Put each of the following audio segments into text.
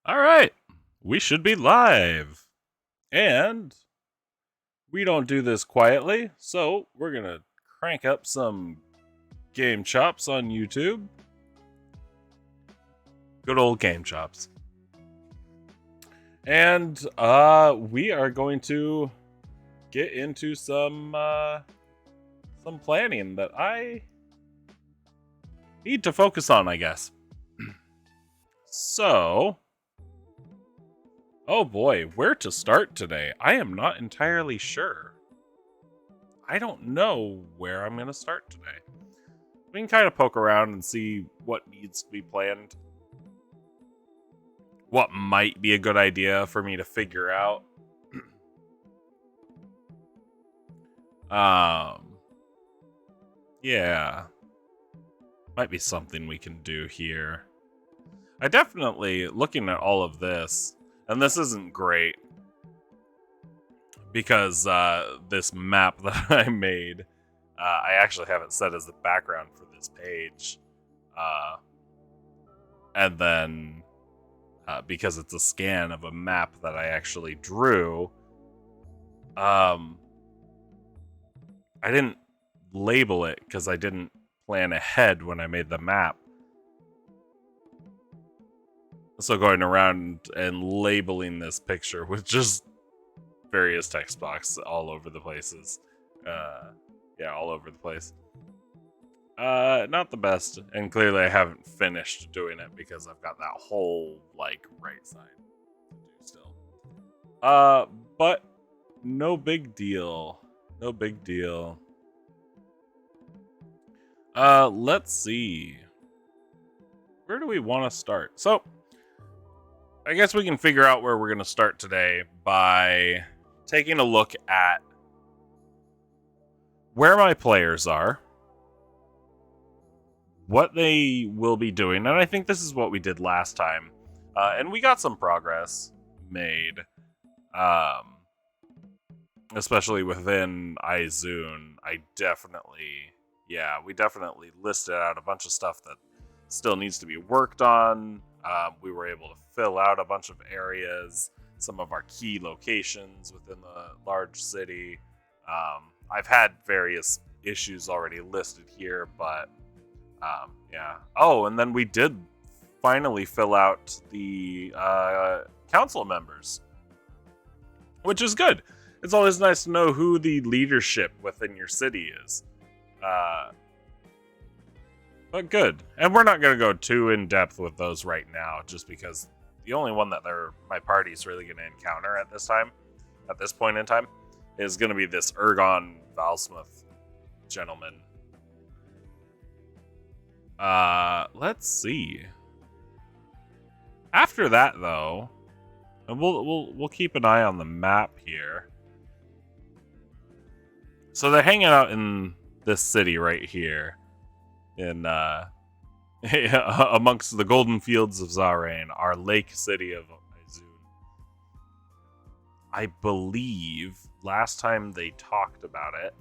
All right, we should be live. And we don't do this quietly, so we're going to crank up some game chops on YouTube. Good old game chops. And we are going to get into some planning that I need to focus on, I guess. So, oh boy, where to start today? I am not entirely sure. I don't know where I'm going to start today. We can kind of poke around and see what needs to be planned. What might be a good idea for me to figure out. Yeah. Might be something we can do here. I definitely, looking at all of this, and this isn't great, because this map that I made, I actually have it set as the background for this page. And then, because it's a scan of a map that I actually drew, I didn't label it because I didn't plan ahead when I made the map. So going around and labeling this picture with just various text boxes all over the places. Yeah, all over the place. Not the best, and clearly I haven't finished doing it because I've got that whole, like, right side to do still. But no big deal. No big deal. Let's see. Where do we want to start? So, I guess we can figure out where we're going to start today by taking a look at where my players are, what they will be doing, and I think this is what we did last time, and we got some progress made, especially within Izune. We definitely listed out a bunch of stuff that still needs to be worked on. We were able to fill out a bunch of areas, some of our key locations within the large city. I've had various issues already listed here, but yeah. Oh, and then we did finally fill out the council members, which is good. It's always nice to know who the leadership within your city is. But good. And we're not going to go too in depth with those right now, just because the only one that my party's really going to encounter at this point in time, is going to be this Ergon Valsmouth gentleman. Let's see. After that, though, and we'll keep an eye on the map here. So they're hanging out in this city right here, in amongst the golden fields of Zarain, our lake city of Izune. I believe last time they talked about it,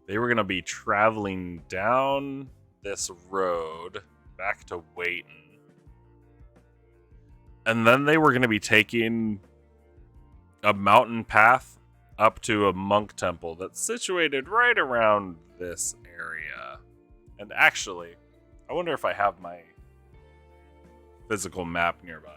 they were going to be traveling down this road back to Wayton, and then they were going to be taking a mountain path up to a monk temple that's situated right around this area. And actually, I wonder if I have my physical map nearby.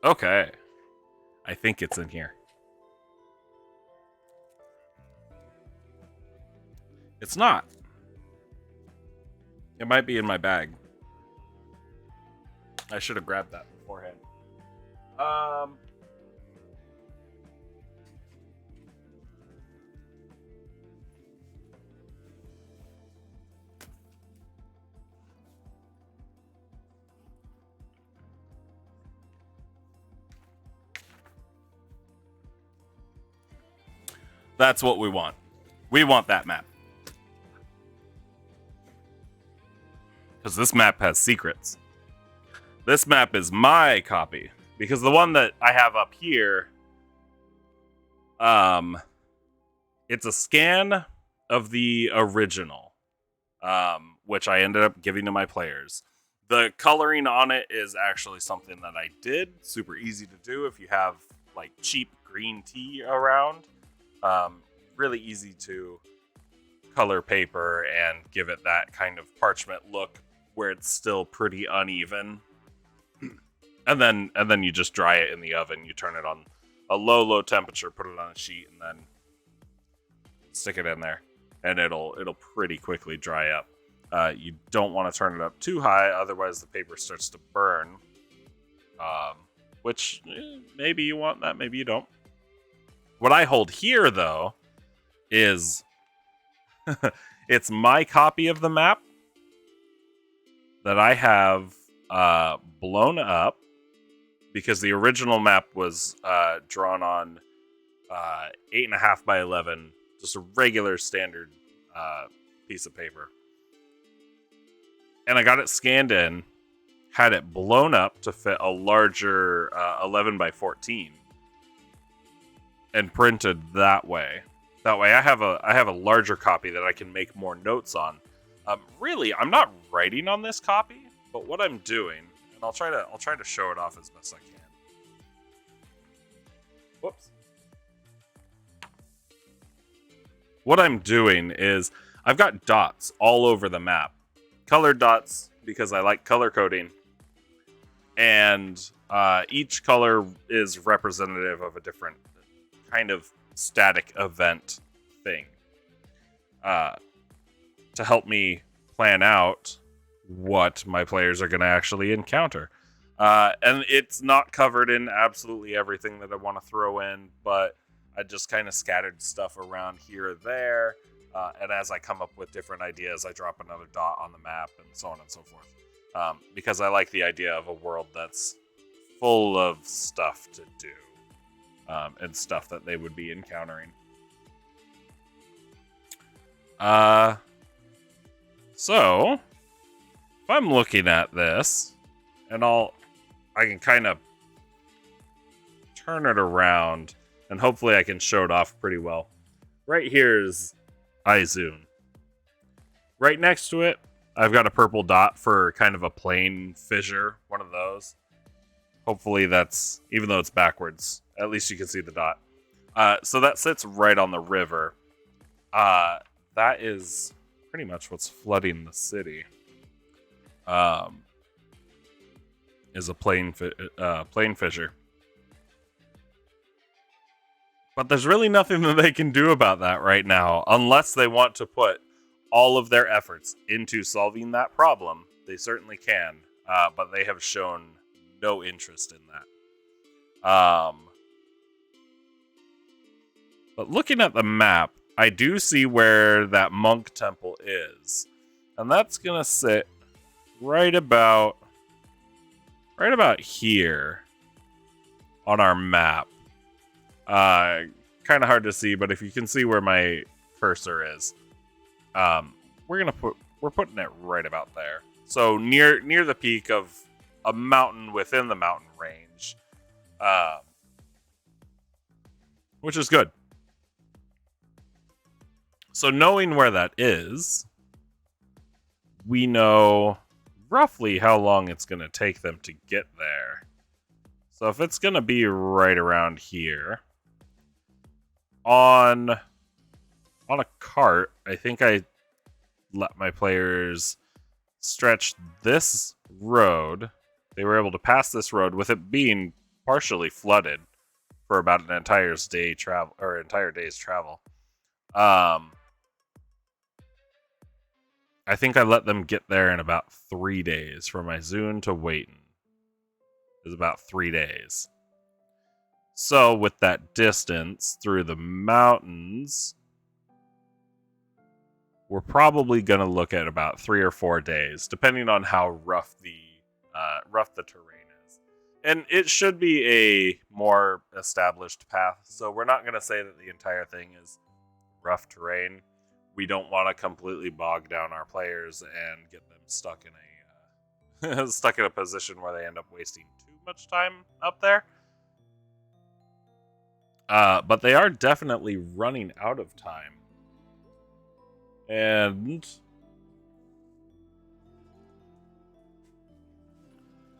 Okay. I think it's in here. It's not. It might be in my bag. I should have grabbed that beforehand. That's what we want. We want that map. Because this map has secrets. This map is my copy. Because the one that I have up here, it's a scan of the original, which I ended up giving to my players. The coloring on it is actually something that I did. Super easy to do if you have like cheap green tea around. Really easy to color paper and give it that kind of parchment look where it's still pretty uneven. And then you just dry it in the oven. You turn it on a low temperature, put it on a sheet, and then stick it in there, and it'll pretty quickly dry up. You don't want to turn it up too high, otherwise the paper starts to burn. Which maybe you want that, maybe you don't. What I hold here, though, is it's my copy of the map that I have blown up, because the original map was drawn on 8.5 by 11, just a regular standard piece of paper. And I got it scanned in, had it blown up to fit a larger 11 by 14, and printed that way. That way, I have a larger copy that I can make more notes on. Really, I'm not writing on this copy, but what I'm doing, and I'll try to show it off as best I can. Whoops. What I'm doing is I've got dots all over the map. Colored dots, because I like color coding. And each color is representative of a different kind of static event thing. To help me plan out what my players are going to actually encounter. And it's not covered in absolutely everything that I want to throw in, but I just kind of scattered stuff around here or there. And as I come up with different ideas, I drop another dot on the map and so on and so forth. Because I like the idea of a world that's full of stuff to do. And stuff that they would be encountering. So, if I'm looking at this, and I can kind of turn it around, and hopefully I can show it off pretty well. Right here is Izun. Right next to it, I've got a purple dot for kind of a plain fissure, one of those. Hopefully that's, even though it's backwards, at least you can see the dot. So that sits right on the river. That is pretty much what's flooding the city. Is a plain fissure. But there's really nothing that they can do about that right now, unless they want to put all of their efforts into solving that problem. They certainly can, but they have shown no interest in that. But looking at the map, I do see where that monk temple is, and that's gonna sit right about here on our map. Kind of hard to see, but if you can see where my cursor is, we're putting it right about there. So near the peak of a mountain within the mountain range, which is good. So knowing where that is, we know roughly how long it's going to take them to get there. So if it's going to be right around here, on a cart, I think I let my players stretch this road. They were able to pass this road with it being partially flooded for about an entire day's travel. I think I let them get there in about 3 days. From Izun to Waiton is about 3 days. So with that distance through the mountains, we're probably going to look at about 3 or 4 days, depending on how rough the terrain is. And it should be a more established path, so we're not going to say that the entire thing is rough terrain. We don't want to completely bog down our players and get them stuck in stuck in a position where they end up wasting too much time up there. But they are definitely running out of time. And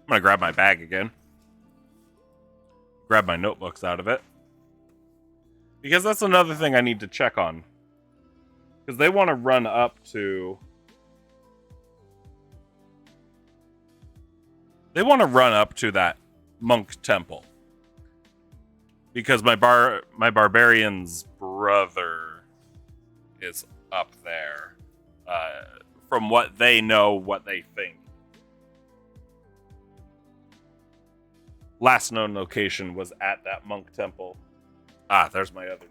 I'm going to grab my bag again. Grab my notebooks out of it. Because that's another thing I need to check on. Because they want to run up to... They want to run up to that monk temple. Because my barbarian's brother is up there. From what they know, what they think. Last known location was at that monk temple. Ah, there's my other notebook.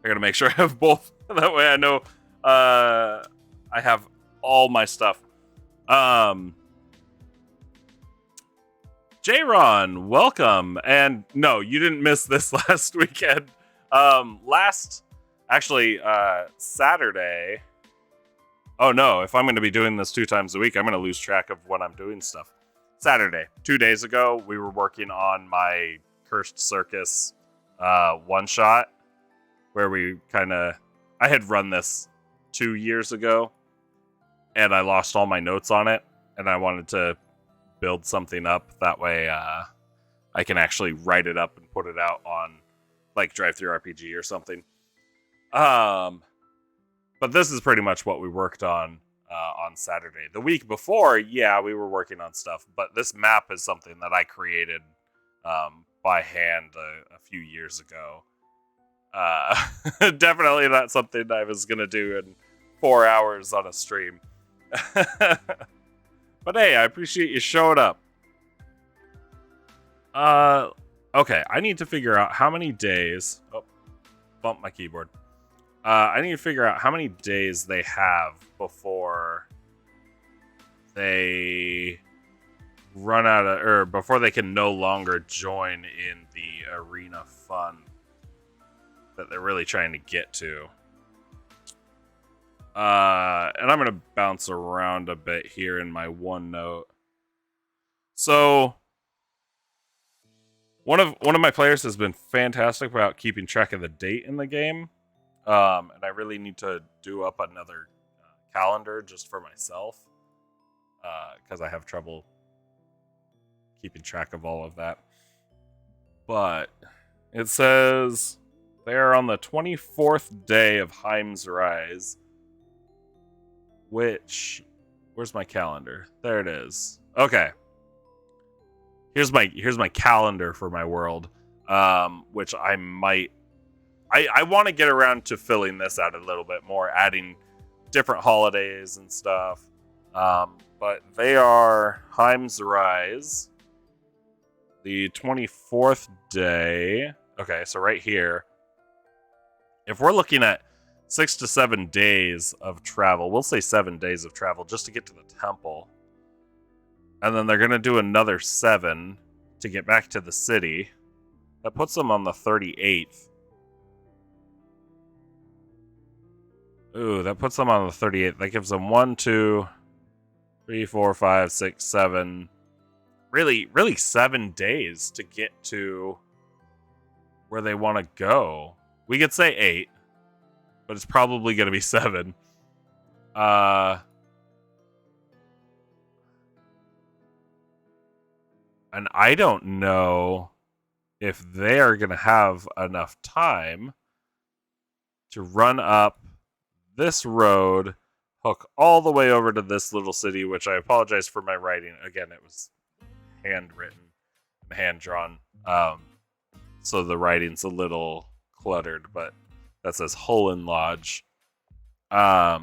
I gotta make sure I have both. That way I know I have all my stuff. J-Ron, welcome. And no, you didn't miss this last weekend. Saturday. Oh no, if I'm going to be doing this 2 times a week, I'm going to lose track of when I'm doing stuff. Saturday, 2 days ago, we were working on my Cursed Circus one-shot, where I had run this 2 years ago, and I lost all my notes on it, and I wanted to build something up. That way I can actually write it up and put it out on like Drive-Thru-RPG or something. But this is pretty much what we worked on Saturday. The week before, yeah, we were working on stuff, but this map is something that I created by hand a few years ago. Definitely not something I was going to do in 4 hours on a stream. But hey, I appreciate you showing up. Okay, I need to figure out how many days... Oh, bump my keyboard. I need to figure out how many days they have before they run out of... Or before they can no longer join in the arena fun that they're really trying to get to. And I'm going to bounce around a bit here in my OneNote. So, one of my players has been fantastic about keeping track of the date in the game. And I really need to do up another calendar just for myself. Because I have trouble keeping track of all of that. But it says they are on the 24th day of Heim's Rise. Which, where's my calendar? There it is. Okay. Here's my calendar for my world. Which I might... I want to get around to filling this out a little bit more, adding different holidays and stuff. But they are Heim's Rise, the 24th day. Okay, so right here. If we're looking at 6 to 7 days of travel, we'll say 7 days of travel just to get to the temple. And then they're going to do another 7 to get back to the city. That puts them on the 38th. Ooh, that puts them on the 38th. That gives them 1, 2, 3, 4, 5, 6, 7. Really 7 days to get to where they want to go. We could say 8, but it's probably going to be 7. And I don't know if they are going to have enough time to run up this road, hook all the way over to this little city, which I apologize for my writing. Again, it was handwritten, hand-drawn. So the writing's a little cluttered, but that says Hullen Lodge. So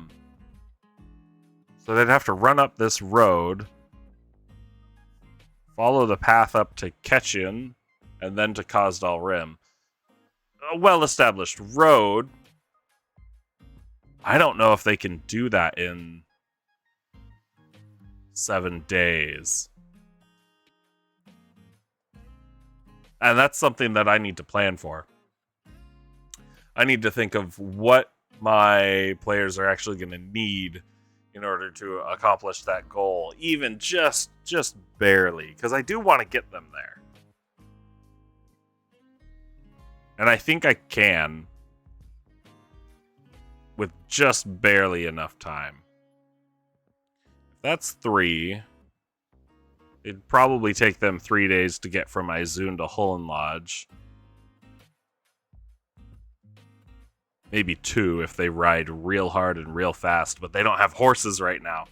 they'd have to run up this road, follow the path up to Ketchian, and then to Kosdal Rim. A well-established road. I don't know if they can do that in 7 days. And that's something that I need to plan for. I need to think of what my players are actually going to need in order to accomplish that goal, even just barely, because I do want to get them there. And I think I can with just barely enough time. If that's 3, it'd probably take them 3 days to get from Izun to Hullen Lodge. Maybe 2 if they ride real hard and real fast, but they don't have horses right now.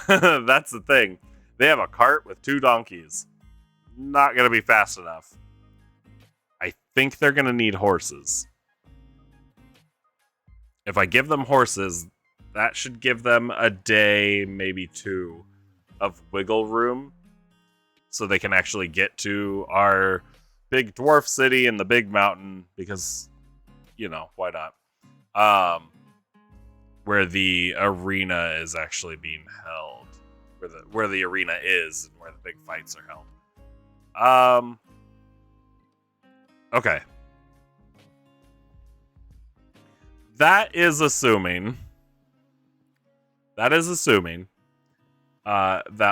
That's the thing. They have a cart with 2 donkeys. Not going to be fast enough. I think they're going to need horses. If I give them horses, that should give them a day, maybe 2, of wiggle room so they can actually get to our big dwarf city and the big mountain because, you know, why not? Where the arena is actually being held. Where the arena is and where the big fights are held. Okay. That is assuming that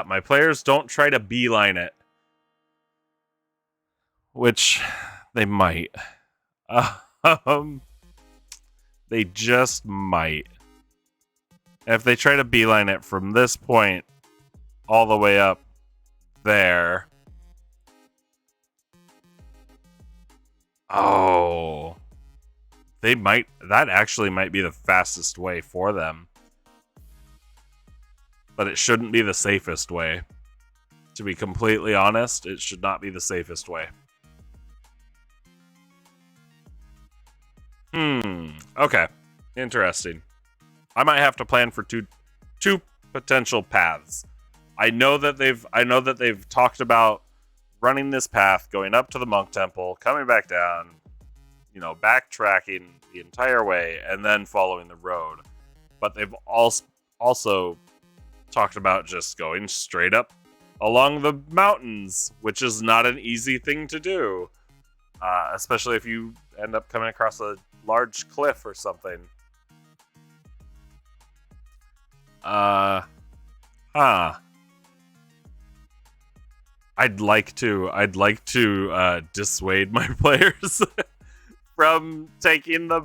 my players don't try to beeline it, which they might. They just might. If they try to beeline it from this point all the way up there. Oh. They might. That actually might be the fastest way for them. But it shouldn't be the safest way. To be completely honest, it should not be the safest way. Okay. Interesting. I might have to plan for two potential paths. I know that they've talked about running this path, going up to the monk temple, coming back down, you know, backtracking the entire way, and then following the road. But they've also talked about just going straight up along the mountains, which is not an easy thing to do, especially if you end up coming across a large cliff or something. I'd like to dissuade my players from taking the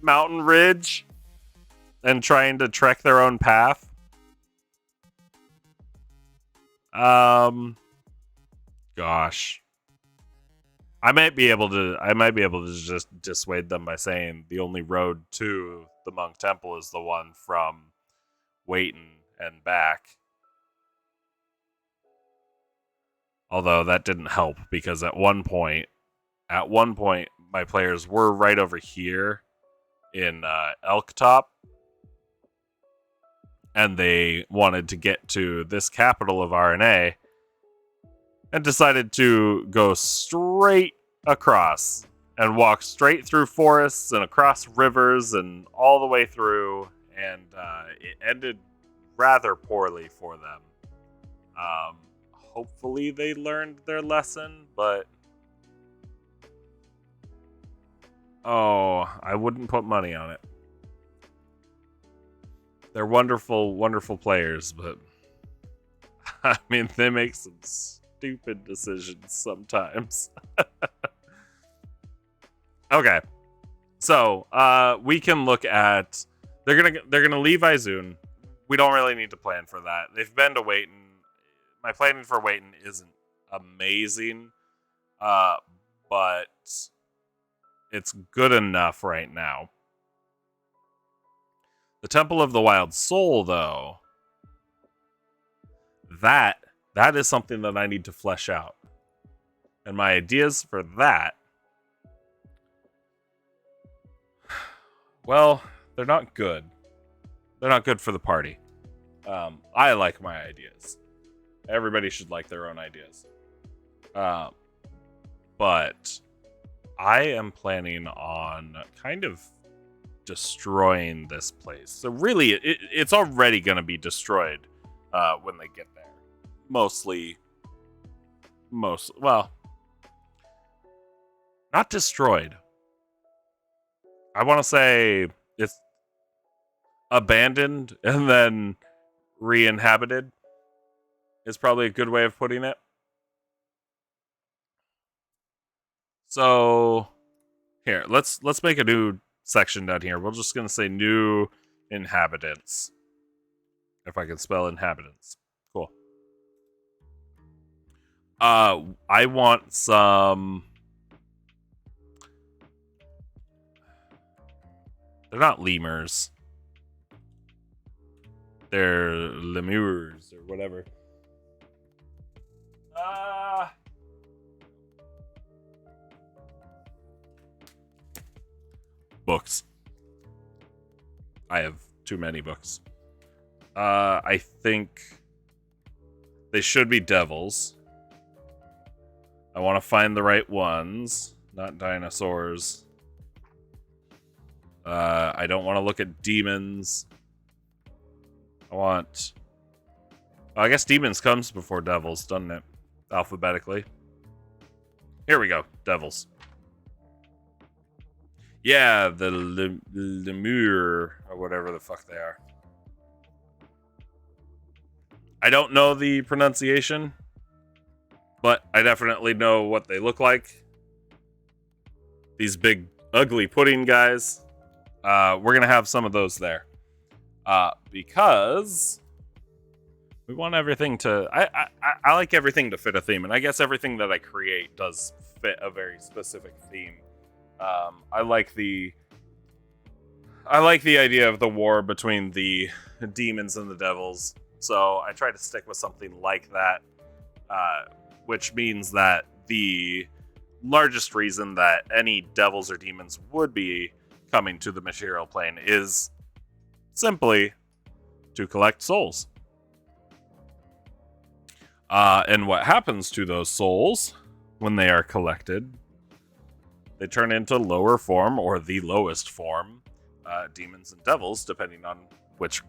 mountain ridge and trying to trek their own path. Gosh. I might be able to just dissuade them by saying the only road to the monk temple is the one from Waiton and back. Although that didn't help because at one point my players were right over here in Elk Top, and they wanted to get to this capital of RNA and decided to go straight across and walk straight through forests and across rivers and all the way through, and it ended rather poorly for them. Hopefully they learned their lesson, but I wouldn't put money on it. They're wonderful, wonderful players, but I mean, they make some stupid decisions sometimes. Okay, so we can look at they're gonna leave Izun. We don't really need to plan for that. They've been to Waiton. My planning for Waiton isn't amazing, but it's good enough right now. The Temple of the Wild Soul, though, that is something that I need to flesh out. And my ideas for that, well, they're not good. They're not good for the party. I like my ideas. Everybody should like their own ideas. But I am planning on kind of destroying this place. So really, it's already going to be destroyed when they get there. Well, not destroyed. I want to say abandoned and then re-inhabited is probably a good way of putting it. So here, let's make a new section down here. We're just gonna say new inhabitants. If I can spell inhabitants. Cool. I want some. They're not lemurs. They're lemurs or whatever. Books. I have too many books. I think they should be devils. I want to find the right ones, not dinosaurs. I don't want to look at demons. I guess demons comes before devils, doesn't it? Alphabetically. Here we go. Devils. Yeah, the lemur, or whatever the fuck they are. I don't know the pronunciation, but I definitely know what they look like. These big, ugly pudding guys. We're going to have some of those there. Because we want everything to... I like everything to fit a theme, and I guess everything that I create does fit a very specific theme. I like the idea of the war between the demons and the devils, so I try to stick with something like that, which means that the largest reason that any devils or demons would be coming to the material plane is simply to collect souls. And what happens to those souls when they are collected? They turn into lower form or the lowest form demons and devils, depending on which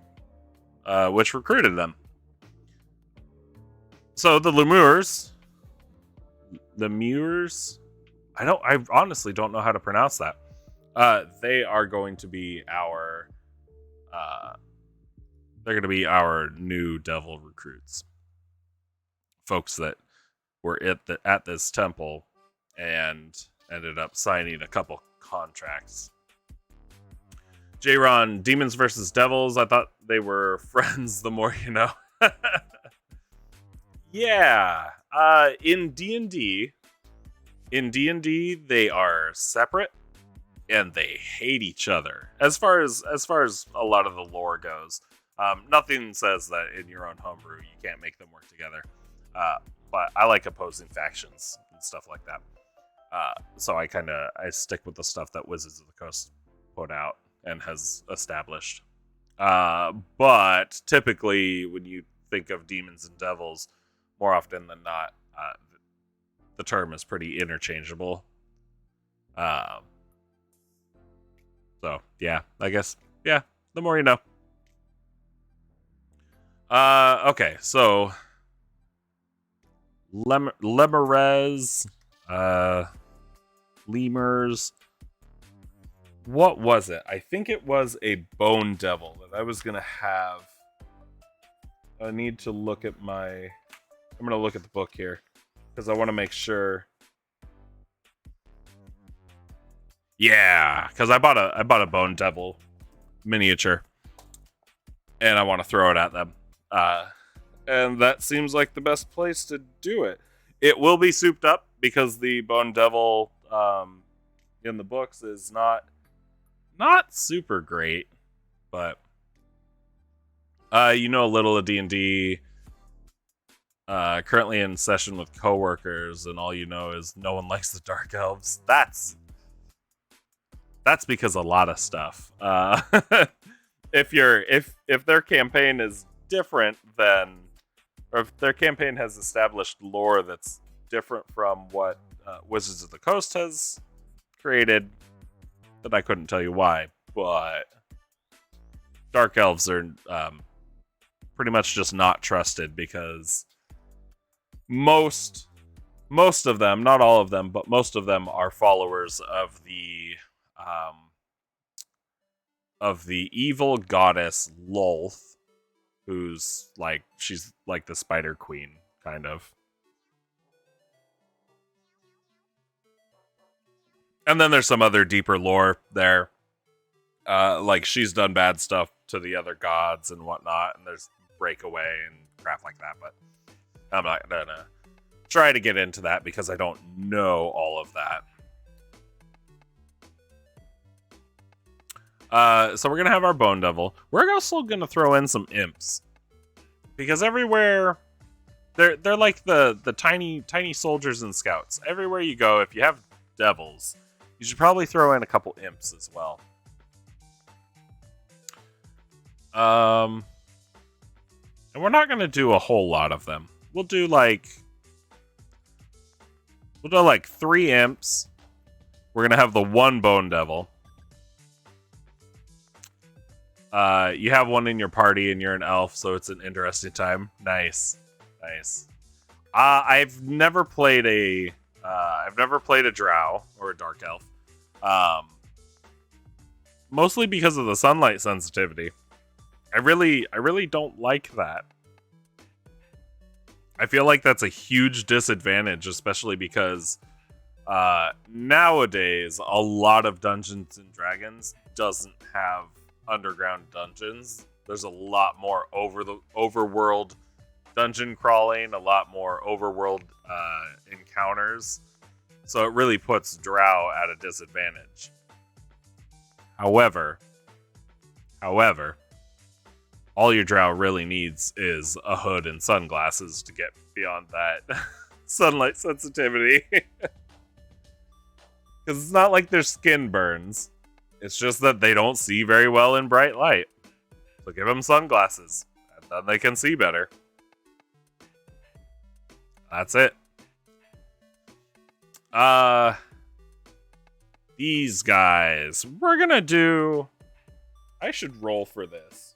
recruited them. So the lemurs, I honestly don't know how to pronounce that. They are going to be our new devil recruits. Folks that were at this temple and ended up signing a couple contracts. J-Ron, demons versus devils. I thought they were friends. The more you know. Yeah. In D&D, they are separate and they hate each other. As far as a lot of the lore goes, nothing says that in your own homebrew you can't make them work together. But I like opposing factions and stuff like that. So I stick with the stuff that Wizards of the Coast put out and has established. But typically, when you think of demons and devils, more often than not, the term is pretty interchangeable. So yeah, I guess the more you know. Okay, so lemures. Lemurs. What was it? I think it was a bone devil that I was gonna have. I need to look at I'm gonna look at the book here because I want to make sure. Yeah, because I bought a bone devil miniature, and I want to throw it at them. And that seems like the best place to do it. It will be souped up because the bone devil in the books is not super great, but a little of D&D. Currently in session with coworkers, and all you know is no one likes the dark elves. That's because a lot of stuff. If their campaign is different than, or if their campaign has established lore that's different from what Wizards of the Coast has created, then I couldn't tell you why. But dark elves are pretty much just not trusted because most of them, not all of them, but most of them are followers of the of the evil goddess Lolth, who's like, she's like the spider queen, kind of. And then there's some other deeper lore there. Like she's done bad stuff to the other gods and whatnot, and there's breakaway and crap like that, but I'm not gonna try to get into that because I don't know all of that. So we're gonna have our Bone Devil. We're also gonna throw in some imps, because everywhere they're like the tiny soldiers and scouts. Everywhere you go, if you have devils, you should probably throw in a couple imps as well. And we're not gonna do a whole lot of them. We'll do like 3 imps. We're gonna have the 1 Bone Devil. You have one in your party and you're an elf, so it's an interesting time. Nice. I've never played a drow or a dark elf. Mostly because of the sunlight sensitivity. I really don't like that. I feel like that's a huge disadvantage, especially because nowadays a lot of Dungeons and Dragons doesn't have underground dungeons. There's a lot more overworld dungeon crawling, a lot more overworld encounters. So it really puts drow at a disadvantage. However, all your drow really needs is a hood and sunglasses to get beyond that sunlight sensitivity. Because it's not like their skin burns. It's just that they don't see very well in bright light. So give them sunglasses, and then they can see better. That's it. These guys. We're gonna do... I should roll for this.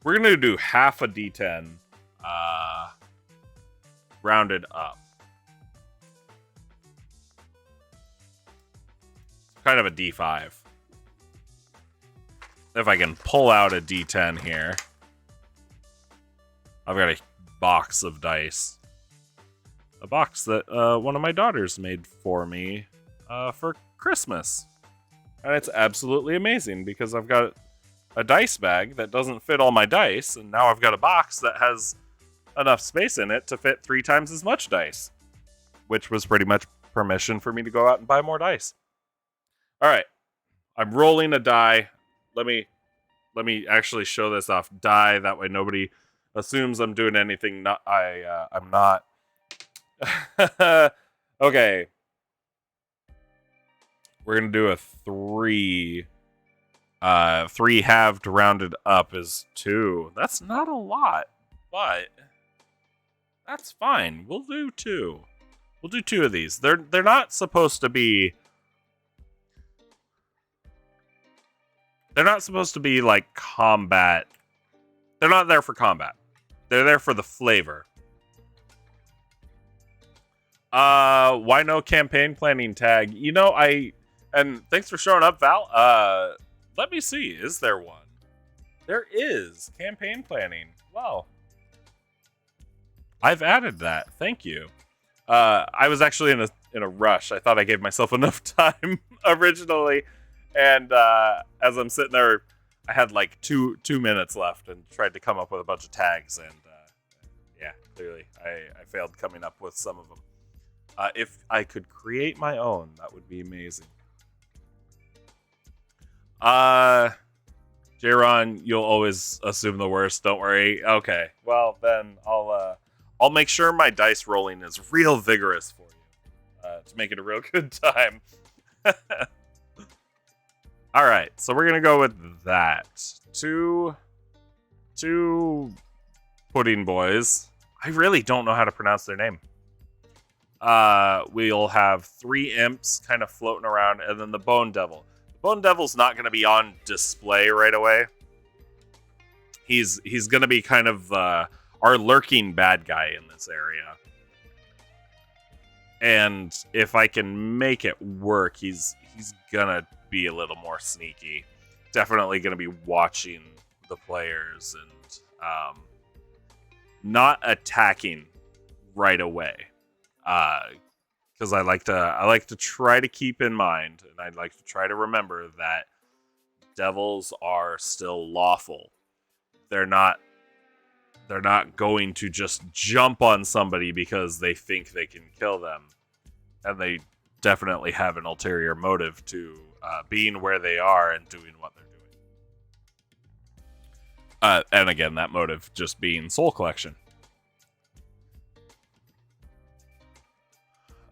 We're gonna do half a D10, rounded up. Kind of a D5. If I can pull out a D10 here. I've got a box of dice. A box that one of my daughters made for me for Christmas. And it's absolutely amazing because I've got a dice bag that doesn't fit all my dice, and now I've got a box that has enough space in it to fit 3 times as much dice, which was pretty much permission for me to go out and buy more dice. All right, I'm rolling a die. Let me actually show this off. Die, that way nobody assumes I'm doing anything. I'm not. Okay, we're gonna do a 3. 3 halved rounded up is 2. That's not a lot, but that's fine. We'll do 2. We'll do 2 of these. They're not supposed to be. They're not supposed to be like combat. They're not there for combat. They're there for the flavor. Why no campaign planning tag? You know, and thanks for showing up, Val. Let me see. Is there one? There is. Campaign planning. Wow. I've added that. Thank you. I was actually in a rush. I thought I gave myself enough time originally. And as I'm sitting there, I had like two minutes left and tried to come up with a bunch of tags. And yeah, clearly I failed coming up with some of them. If I could create my own, that would be amazing. J-Ron, you'll always assume the worst. Don't worry. Okay. Well, then I'll make sure my dice rolling is real vigorous for you to make it a real good time. All right. So we're gonna go with that. Two pudding boys. I really don't know how to pronounce their name. We'll have 3 imps kind of floating around, and then the Bone Devil. Bone Devil's not going to be on display right away. He's going to be kind of our lurking bad guy in this area. And if I can make it work, he's going to be a little more sneaky. definitely going to be watching the players and not attacking right away, because I like to try to keep in mind, and I'd like to try to remember that devils are still lawful. They're not going to just jump on somebody because they think they can kill them, and they definitely have an ulterior motive to being where they are and doing what they're doing. And again, that motive just being soul collection.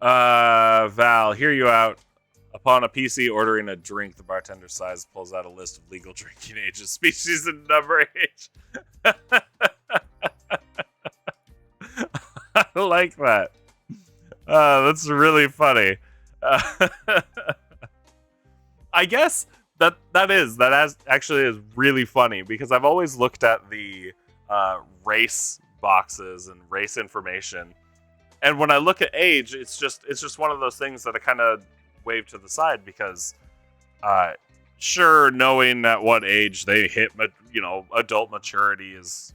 Val, hear you out. Upon a PC ordering a drink, the bartender size pulls out a list of legal drinking ages, species, and number age. I like that. That's really funny. I guess that actually is really funny, because I've always looked at the race boxes and race information, and when I look at age, it's just one of those things that I kind of wave to the side, because sure, knowing at what age they hit, adult maturity is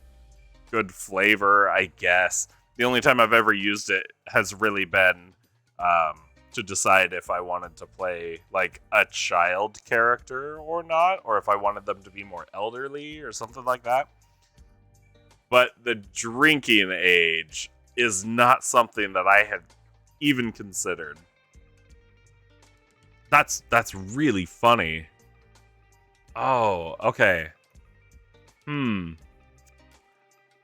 good flavor, I guess. The only time I've ever used it has really been to decide if I wanted to play like a child character or not, or if I wanted them to be more elderly or something like that. But the drinking age is not something that I had even considered. That's really funny. Oh, okay. I'm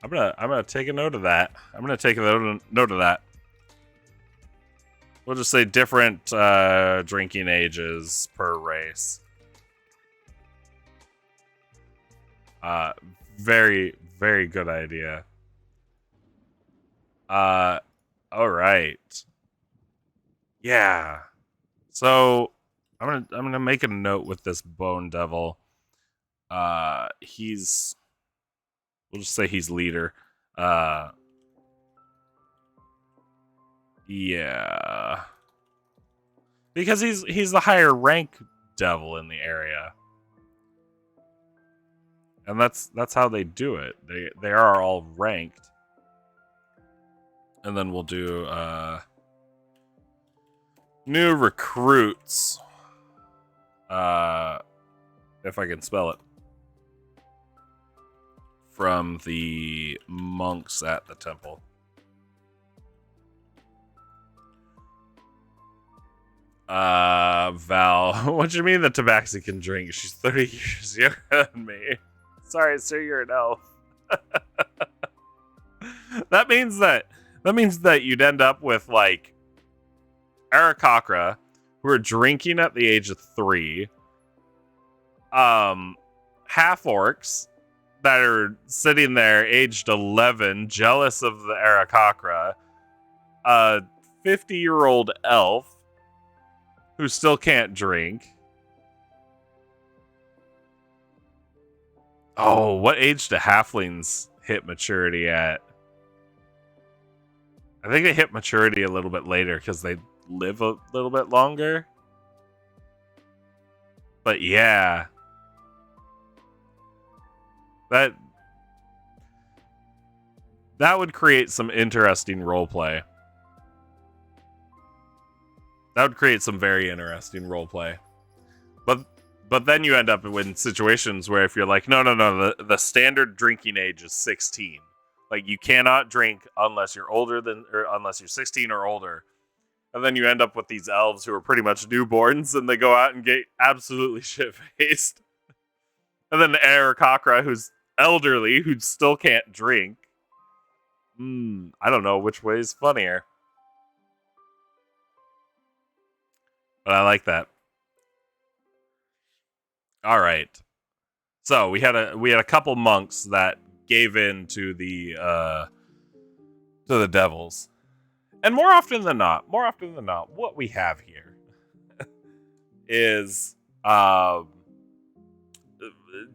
gonna take a note of that. We'll just say different drinking ages per race. Very, very good idea. All right. Yeah. So I'm gonna make a note with this Bone Devil. We'll just say he's leader. Yeah. Because he's the higher rank devil in the area. And that's how they do it. They are all ranked. And then we'll do new recruits. If I can spell it. From the monks at the temple. Val, what do you mean the Tabaxi can drink? She's 30 years younger than me. Sorry, sir, you're an elf. That means that you'd end up with like Aarakocra, who are drinking at the age of 3. Half orcs that are sitting there aged 11, jealous of the Aarakocra. A 50-year-old elf who still can't drink. Oh, what age do halflings hit maturity at? I think they hit maturity a little bit later because they live a little bit longer. But yeah. That would create some interesting roleplay. That would create some very interesting roleplay. But then you end up in situations where if you're like, no, the standard drinking age is 16. Like, you cannot drink unless you're unless you're 16 or older. And then you end up with these elves who are pretty much newborns, and they go out and get absolutely shit-faced. And then the Aarakocra, who's elderly, who still can't drink. I don't know which way is funnier. But I like that. All right. So we had a couple monks that gave in to the devils. And more often than not, what we have here is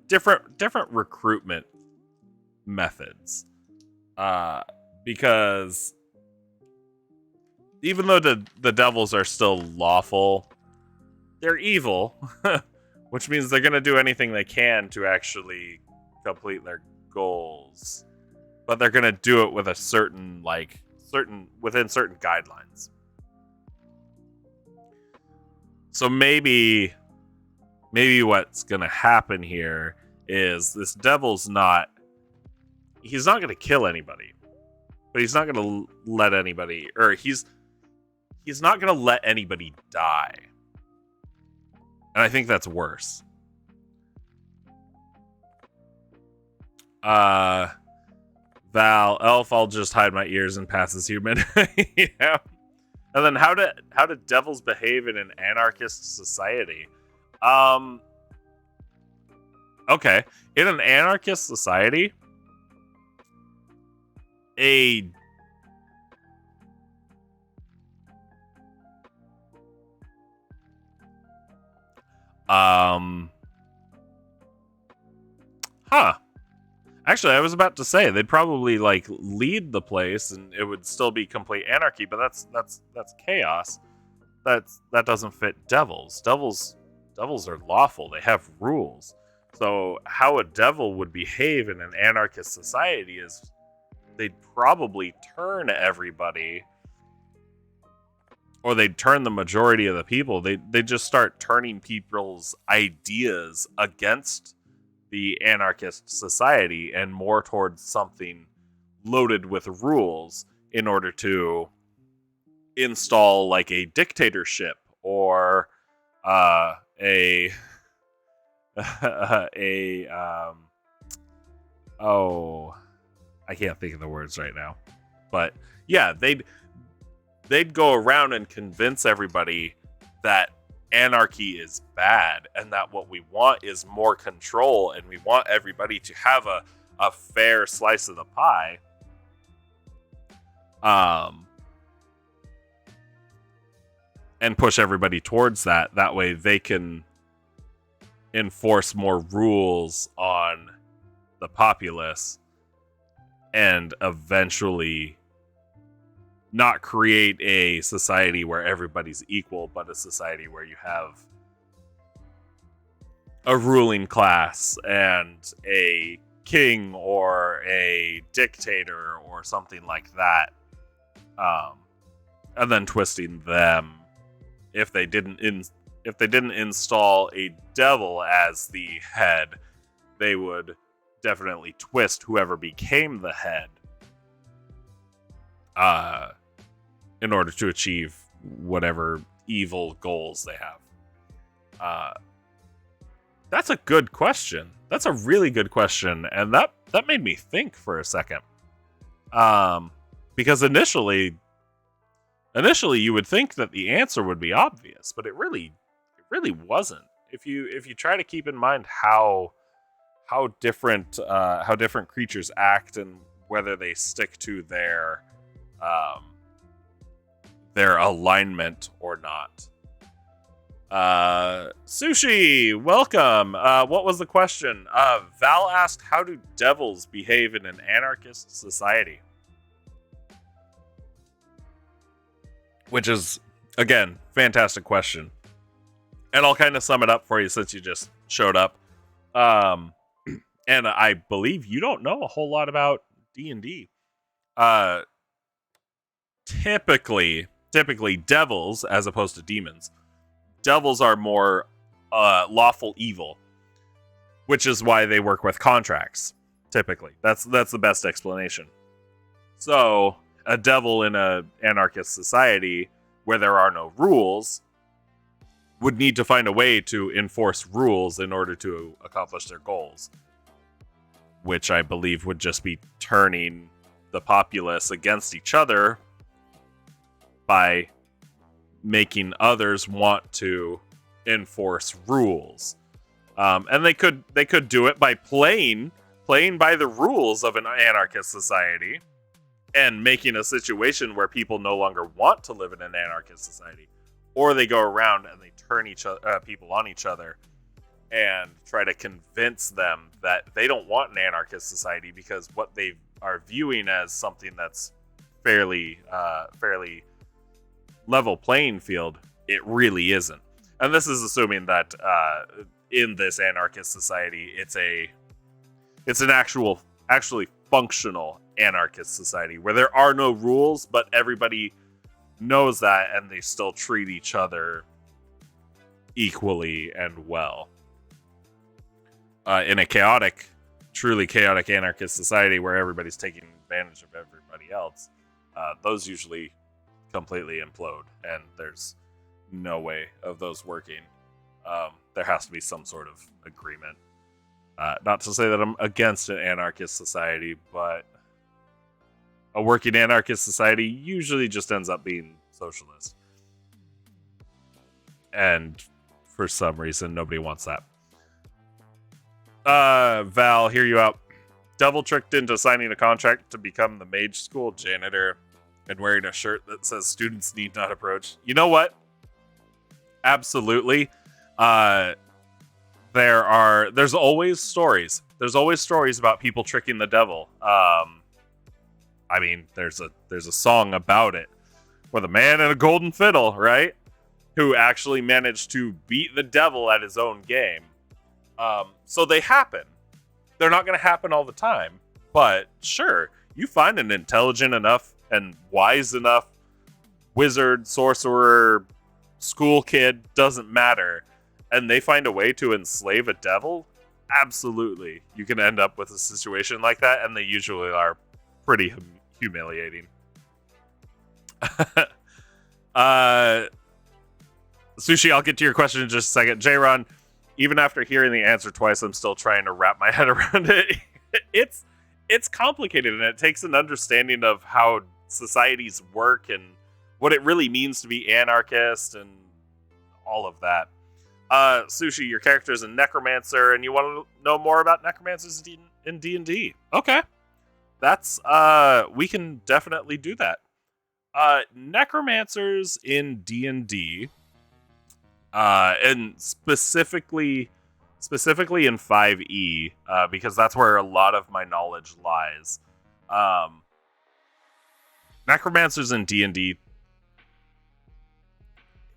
different recruitment methods. Because even though the devils are still lawful, they're evil. which means they're going to do anything they can to actually complete their goals, but they're going to do it with a certain within certain guidelines. So maybe what's going to happen here is this devil's he's not going to kill anybody, but he's not going to let anybody, or he's not going to let anybody die. And I think that's worse. Val, elf, I'll just hide my ears and pass as human. Yeah. And then how do devils behave in an anarchist society? Okay. In an anarchist society, Actually, I was about to say they'd probably lead the place, and it would still be complete anarchy. But that's chaos. That doesn't fit devils. Devils are lawful. They have rules. So how a devil would behave in an anarchist society is they'd probably turn everybody, or they'd turn the majority of the people. They'd just start turning people's ideas against the anarchist society and more towards something loaded with rules in order to install a dictatorship or I can't think of the words right now, but yeah, they'd go around and convince everybody that anarchy is bad and that what we want is more control, and we want everybody to have a fair slice of the pie. And push everybody towards that. That way they can enforce more rules on the populace and eventually not create a society where everybody's equal, but a society where you have a ruling class and a king or a dictator or something like that. And then twisting them. If they didn't install a devil as the head, they would definitely twist whoever became the head in order to achieve whatever evil goals they have. That's a good question. That's a really good question, and that made me think for a second. Because initially you would think that the answer would be obvious, but it really wasn't. If you try to keep in mind how different creatures act and whether they stick to their alignment or not. Sushi, welcome. What was the question? Val asked, how do devils behave in an anarchist society? Which is, again, fantastic question. And I'll kind of sum it up for you since you just showed up. And I believe you don't know a whole lot about D&D. Typically devils, as opposed to demons, devils are more lawful evil, which is why they work with contracts. Typically, that's the best explanation. So a devil in an anarchist society where there are no rules would need to find a way to enforce rules in order to accomplish their goals, which I believe would just be turning the populace against each other by making others want to enforce rules. And they could do it by playing by the rules of an anarchist society and making a situation where people no longer want to live in an anarchist society. Or they go around and they turn people on each other and try to convince them that they don't want an anarchist society because what they are viewing as something that's fairly level playing field, it really isn't. And this is assuming that in this anarchist society, it's an actually functional anarchist society where there are no rules, but everybody knows that, and they still treat each other equally and well. In a truly chaotic anarchist society where everybody's taking advantage of everybody else, those usually completely implode, and there's no way of those working. There has to be some sort of agreement. Not to say that I'm against an anarchist society, but a working anarchist society usually just ends up being socialist. And for some reason, nobody wants that. Val, hear you out. Double tricked into signing a contract to become the mage school janitor and wearing a shirt that says students need not approach. You know what? Absolutely. There's always stories. There's always stories about people tricking the devil. I mean, there's a song about it with a man and a golden fiddle, right? Who actually managed to beat the devil at his own game. So they happen. They're not going to happen all the time, but sure, you find an intelligent enough and wise enough wizard, sorcerer, school kid, doesn't matter, and they find a way to enslave a devil, absolutely. You can end up with a situation like that, and they usually are pretty humiliating. Sushi, I'll get to your question in just a second. J-Ron, even after hearing the answer twice, I'm still trying to wrap my head around it. It's complicated, and it takes an understanding of how societies work and what it really means to be anarchist and all of that. Sushi, your character is a necromancer, and you want to know more about necromancers in D&D. Okay. That's, we can definitely do that. Necromancers in D&D, and specifically in 5e, because that's where a lot of my knowledge lies. Necromancers in D&D,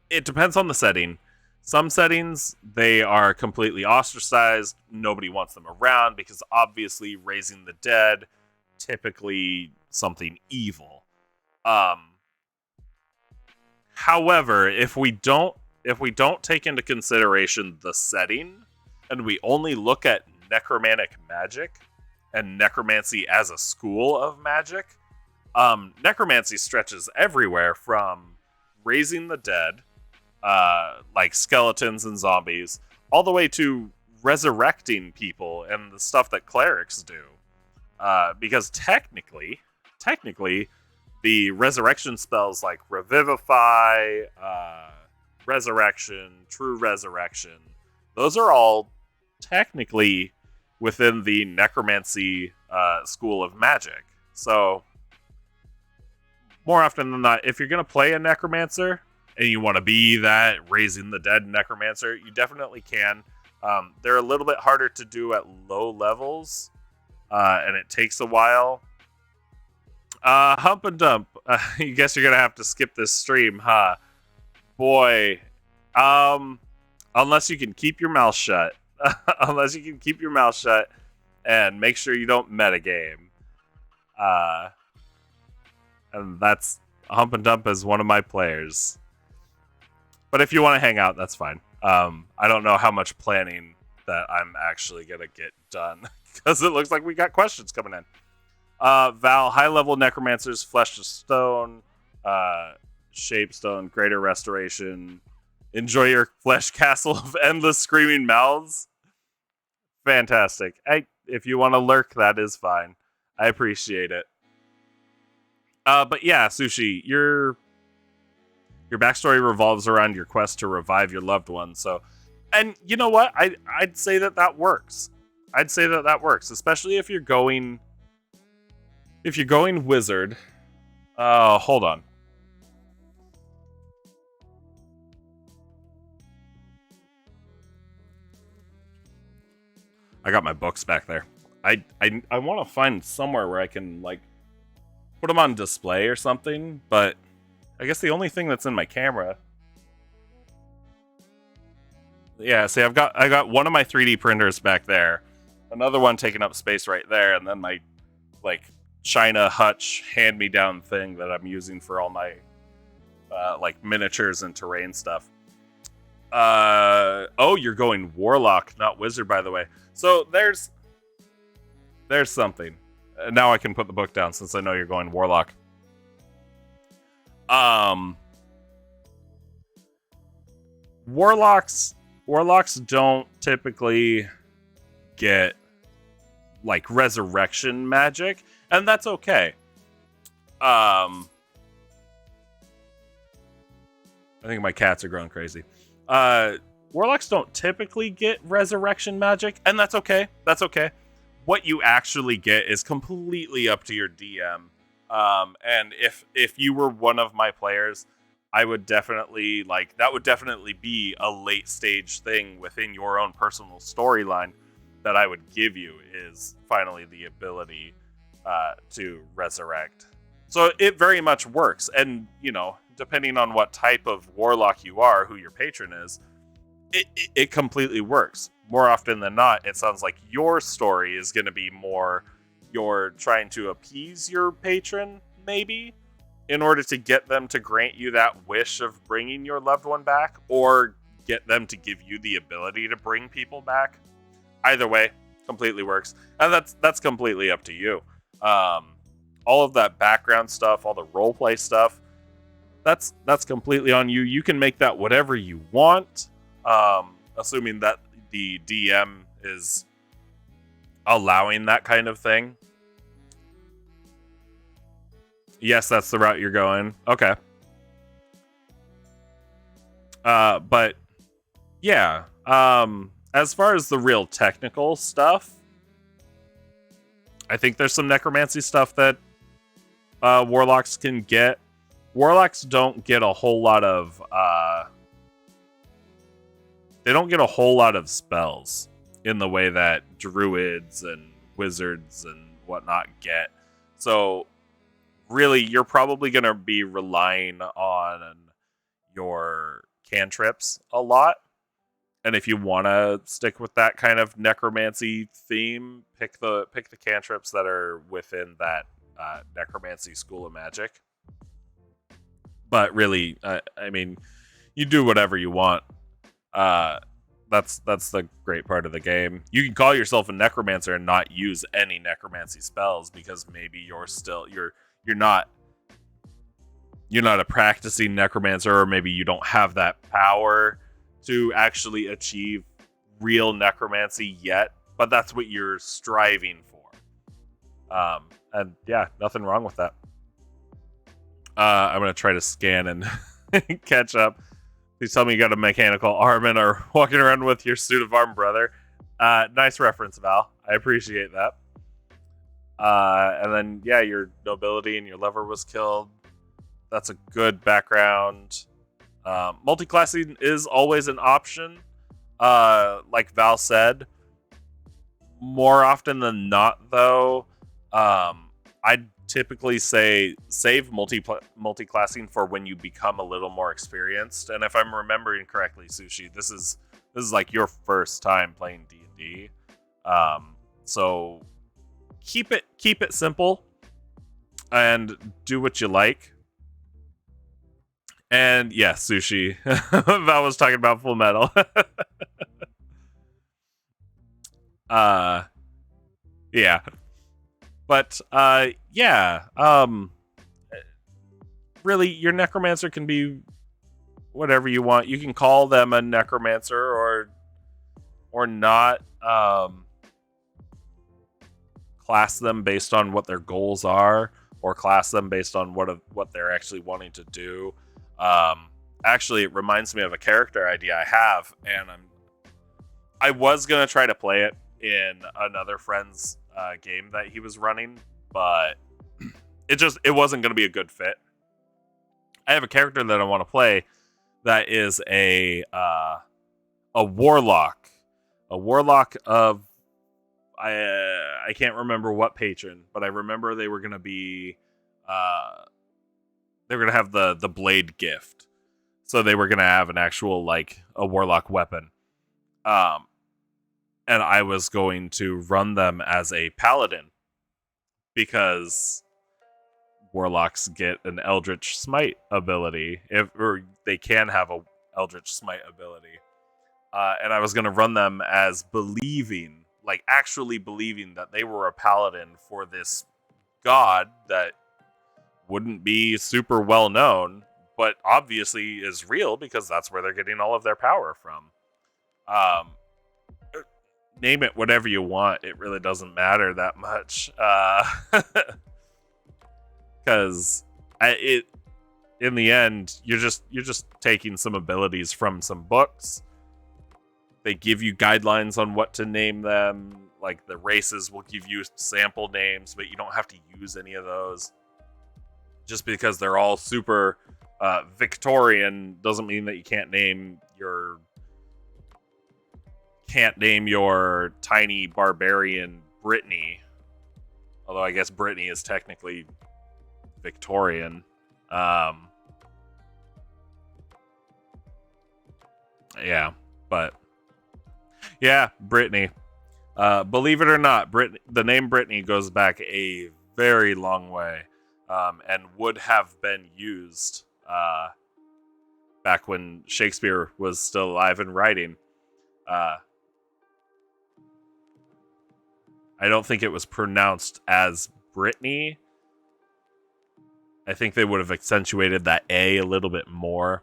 it depends on the setting. Some settings, they are completely ostracized. Nobody wants them around because obviously raising the dead, typically something evil. However, if we don't take into consideration the setting, and we only look at necromantic magic and necromancy as a school of magic, necromancy stretches everywhere from raising the dead, like skeletons and zombies, all the way to resurrecting people and the stuff that clerics do. Because technically, the resurrection spells like Revivify, Resurrection, True Resurrection, those are all technically within the necromancy school of magic. So, more often than not, if you're going to play a necromancer and you want to be that raising the dead necromancer, you definitely can. They're a little bit harder to do at low levels, and it takes a while. Hump and Dump, I guess you're going to have to skip this stream, huh? Boy, unless you can keep your mouth shut. Unless you can keep your mouth shut and make sure you don't metagame. And that's Hump and Dump is one of my players. But if you want to hang out, that's fine. I don't know how much planning that I'm actually going to get done because it looks like we got questions coming in. Val, high-level necromancers, flesh to stone, shape stone, greater restoration. Enjoy your flesh castle of endless screaming mouths. Fantastic. If you want to lurk, that is fine. I appreciate it. But yeah, Sushi, your backstory revolves around your quest to revive your loved one. So, and you know what? I'd say that works. I'd say that works, especially if you're going wizard. Hold on. I got my books back there. I want to find somewhere where I can like put them on display or something, but I guess the only thing that's in my camera Yeah, see, I got one of my 3D printers back there, another one taking up space right there, and then my like China Hutch hand me down thing that I'm using for all my like miniatures and terrain stuff. Oh, you're going warlock, not wizard, by the way. So there's something. Now I can put the book down since I know you're going warlock. Warlocks don't typically get like resurrection magic, and that's okay. I think my cats are growing crazy. Warlocks don't typically get resurrection magic, and that's okay. That's okay. What you actually get is completely up to your DM. And if you were one of my players, I would definitely that would definitely be a late stage thing within your own personal storyline that I would give you, is finally the ability to resurrect. So it very much works, and depending on what type of warlock you are, who your patron is, it completely works. More often than not, it sounds like your story is going to be more you're trying to appease your patron, maybe, in order to get them to grant you that wish of bringing your loved one back, or get them to give you the ability to bring people back. Either way, completely works, and that's completely up to you. All of that background stuff, all the roleplay stuff, that's completely on you. You can make that whatever you want, assuming that the DM is allowing that kind of thing. Yes, that's the route you're going. Okay. But yeah, as far as the real technical stuff, I think there's some necromancy stuff that warlocks can get. Warlocks don't get a whole lot of they don't get a whole lot of spells in the way that druids and wizards and whatnot get. So really, you're probably going to be relying on your cantrips a lot. And if you want to stick with that kind of necromancy theme, pick the cantrips that are within that necromancy school of magic. But really, I mean, you do whatever you want. That's the great part of the game. You can call yourself a necromancer and not use any necromancy spells, because maybe you're not a practicing necromancer, or maybe you don't have that power to actually achieve real necromancy yet, but that's what you're striving for. And yeah, nothing wrong with that. I'm gonna try to scan and catch up. Please tell me you got a mechanical arm and are walking around with your suit of armor, brother. Nice reference, Val. I appreciate that. And then, yeah, your nobility and your lover was killed. That's a good background. Multiclassing is always an option. Like Val said, more often than not, though, I'd typically say save multiclassing for when you become a little more experienced. And if I'm remembering correctly, Sushi, this is like your first time playing D&D. So keep it simple and do what you like. And yeah, Sushi. Val was talking about Full Metal. Yeah. But yeah. Really, your necromancer can be whatever you want. You can call them a necromancer or not. Class them based on what their goals are, or class them based on what they're actually wanting to do. Actually, it reminds me of a character idea I have, and I was gonna try to play it in another friend's game that he was running, but it wasn't gonna be a good fit. I have a character that I want to play that is a warlock, of I can't remember what patron, but I remember they were gonna be they were gonna have the blade gift, so they were gonna have an actual, like, a warlock weapon. Um, and I was going to run them as a paladin because warlocks get an Eldritch Smite ability, or they can have a Eldritch Smite ability. And I was going to run them as believing, like actually believing that they were a paladin for this god that wouldn't be super well known, but obviously is real because that's where they're getting all of their power from. Name it whatever you want; it really doesn't matter that much, because it in the end you're just taking some abilities from some books. They give you guidelines on what to name them. Like the races will give you sample names, but you don't have to use any of those. Just because they're all super Victorian doesn't mean that you can't name your tiny barbarian Brittany. Although I guess Brittany is technically Victorian. Yeah, but yeah, Brittany. Believe it or not, the name Brittany goes back a very long way, and would have been used back when Shakespeare was still alive and writing. I don't think it was pronounced as Brittany. I think they would have accentuated that A little bit more,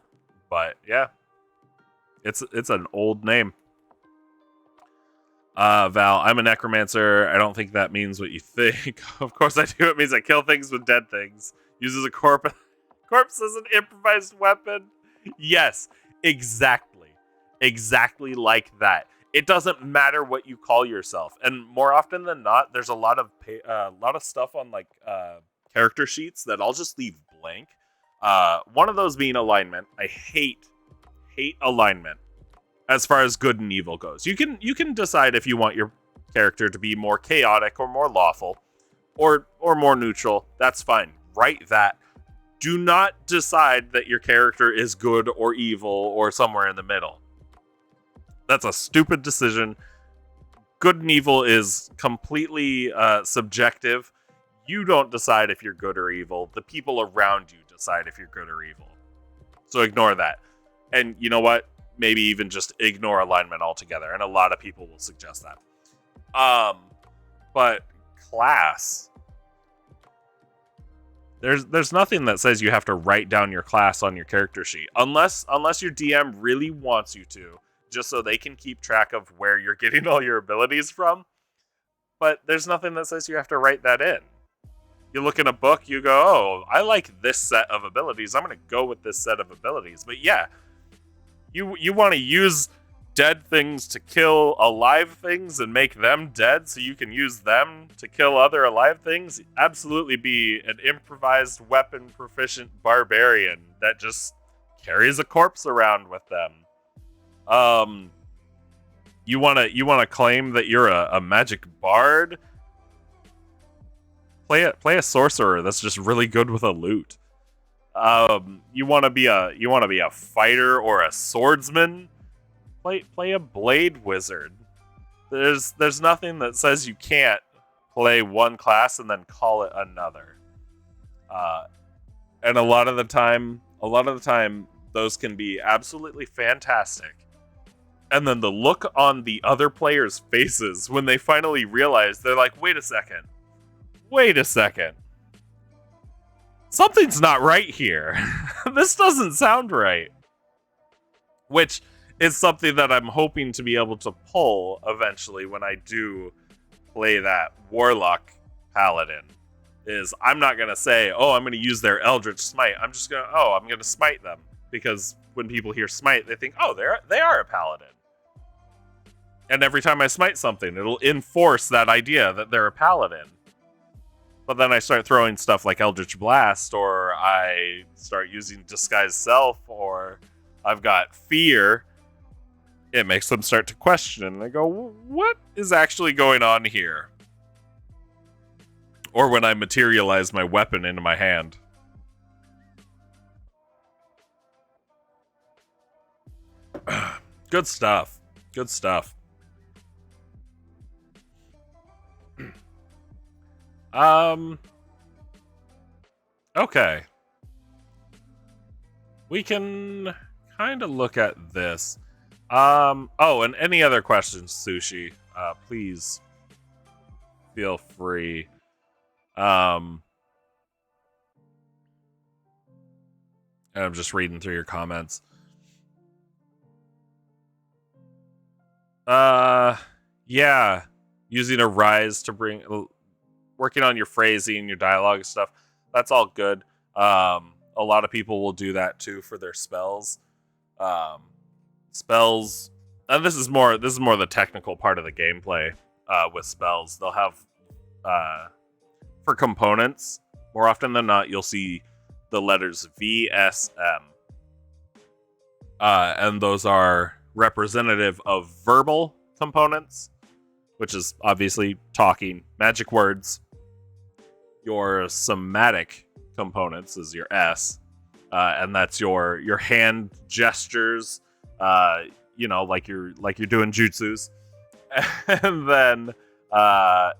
but yeah, it's an old name. Val, I'm a necromancer. I don't think that means what you think. Of course I do. It means I kill things with dead things. Uses a corpse as an improvised weapon. Yes, exactly. Exactly like that. It doesn't matter what you call yourself. And more often than not, there's a lot of stuff on like character sheets that I'll just leave blank. One of those being alignment. I hate alignment. As far as good and evil goes, you can decide if you want your character to be more chaotic or more lawful, or more neutral. That's fine. Write that. Do not decide that your character is good or evil or somewhere in the middle. That's a stupid decision. Good and evil is completely subjective. You don't decide if you're good or evil. The people around you decide if you're good or evil. So ignore that. And you know what? Maybe even just ignore alignment altogether. And a lot of people will suggest that. But class. There's nothing that says you have to write down your class on your character sheet. Unless your DM really wants you to. Just so they can keep track of where you're getting all your abilities from. But there's nothing that says you have to write that in. You look in a book, you go, oh, I like this set of abilities. I'm going to go with this set of abilities. But yeah, you want to use dead things to kill alive things and make them dead so you can use them to kill other alive things? Absolutely be an improvised weapon proficient barbarian that just carries a corpse around with them. You wanna claim that you're a magic bard? Play a sorcerer that's just really good with a lute. You wanna be a fighter or a swordsman? Play a blade wizard. There's nothing that says you can't play one class and then call it another. And a lot of the time, those can be absolutely fantastic. And then the look on the other players' faces when they finally realize, they're like, wait a second. Something's not right here. This doesn't sound right. Which is something that I'm hoping to be able to pull eventually when I do play that Warlock Paladin. Is I'm not going to say, oh, I'm going to use their Eldritch Smite. I'm just going to smite them. Because when people hear smite, they think, oh, they are a Paladin. And every time I smite something, it'll enforce that idea that they're a paladin. But then I start throwing stuff like Eldritch Blast, or I start using Disguise Self, or I've got Fear. It makes them start to question, and they go, what is actually going on here? Or when I materialize my weapon into my hand. Good stuff. Good stuff. Okay. We can kind of look at this. Oh, and any other questions, Sushi, please feel free. And I'm just reading through your comments. Yeah, using a rise to working on your phrasing, your dialogue stuff. That's all good. A lot of people will do that too for their spells. Spells, and this is more the technical part of the gameplay. With spells, they'll have for components. More often than not, you'll see the letters V, S, M, and those are representative of verbal components, which is obviously talking, magic words. Your somatic components is your S, and that's your hand gestures, like you're doing jutsus. And then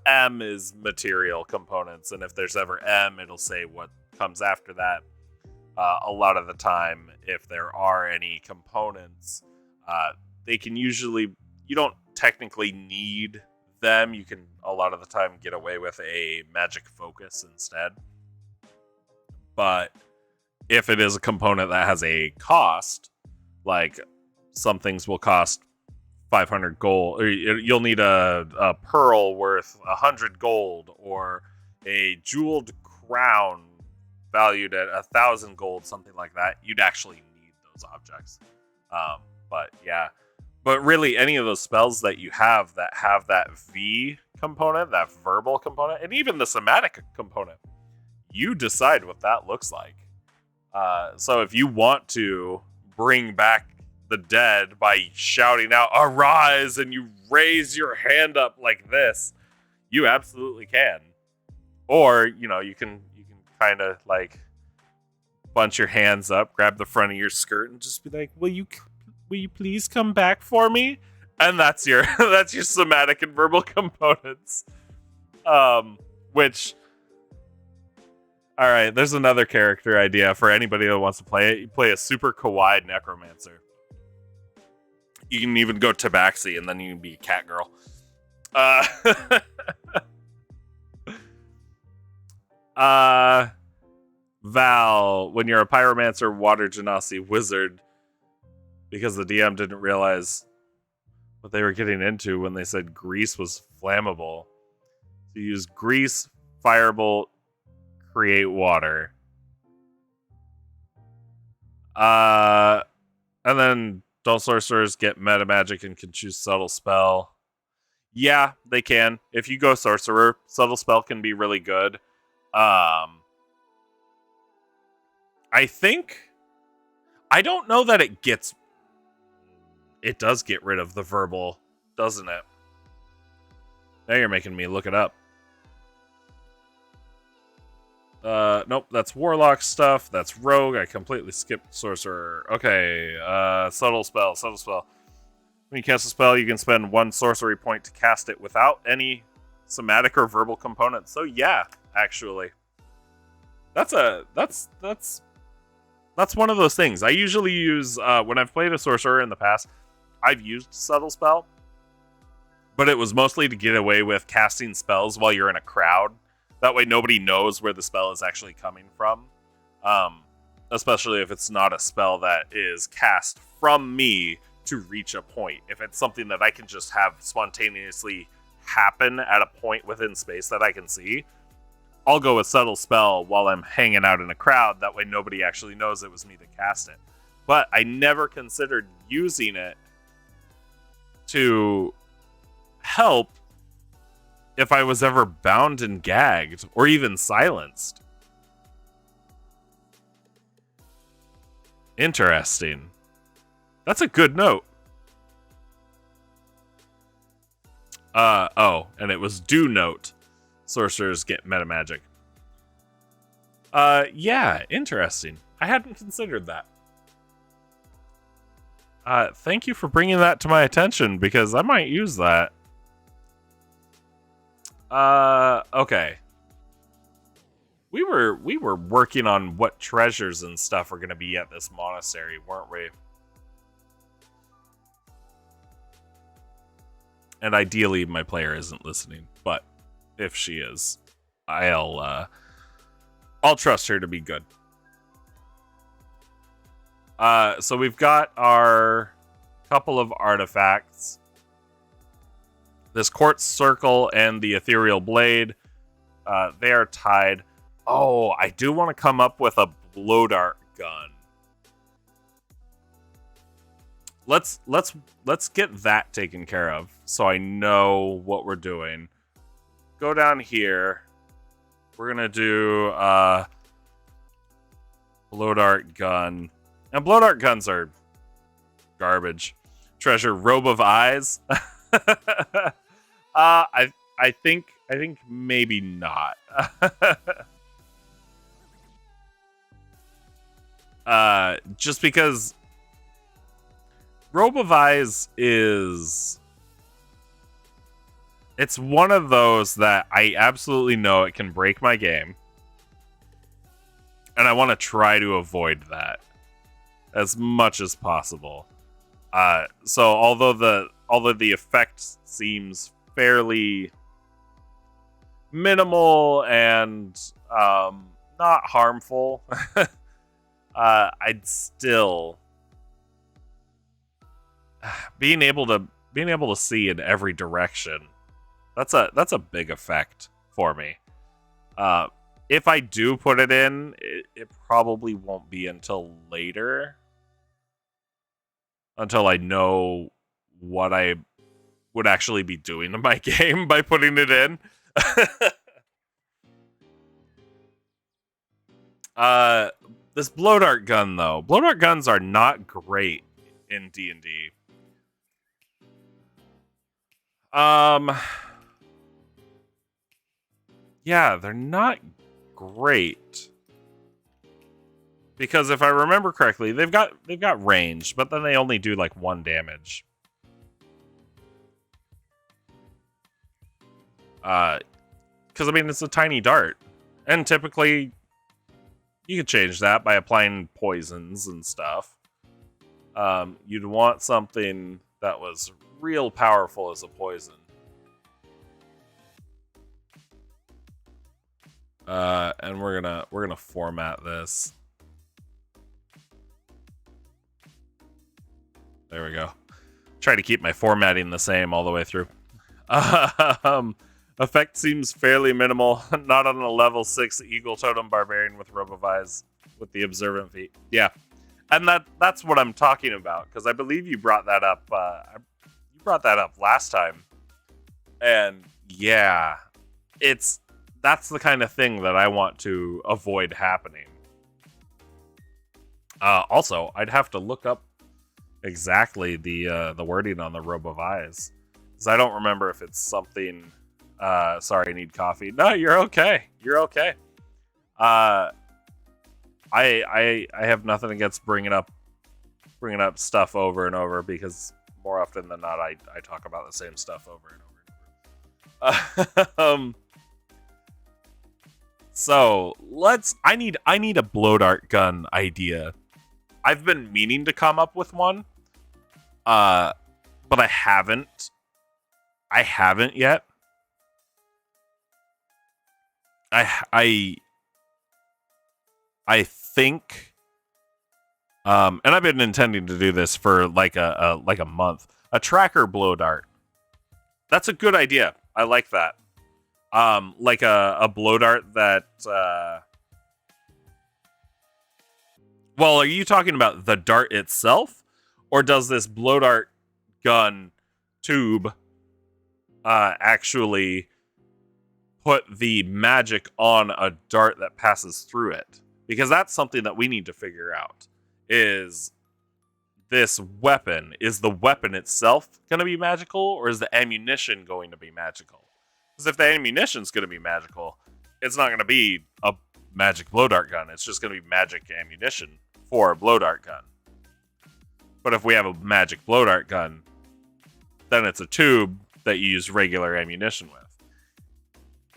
M is material components, and if there's ever M, it'll say what comes after that. A lot of the time, if there are any components, they can usually, you don't technically need them. You can a lot of the time get away with a magic focus instead. But if it is a component that has a cost, like some things will cost 500 gold, or you'll need a pearl worth 100 gold, or a jeweled crown valued at 1,000 gold, something like that, you'd actually need those objects. But really, any of those spells that you have that V component, that verbal component, and even the somatic component, you decide what that looks like. So if you want to bring back the dead by shouting out "Arise!" and you raise your hand up like this, you absolutely can. Or you can kind of like bunch your hands up, grab the front of your skirt, and just be like, "Will you please come back for me?" And that's your that's your somatic and verbal components. Which, all right, there's another character idea for anybody that wants to play it. You play a super kawaii necromancer. You can even go tabaxi, and then you can be a cat girl. Val, when you're a pyromancer, water genasi wizard, because the DM didn't realize what they were getting into when they said grease was flammable. So you use grease, firebolt, create water. And then dull sorcerers get meta magic and can choose subtle spell. Yeah, they can. If you go sorcerer, subtle spell can be really good. I don't know that it does get rid of the verbal, doesn't it? Now you're making me look it up. Nope, that's warlock stuff. That's rogue. I completely skipped sorcerer. Okay, subtle spell. When you cast a spell, you can spend 1 sorcery point to cast it without any somatic or verbal components. So yeah, actually, that's one of those things. I usually use when I've played a sorcerer in the past. I've used subtle spell, but it was mostly to get away with casting spells while you're in a crowd. That way nobody knows where the spell is actually coming from. Especially if it's not a spell that is cast from me to reach a point. If it's something that I can just have spontaneously happen at a point within space that I can see, I'll go with subtle spell while I'm hanging out in a crowd. That way nobody actually knows it was me that cast it. But I never considered using it to help if I was ever bound and gagged or even silenced. Interesting. That's a good note. And it was do note. Sorcerers get meta magic. Yeah, interesting. I hadn't considered that. Thank you for bringing that to my attention because I might use that. Okay. We were working on what treasures and stuff are going to be at this monastery, weren't we? And ideally, my player isn't listening, but if she is, I'll trust her to be good. So we've got our couple of artifacts. This quartz circle and the ethereal blade. They are tied. Oh, I do want to come up with a blow dart gun. Let's get that taken care of so I know what we're doing. Go down here. We're gonna do blow dart gun. And blow dart guns are garbage. Treasure robe of eyes. I think maybe not. Just because robe of eyes it's one of those that I absolutely know it can break my game. And I want to try to avoid that as much as possible. So although the effect seems fairly minimal and not harmful, I'd still being able to see in every direction. That's a big effect for me. If I do put it in, it probably won't be until later. Until I know what I would actually be doing in my game by putting it in. This blow dart gun, though. Blow dart guns are not great in D&D. Yeah, they're not great. Because if I remember correctly, they've got range, but then they only do like 1 damage. Because I mean, it's a tiny dart, and typically you could change that by applying poisons and stuff. You'd want something that was real powerful as a poison. And we're gonna format this. There we go. Try to keep my formatting the same all the way through. Effect seems fairly minimal. Not on a level 6 Eagle Totem Barbarian with Robe of Eyes with the Observant Feat. Yeah. And that's what I'm talking about, because I believe you brought that up. You brought that up last time. And yeah, that's the kind of thing that I want to avoid happening. Also, I'd have to look up exactly the wording on the Robe of Eyes, because I don't remember if it's something. Sorry, I need coffee. No, you're okay. You're okay. I have nothing against bringing up stuff over and over, because more often than not, I talk about the same stuff over and over. So I need a blow dart gun idea. I've been meaning to come up with one, but I haven't. I haven't yet. I think, and I've been intending to do this for like a month. A tracker blow dart. That's a good idea. I like that. Like a blow dart that. Well, are you talking about the dart itself, or does this blow dart gun tube actually put the magic on a dart that passes through it? Because that's something that we need to figure out. Is this weapon, is the weapon itself going to be magical, or is the ammunition going to be magical? Because if the ammunition's going to be magical, it's not going to be a magic blow dart gun. It's just going to be magic ammunition for a blow dart gun. But if we have a magic blow dart gun, then it's a tube that you use regular ammunition with.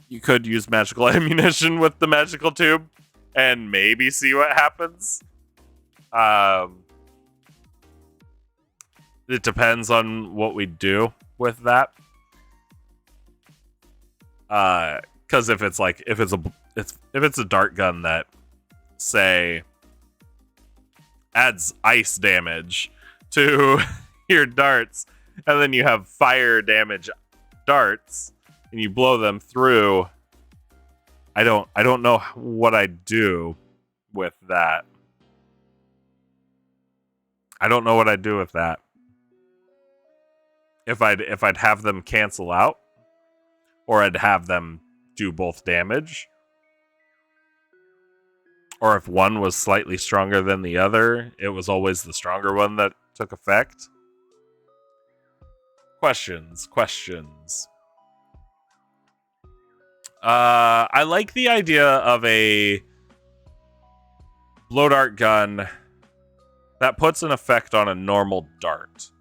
You could use magical ammunition with the magical tube and maybe see what happens. It depends on what we do with that. Because if it's a dart gun that, say, adds ice damage to your darts, and then you have fire damage darts, and you blow them through, I don't know what I'd do with that. I don't know what I'd do with that. If I'd have them cancel out, or I'd have them do both damage, or if one was slightly stronger than the other, it was always the stronger one that took effect. Questions. I like the idea of a blow dart gun that puts an effect on a normal dart.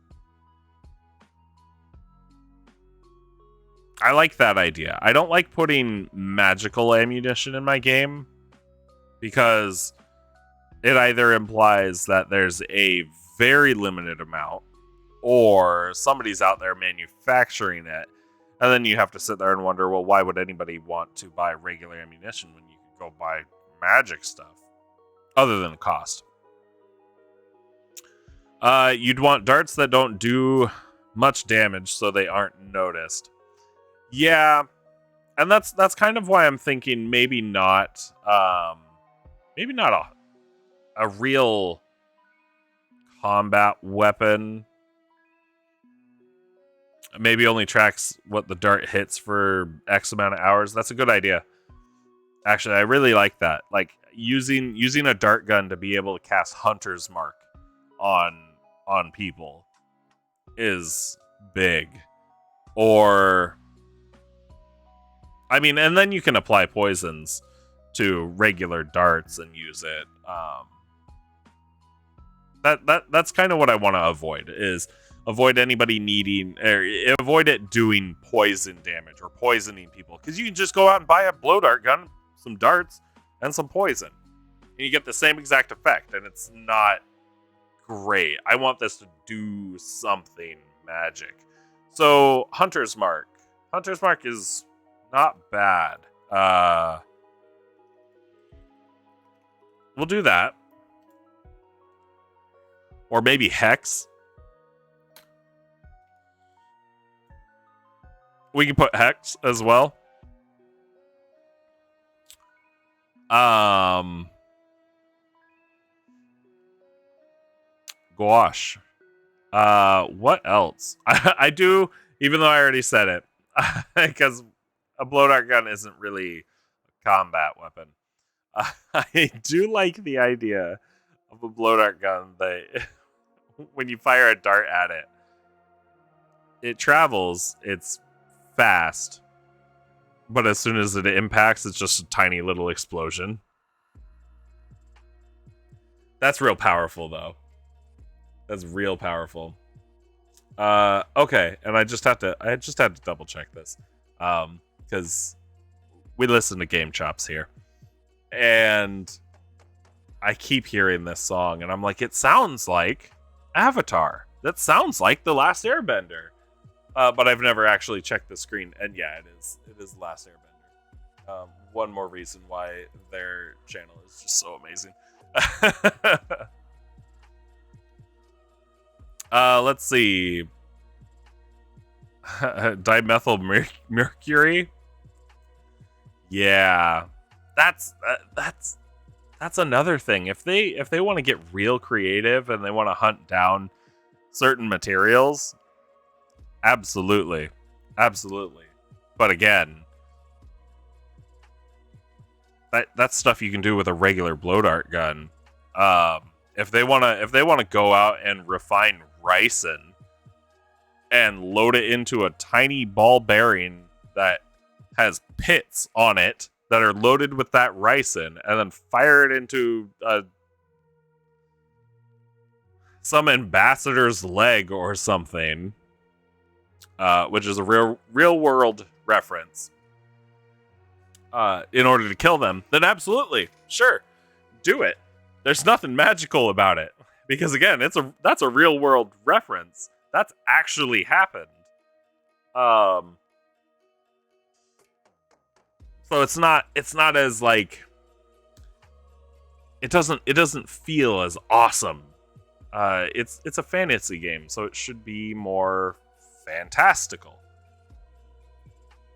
I like that idea. I don't like putting magical ammunition in my game because it either implies that there's a very limited amount or somebody's out there manufacturing it. And then you have to sit there and wonder, well, why would anybody want to buy regular ammunition when you could go buy magic stuff? Other than the cost. You'd want darts that don't do much damage so they aren't noticed. Yeah, and that's kind of why I'm thinking maybe not a real combat weapon. Maybe only tracks what the dart hits for X amount of hours. That's a good idea. Actually, I really like that. Like using a dart gun to be able to cast Hunter's Mark on people is big. Or I mean, and then you can apply poisons to regular darts and use it. That's kind of what I want to avoid, is avoid anybody needing, or avoid it doing poison damage or poisoning people. Because you can just go out and buy a blow dart gun, some darts, and some poison. And you get the same exact effect, and it's not great. I want this to do something magic. So, Hunter's Mark. Hunter's Mark is not bad. We'll do that. Or maybe Hex. We can put Hex as well. Gosh. What else? I do, even though I already said it, because a blow dart gun isn't really a combat weapon. I do like the idea of a blow dart gun that when you fire a dart at it, it travels, it's fast, but as soon as it impacts, it's just a tiny little explosion. That's real powerful, though. That's real powerful. Okay, and I just had to double check this, because we listen to Game Chops here, and I keep hearing this song, and I'm like, it sounds like Avatar. That sounds like The Last Airbender. But I've never actually checked the screen, and yeah, it is The Last Airbender. One more reason why their channel is just so amazing. Let's see. Dimethyl mercury. Yeah, that's another thing. If they want to get real creative and they want to hunt down certain materials, absolutely. But again, that's stuff you can do with a regular blow dart gun. If they want to go out and refine ricin and load it into a tiny ball bearing that has pits on it that are loaded with that ricin, and then fire it into some ambassador's leg or something, which is a real world reference, in order to kill them, then absolutely, sure, do it. There's nothing magical about it, because again, that's a real world reference. That's actually happened. So it's not as like, it doesn't feel as awesome. It's a fantasy game, so it should be more fantastical.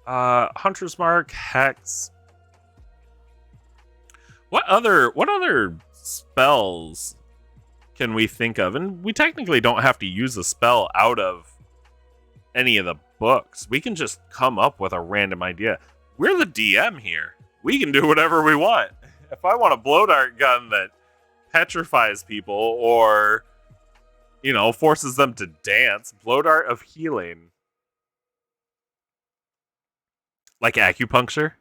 Hunter's Mark, Hex. What other spells can we think of? And we technically don't have to use a spell out of any of the books. We can just come up with a random idea. We're the DM here. We can do whatever we want. If I want a blow dart gun that petrifies people or, forces them to dance, blow dart of healing. Like acupuncture?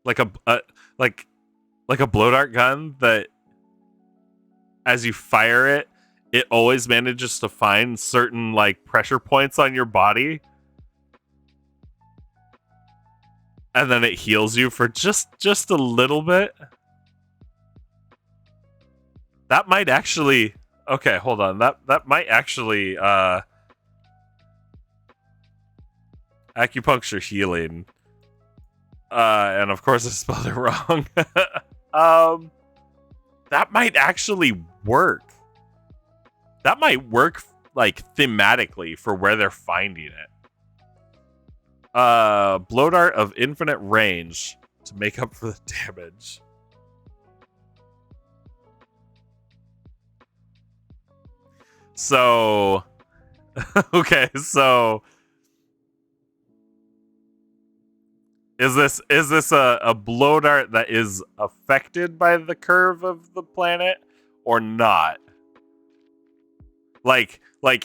Like a blow dart gun that, as you fire it, it always manages to find certain like pressure points on your body, and then it heals you for just a little bit. That might actually, okay, hold on. That might actually acupuncture healing. And of course I spelled it wrong. That might actually work. That might work like thematically for where they're finding it. Blow dart of infinite range to make up for the damage. So okay, so is this a blow dart that is affected by the curve of the planet or not? Like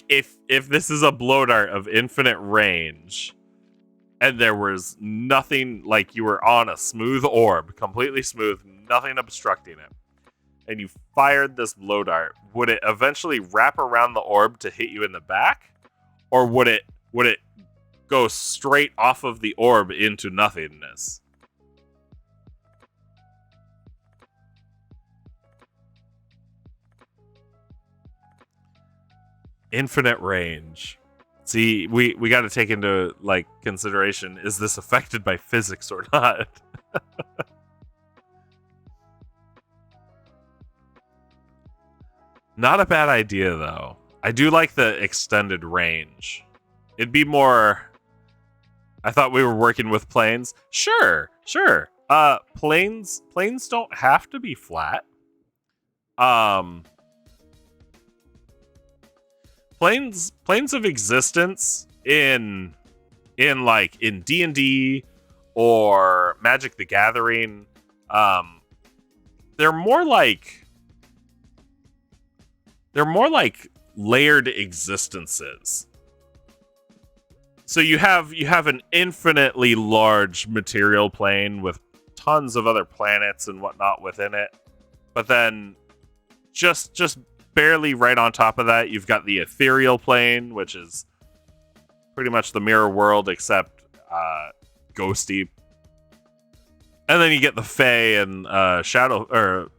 if this is a blow dart of infinite range and there was nothing, like you were on a smooth orb, completely smooth, nothing obstructing it, and you fired this blow dart, would it eventually wrap around the orb to hit you in the back? Or would it go straight off of the orb into nothingness? Infinite range. See, we got to take into like consideration, is this affected by physics or not? Not a bad idea though. I do like the extended range. It'd be more, I thought we were working with planes. Sure. Planes don't have to be flat. Planes of existence in D&D or Magic the Gathering, they're more like layered existences. So you have an infinitely large material plane with tons of other planets and whatnot within it, but then just barely right on top of that, you've got the ethereal plane, which is pretty much the mirror world except ghosty. And then you get the Fae and Shadow, or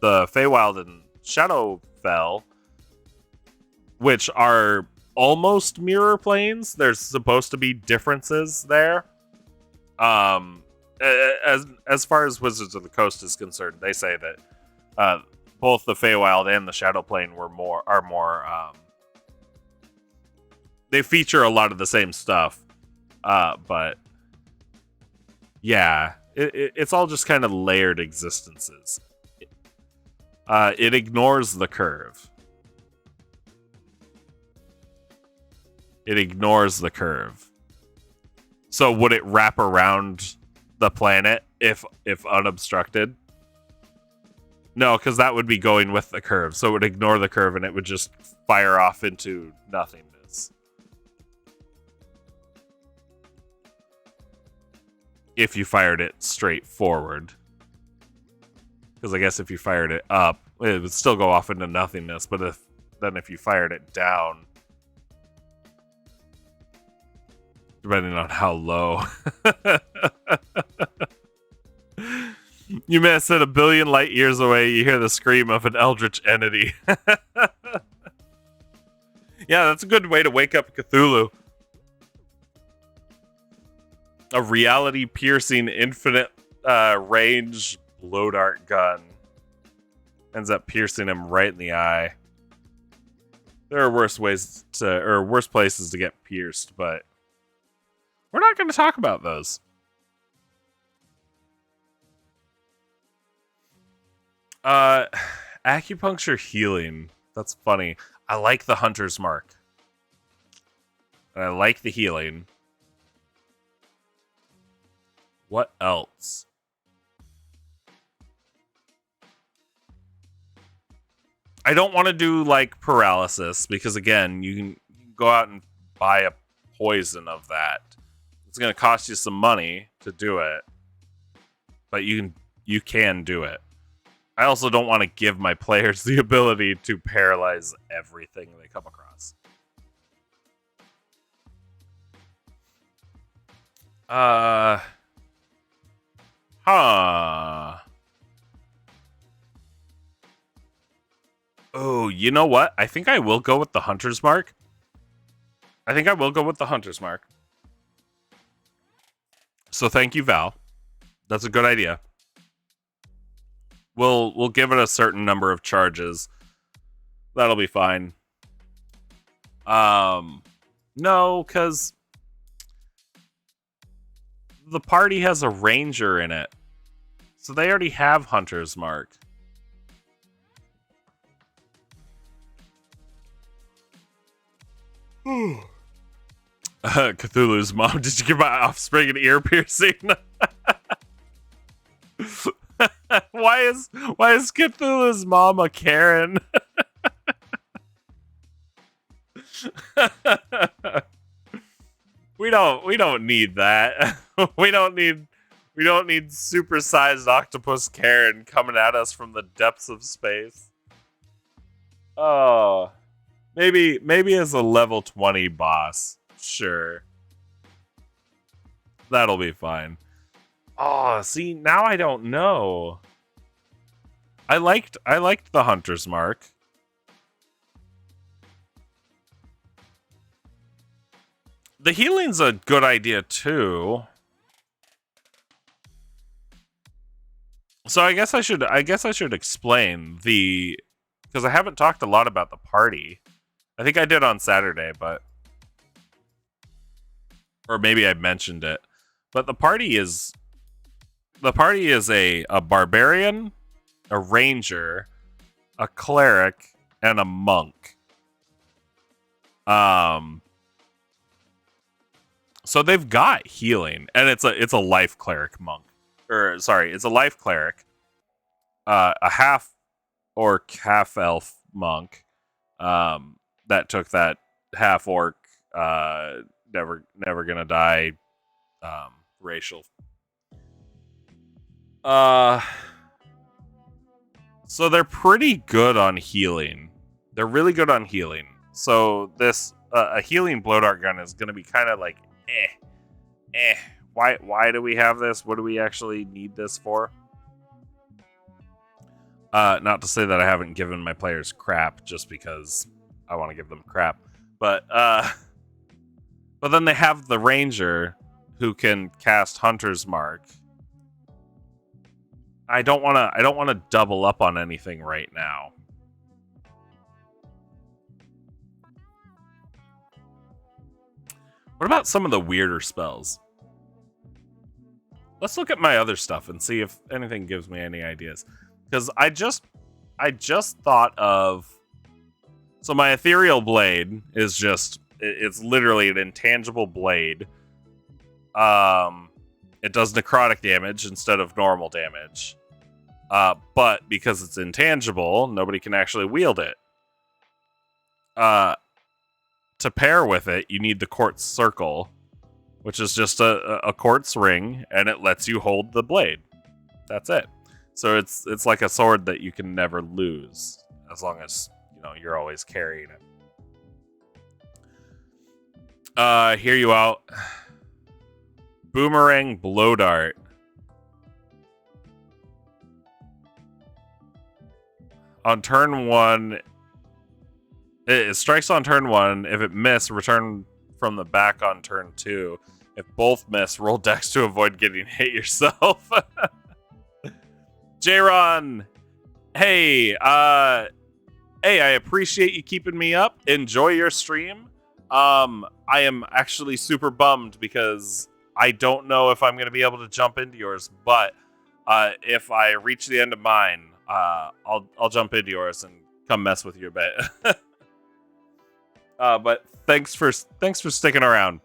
the Feywild and Shadowfell, which are almost mirror planes. There's supposed to be differences there. As far as Wizards of the Coast is concerned, they say that both the Feywild and the Shadow Plane are more they feature a lot of the same stuff. But yeah, it's all just kind of layered existences. It ignores the curve. So would it wrap around the planet if unobstructed? No, because that would be going with the curve. So it would ignore the curve and it would just fire off into nothingness. If you fired it straight forward. Because I guess if you fired it up, it would still go off into nothingness, but if you fired it down, depending on how low, you may have said 1 billion light years away, you hear the scream of an eldritch entity. Yeah, that's a good way to wake up Cthulhu. A reality-piercing, infinite range blow dart gun ends up piercing him right in the eye. There are worse places to get pierced, but we're not going to talk about those. Acupuncture healing. That's funny. I like the hunter's mark. And I like the healing. What else? I don't want to do like paralysis because again, you can go out and buy a poison of that. It's going to cost you some money to do it, but you can do it. I also don't want to give my players the ability to paralyze everything they come across. Oh, you know what? I think I will go with the hunter's mark. So thank you, Val. That's a good idea. We'll give it a certain number of charges. That'll be fine. No, because the party has a ranger in it. So they already have hunter's mark. Cthulhu's mom, did you give my offspring an ear piercing? Why is Cthulhu's mom a Karen? We don't need that. we don't need supersized octopus Karen coming at us from the depths of space. Oh, maybe as a level 20 boss. Sure. That'll be fine. Oh, see, now I don't know. I liked the hunter's mark. The healing's a good idea too. So I guess I should explain because I haven't talked a lot about the party. I think I did on Saturday, or maybe I mentioned it. But the party is a barbarian, a ranger, a cleric, and a monk. So they've got healing, and it's a life cleric monk. It's a life cleric, a half orc, half elf monk, that took that half orc, never gonna die, racial. So they're pretty good on healing. They're really good on healing. So this a healing blow dart gun is gonna be kind of like Why do we have this? What do we actually need this for? Not to say that I haven't given my players crap just because I want to give them crap, but then they have the ranger who can cast Hunter's Mark. I don't want to double up on anything right now. What about some of the weirder spells? Let's look at my other stuff and see if anything gives me any ideas. Because I just thought of... So my ethereal blade is just... It's literally an intangible blade. It does necrotic damage instead of normal damage. But because it's intangible, nobody can actually wield it. To pair with it, you need the quartz circle, which is just a quartz ring, and it lets you hold the blade. That's it. So it's like a sword that you can never lose as long as you're always carrying it. Hear you out. Boomerang blow dart. On turn 1, it strikes on turn 1. If it misses, return from the back on turn 2. If both miss, roll dex to avoid getting hit yourself. J-Ron, hey, I appreciate you keeping me up. Enjoy your stream. I am actually super bummed because I don't know if I'm going to be able to jump into yours, but if I reach the end of mine, I'll jump into yours and come mess with you a bit. But thanks for sticking around.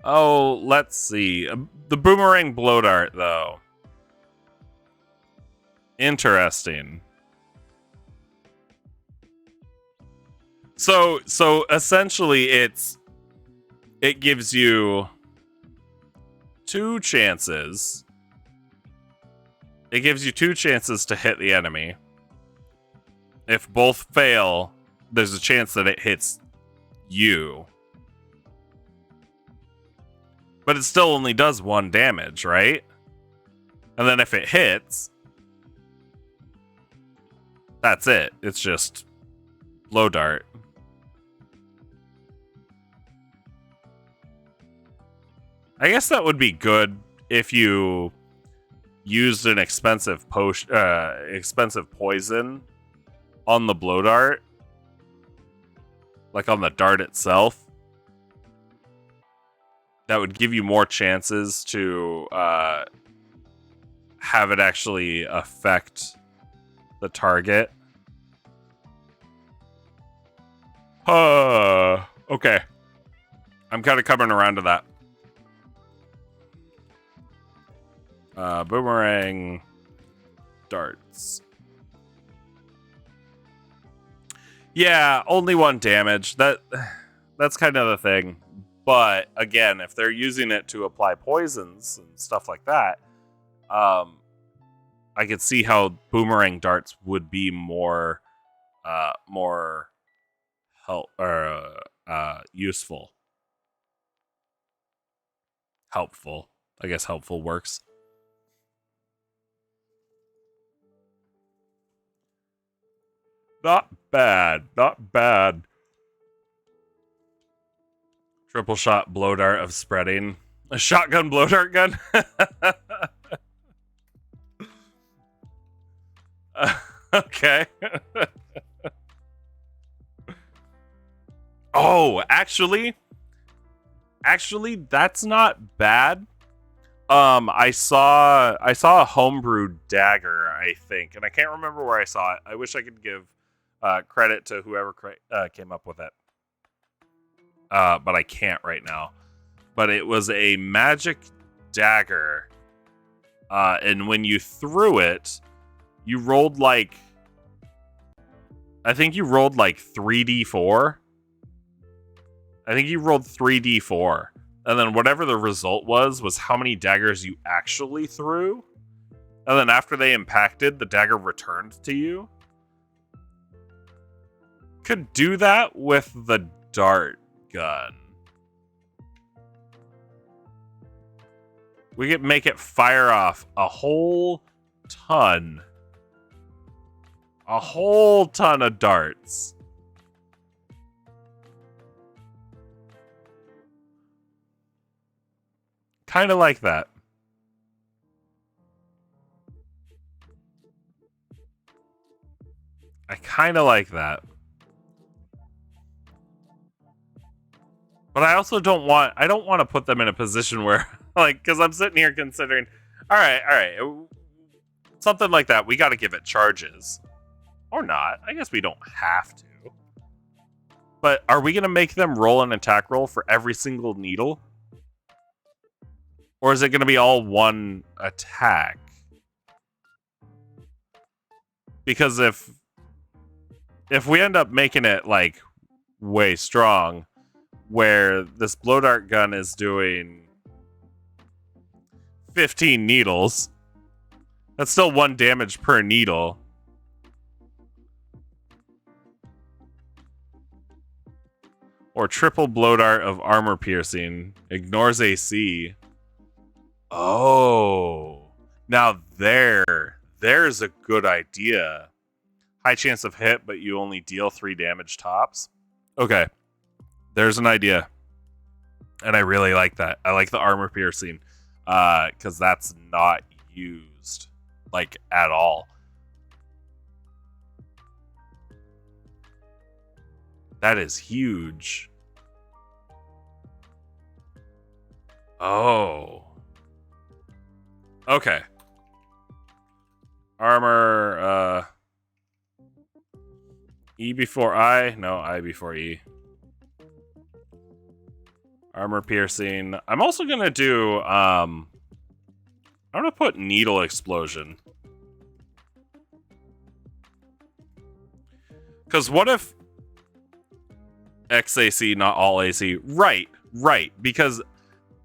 Oh, let's see. The boomerang blow dart, though. Interesting. So essentially, it gives you 2 chances. It gives you 2 chances to hit the enemy. If both fail, there's a chance that it hits you. But it still only does 1 damage, right? And then if it hits, that's it. It's just blow dart. I guess that would be good if you used an expensive poison on the blow dart, like on the dart itself. That would give you more chances to have it actually affect the target. Okay. I'm kind of coming around to that. Boomerang darts. Yeah, only 1 damage. That's kind of the thing. But again, if they're using it to apply poisons and stuff like that, I could see how boomerang darts would be more useful. Helpful. I guess helpful works. Not bad. Not bad. Triple shot blow dart of spreading. A shotgun blow dart gun? Okay. Oh, actually, that's not bad. I saw a homebrewed dagger, I think, and I can't remember where I saw it. I wish I could give credit to whoever came up with it, but I can't right now. But it was a magic dagger, and when you threw it, you rolled I think you rolled 3d4. I think you rolled 3d4. And then whatever the result was how many daggers you actually threw. And then after they impacted, the dagger returned to you. Could do that with the dart gun. We could make it fire off a whole ton. A whole ton of darts. Kind of like that. I kind of like that. But I also don't want to put them in a position where, because I'm sitting here considering, all right, something like that, we got to give it charges. Or not. I guess we don't have to. But are we going to make them roll an attack roll for every single needle? Or is it going to be all one attack? Because if we end up making it way strong, where this blow dart gun is doing 15 needles. That's still 1 damage per needle. Or triple blow dart of armor piercing. Ignores AC. Oh. Now there's a good idea. High chance of hit, but you only deal 3 damage tops. Okay. There's an idea. And I really like that. I like the armor piercing. Because that's not used. Like, at all. That is huge. Oh. Okay. Armor, E before I? No, I before E. Armor piercing. I'm also gonna do, I'm gonna put needle explosion. Because what if XAC, not all AC? Right. Because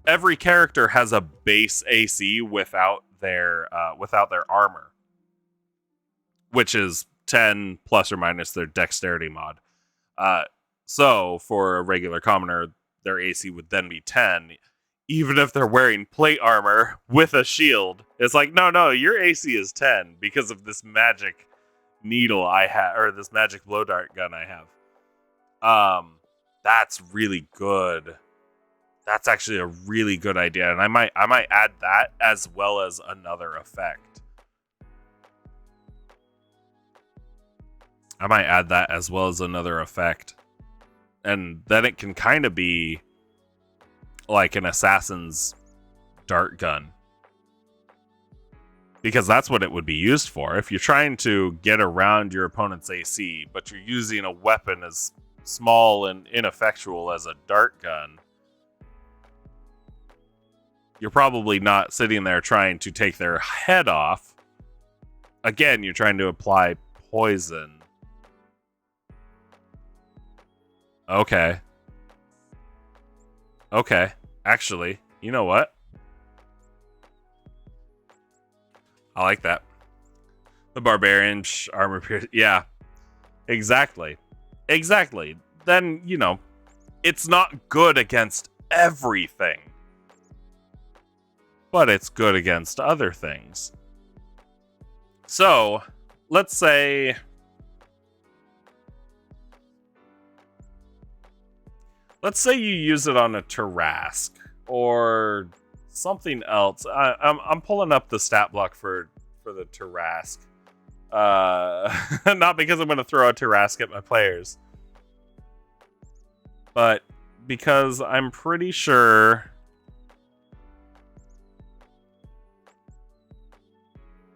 every character has a base AC without their armor, which is 10 plus or minus their dexterity mod. So for a regular commoner, their AC would then be 10, even if they're wearing plate armor with a shield. It's like, no, your AC is 10 because of this magic needle I have, or this magic blow dart gun I have. That's really good. That's actually a really good idea, and I might add that as well as another effect. And then it can kind of be like an assassin's dart gun. Because that's what it would be used for. If you're trying to get around your opponent's AC, but you're using a weapon as small and ineffectual as a dart gun, you're probably not sitting there trying to take their head off. Again, you're trying to apply poison. Okay. Actually, you know what? I like that. The barbarian armor pierce. Yeah. Exactly. Then, it's not good against everything. But it's good against other things. So, let's say you use it on a Tarrasque or something else. I'm pulling up the stat block for the Tarrasque. Not because I'm going to throw a Tarrasque at my players, but because I'm pretty sure.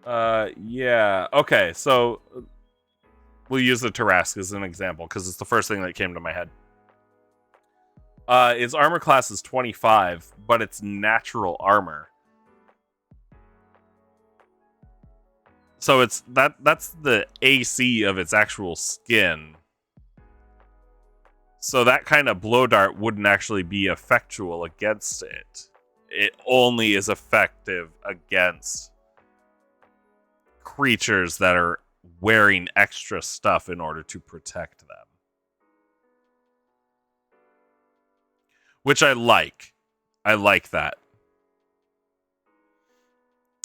Yeah. Okay, so we'll use the Tarrasque as an example because it's the first thing that came to my head. Its armor class is 25, but it's natural armor. So that's the AC of its actual skin. So that kind of blow dart wouldn't actually be effectual against it. It only is effective against creatures that are wearing extra stuff in order to protect them. Which I like. I like that.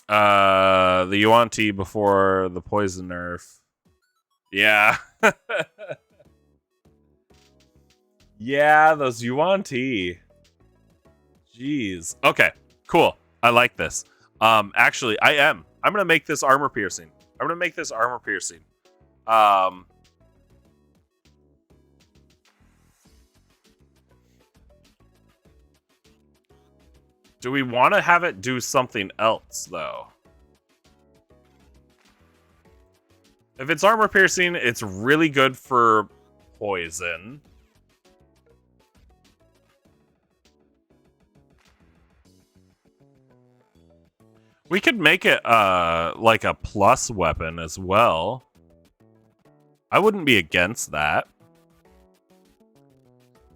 The Yuan-Ti before the poison nerf. Yeah. Yeah, those Yuan-Ti. Jeez. Okay, cool. I like this. Actually, I'm gonna make this armor piercing. Do we want to have it do something else, though? If it's armor piercing, it's really good for poison. We could make it like a plus weapon as well. I wouldn't be against that.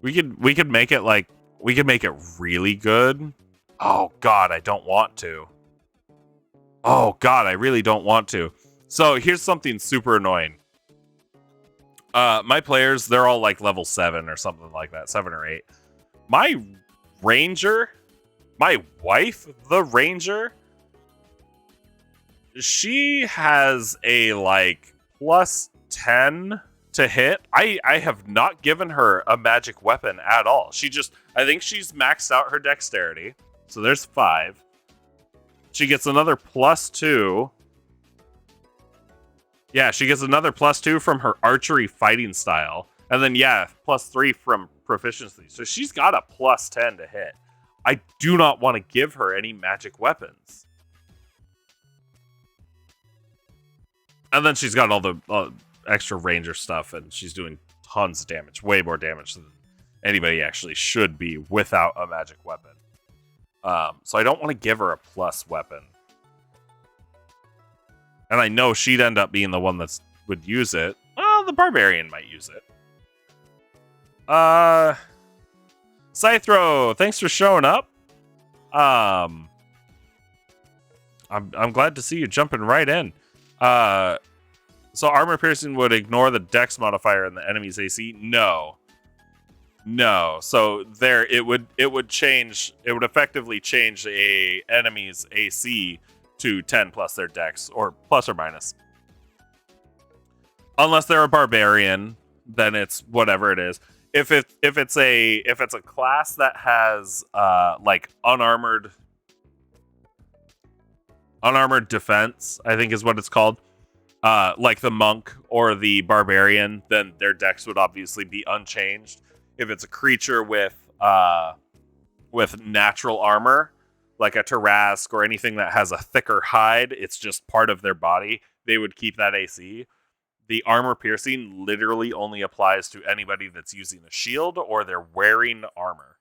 We could make it like, we could make it really good. Oh god, I don't want to. Oh god, I really don't want to. So here's something super annoying. My players, they're all like level 7 or something like that, 7 or 8. My ranger, my wife, the ranger, she has a like plus 10 to hit. I have not given her a magic weapon at all. I think she's maxed out her dexterity. So there's 5. She gets another plus 2. Yeah, she gets another plus 2 from her archery fighting style. And then, yeah, plus 3 from proficiency. So she's got a plus 10 to hit. I do not want to give her any magic weapons. And then she's got all the extra ranger stuff, and she's doing tons of damage. Way more damage than anybody actually should be without a magic weapon. So I don't want to give her a plus weapon. And I know she'd end up being the one that would use it. Well, the barbarian might use it. Scythro, thanks for showing up. I'm glad to see you jumping right in. So armor piercing would ignore the dex modifier in the enemy's AC? No. So there it would effectively change a enemy's AC to 10 plus their dex, or plus or minus. Unless they're a barbarian, then it's whatever it is. If it's a class that has like unarmored defense, I think is what it's called. Like the monk or the barbarian, then their dex would obviously be unchanged. If it's a creature with natural armor, like a Tarask or anything that has a thicker hide, it's just part of their body, they would keep that AC. The armor piercing literally only applies to anybody that's using a shield or they're wearing armor.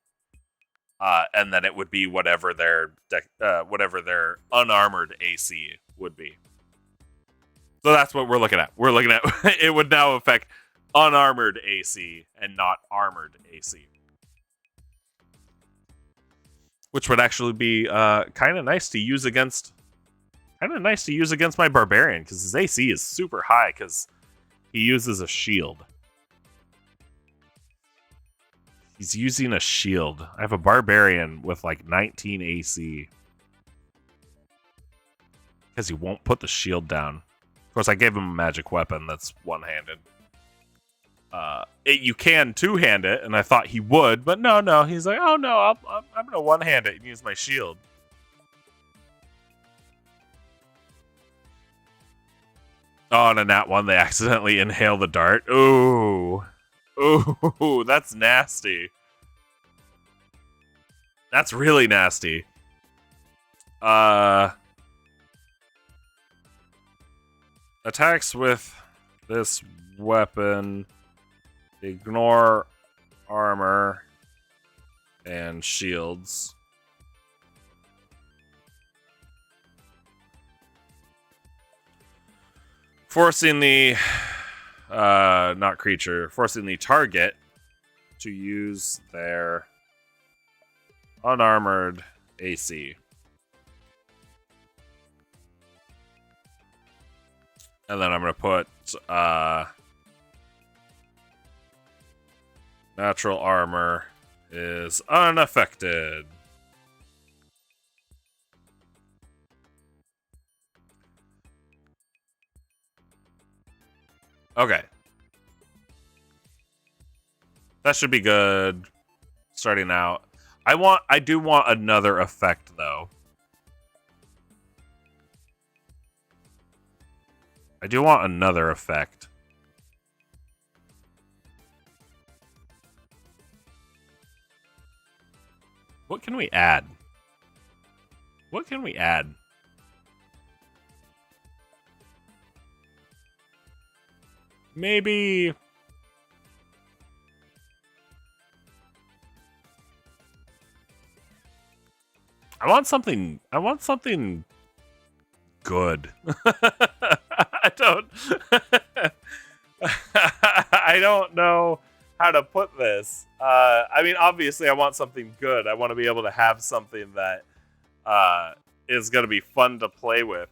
And then it would be whatever their unarmored AC would be. So that's what we're looking at. We're looking at it would now affect unarmored AC and not armored AC. Which would actually be kind of nice to use against my barbarian, because his AC is super high because he uses a shield. He's using a shield. I have a barbarian with like 19 AC. Because he won't put the shield down. Of course, I gave him a magic weapon that's one-handed. You can two-hand it, and I thought he would, but no. He's like, oh no, I'm going to one-hand it and use my shield. Oh, and in that one, they accidentally inhale the dart. Ooh, that's nasty. That's really nasty. Attacks with this weapon ignore armor and shields. Forcing the forcing the target to use their unarmored AC. And then I'm going to put natural armor is unaffected. Okay. That should be good starting out. I do want another effect though. I do want another effect. What can we add? What can we add? Maybe... I want something good. I don't know how to put this. I mean, obviously I want something good. I want to be able to have something that is going to be fun to play with.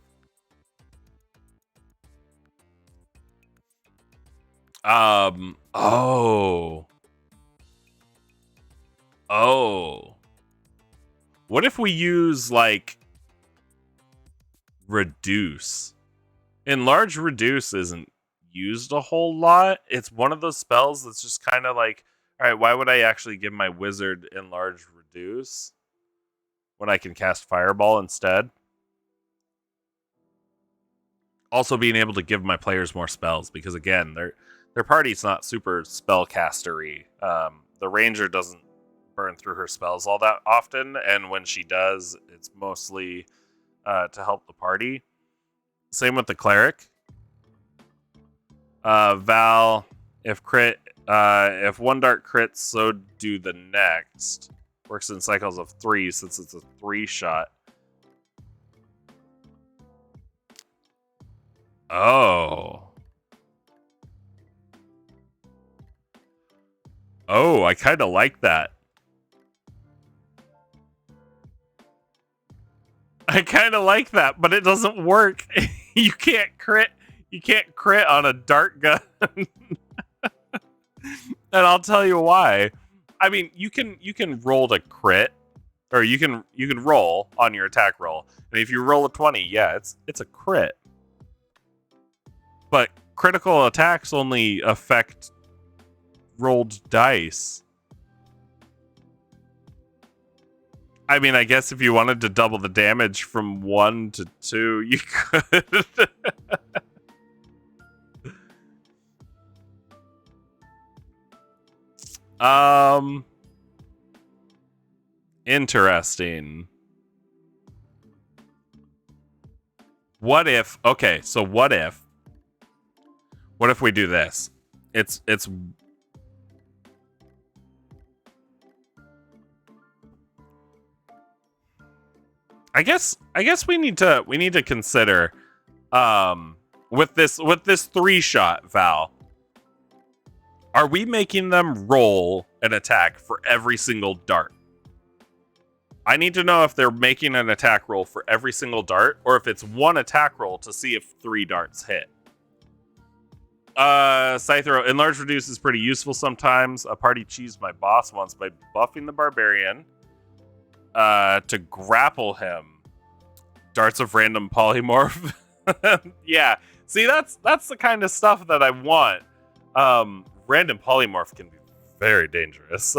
Oh. What if we use, like, reduce? Enlarge reduce isn't used a whole lot. It's one of those spells that's just kind of like, all right, why would I actually give my wizard enlarge reduce when I can cast fireball instead? Also being able to give my players more spells, because again, their party's not super spellcastery. The ranger doesn't burn through her spells all that often, and when she does, it's mostly to help the party. Same with the cleric. Val, if one dart crits, so do the next. Works in cycles of 3 since it's a 3-shot. Oh, I kind of like that. But it doesn't work. You can't crit on a dart gun. And I'll tell you why. I mean, you can roll to crit, or you can roll on your attack roll. And if you roll a 20, yeah, it's a crit. But critical attacks only affect rolled dice. I mean, I guess if you wanted to double the damage from 1 to 2, you could. Interesting. What if we do this? It's I guess we need to consider with this 3-shot, Val. Are we making them roll an attack for every single dart? I need to know if they're making an attack roll for every single dart, or if it's one attack roll to see if 3 darts hit. Scythero, enlarge reduce is pretty useful sometimes. A party cheesed my boss once by buffing the barbarian to grapple him. Darts of random polymorph. Yeah, see, that's the kind of stuff that I want. Random polymorph can be very dangerous.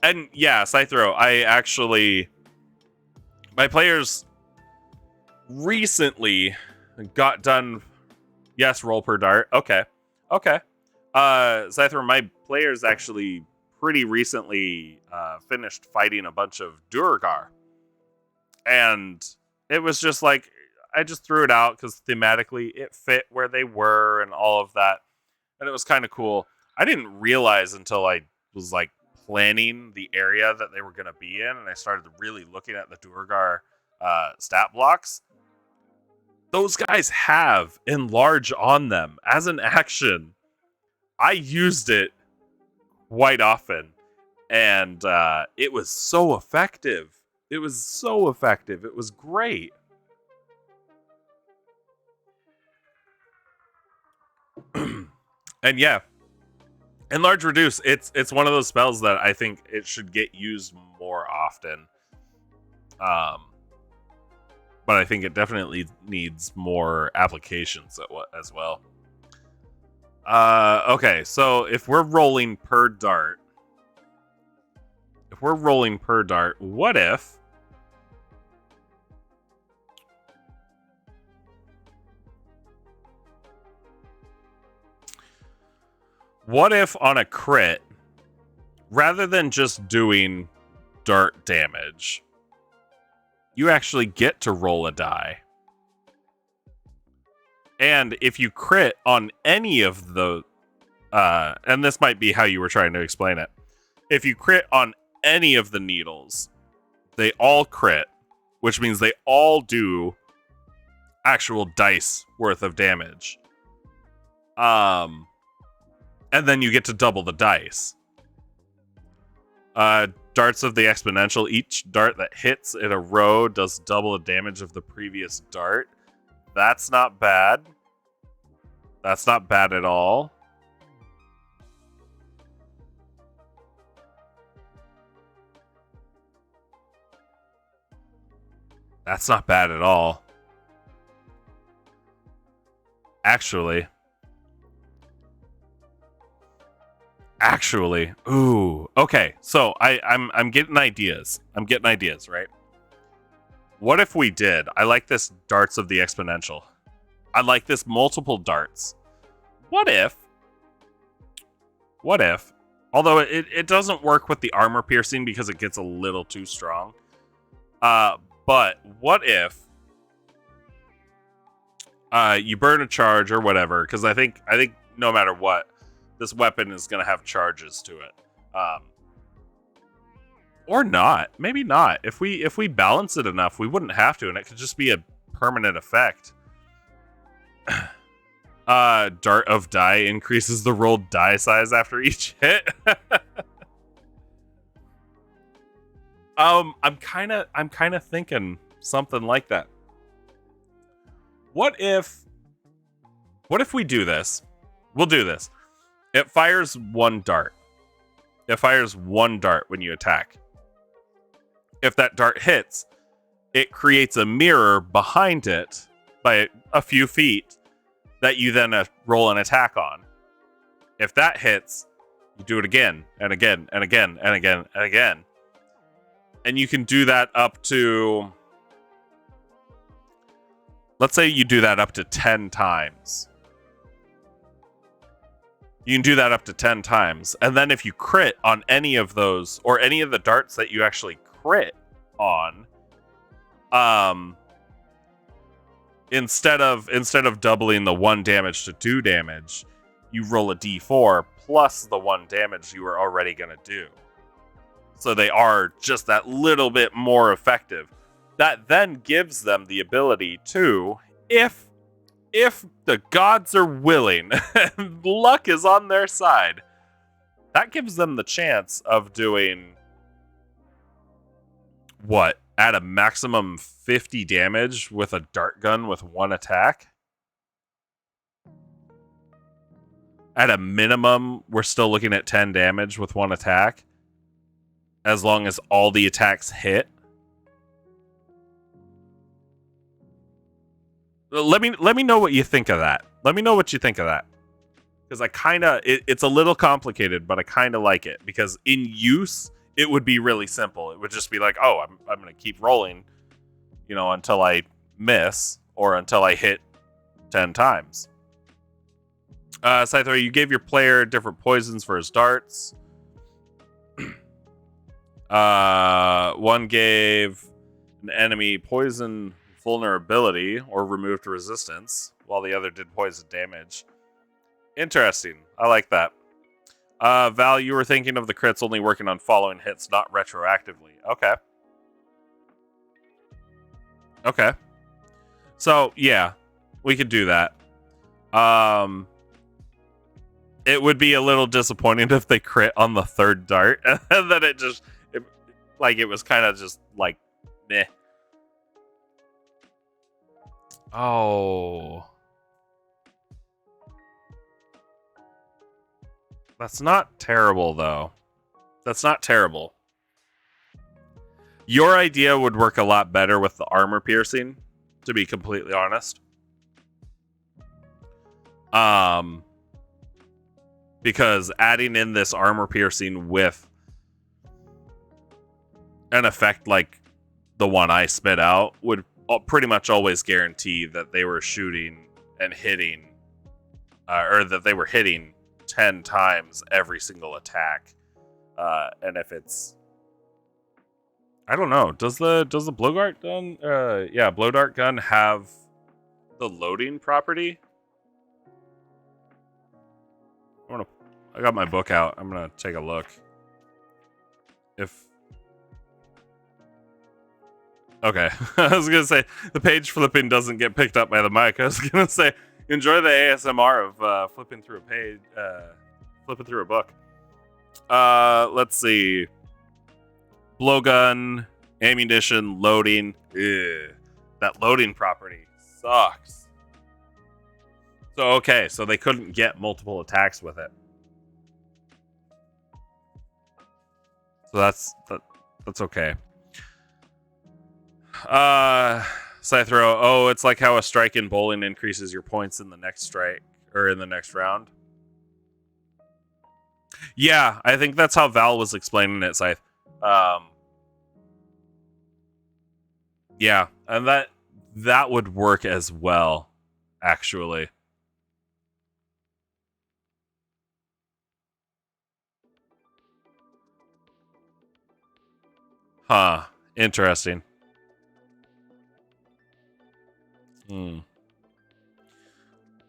And yeah, Scythero, my players recently got done. Yes, roll per dart. Okay. Scythero, my players actually pretty recently finished fighting a bunch of Durgar. And it was just like, I just threw it out because thematically it fit where they were and all of that. And it was kind of cool. I didn't realize until I was like planning the area that they were going to be in, and I started really looking at the Durgar stat blocks. Those guys have enlarge on them as an action. I used it quite often, and it was so effective. It was great. And yeah, enlarge reduce, it's one of those spells that I think it should get used more often. But I think it definitely needs more applications as well. Okay, so if we're rolling per dart, what if on a crit, rather than just doing dart damage, you actually get to roll a die? And if you crit on any of the and this might be how you were trying to explain it, if you crit on any of the needles, they all crit, which means they all do actual dice worth of damage. And then you get to double the dice. Darts of the exponential. Each dart that hits in a row does double the damage of the previous dart. That's not bad. That's not bad at all. That's not bad at all. Actually, ooh, okay. So I'm getting ideas. Right? What if we did? I like this darts of the exponential. I like this multiple darts. What if? Although it doesn't work with the armor piercing because it gets a little too strong. But what if you burn a charge or whatever? Because I think no matter what, this weapon is going to have charges to it. Or not. Maybe not. If we balance it enough, we wouldn't have to, and it could just be a permanent effect. Dart of die increases the rolled die size after each hit. I'm kind of thinking something like that. What if we do this? We'll do this. It fires one dart. It fires one dart when you attack. If that dart hits, it creates a mirror behind it by a few feet that you then roll an attack on. If that hits, you do it again and again and again and again and again. And you can do that up to... Let's say you do that up to 10 times. You can do that up to 10 times. And then if you crit on any of those, or any of the darts that you actually crit on, instead of doubling the 1 damage to 2 damage, you roll a d4 plus the 1 damage you were already going to do. So they are just that little bit more effective. That then gives them the ability to, if the gods are willing and luck is on their side, that gives them the chance of doing what? At a maximum 50 damage with a dart gun with 1 attack? At a minimum, we're still looking at 10 damage with 1 attack, as long as all the attacks hit. Let me know what you think of that. Let me know what you think of that. Because it's a little complicated, but I kind of like it. Because in use, it would be really simple. It would just be like, oh, I'm going to keep rolling, until I miss or until I hit 10 times. Scyther, you gave your player different poisons for his darts. One gave an enemy poison vulnerability or removed resistance, while the other did poison damage. Interesting. I like that. Val, you were thinking of the crits only working on following hits, not retroactively. Okay. So, yeah, we could do that. It would be a little disappointing if they crit on the 3rd dart, and then it was kind of just like, meh. Oh. That's not terrible, though. That's not terrible. Your idea would work a lot better with the armor piercing, to be completely honest. Because adding in this armor piercing with an effect like the one I spit out would pretty much always guarantee that they were shooting and hitting, or that they were hitting 10 times every single attack. And if it's, I don't know, does the blow dart gun, blow dart gun have the loading property? I got my book out. I'm gonna take a look. Okay, I was gonna say the page flipping doesn't get picked up by the mic. I was gonna say enjoy the ASMR of flipping through a page, flipping through a book. Let's see. blowgun, ammunition, loading. Ugh. That loading property sucks. So, okay, so they couldn't get multiple attacks with it. So that's okay. Scythero, oh, it's like how a strike in bowling increases your points in the next strike, or in the next round. Yeah, I think that's how Val was explaining it, Scythe. Yeah, and that would work as well, actually. Huh. Interesting.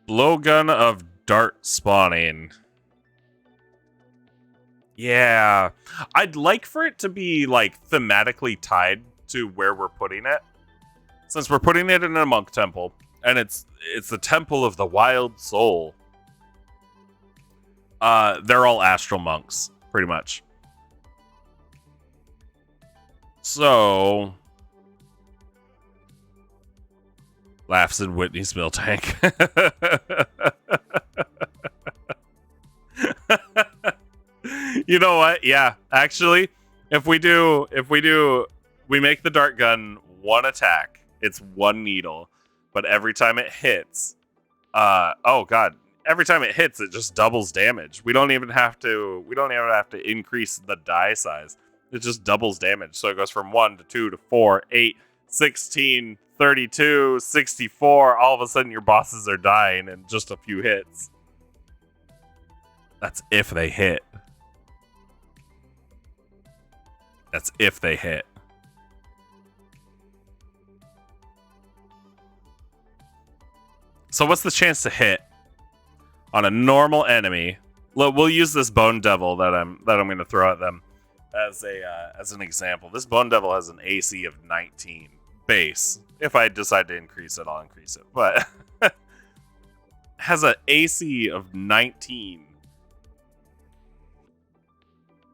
Blowgun of dart spawning. Yeah. I'd like for it to be, like, thematically tied to where we're putting it. Since we're putting it in a monk temple, and it's the temple of the wild soul. They're all astral monks, pretty much. So, laughs in Whitney's milk tank. You know what? Yeah, actually, if we make the dart gun one attack. It's one needle, but every time it hits, oh god, every time it hits, it just doubles damage. We don't even have to increase the die size. It just doubles damage. So it goes from 1 to 2 to 4, 8, 16, 32, 64. All of a sudden your bosses are dying in just a few hits. That's if they hit. That's if they hit. So what's the chance to hit on a normal enemy? We'll use this Bone Devil that I'm going to throw at them as an example. This Bone Devil has an AC of 19 base. If I decide to increase it, I'll increase it. But has an AC of 19.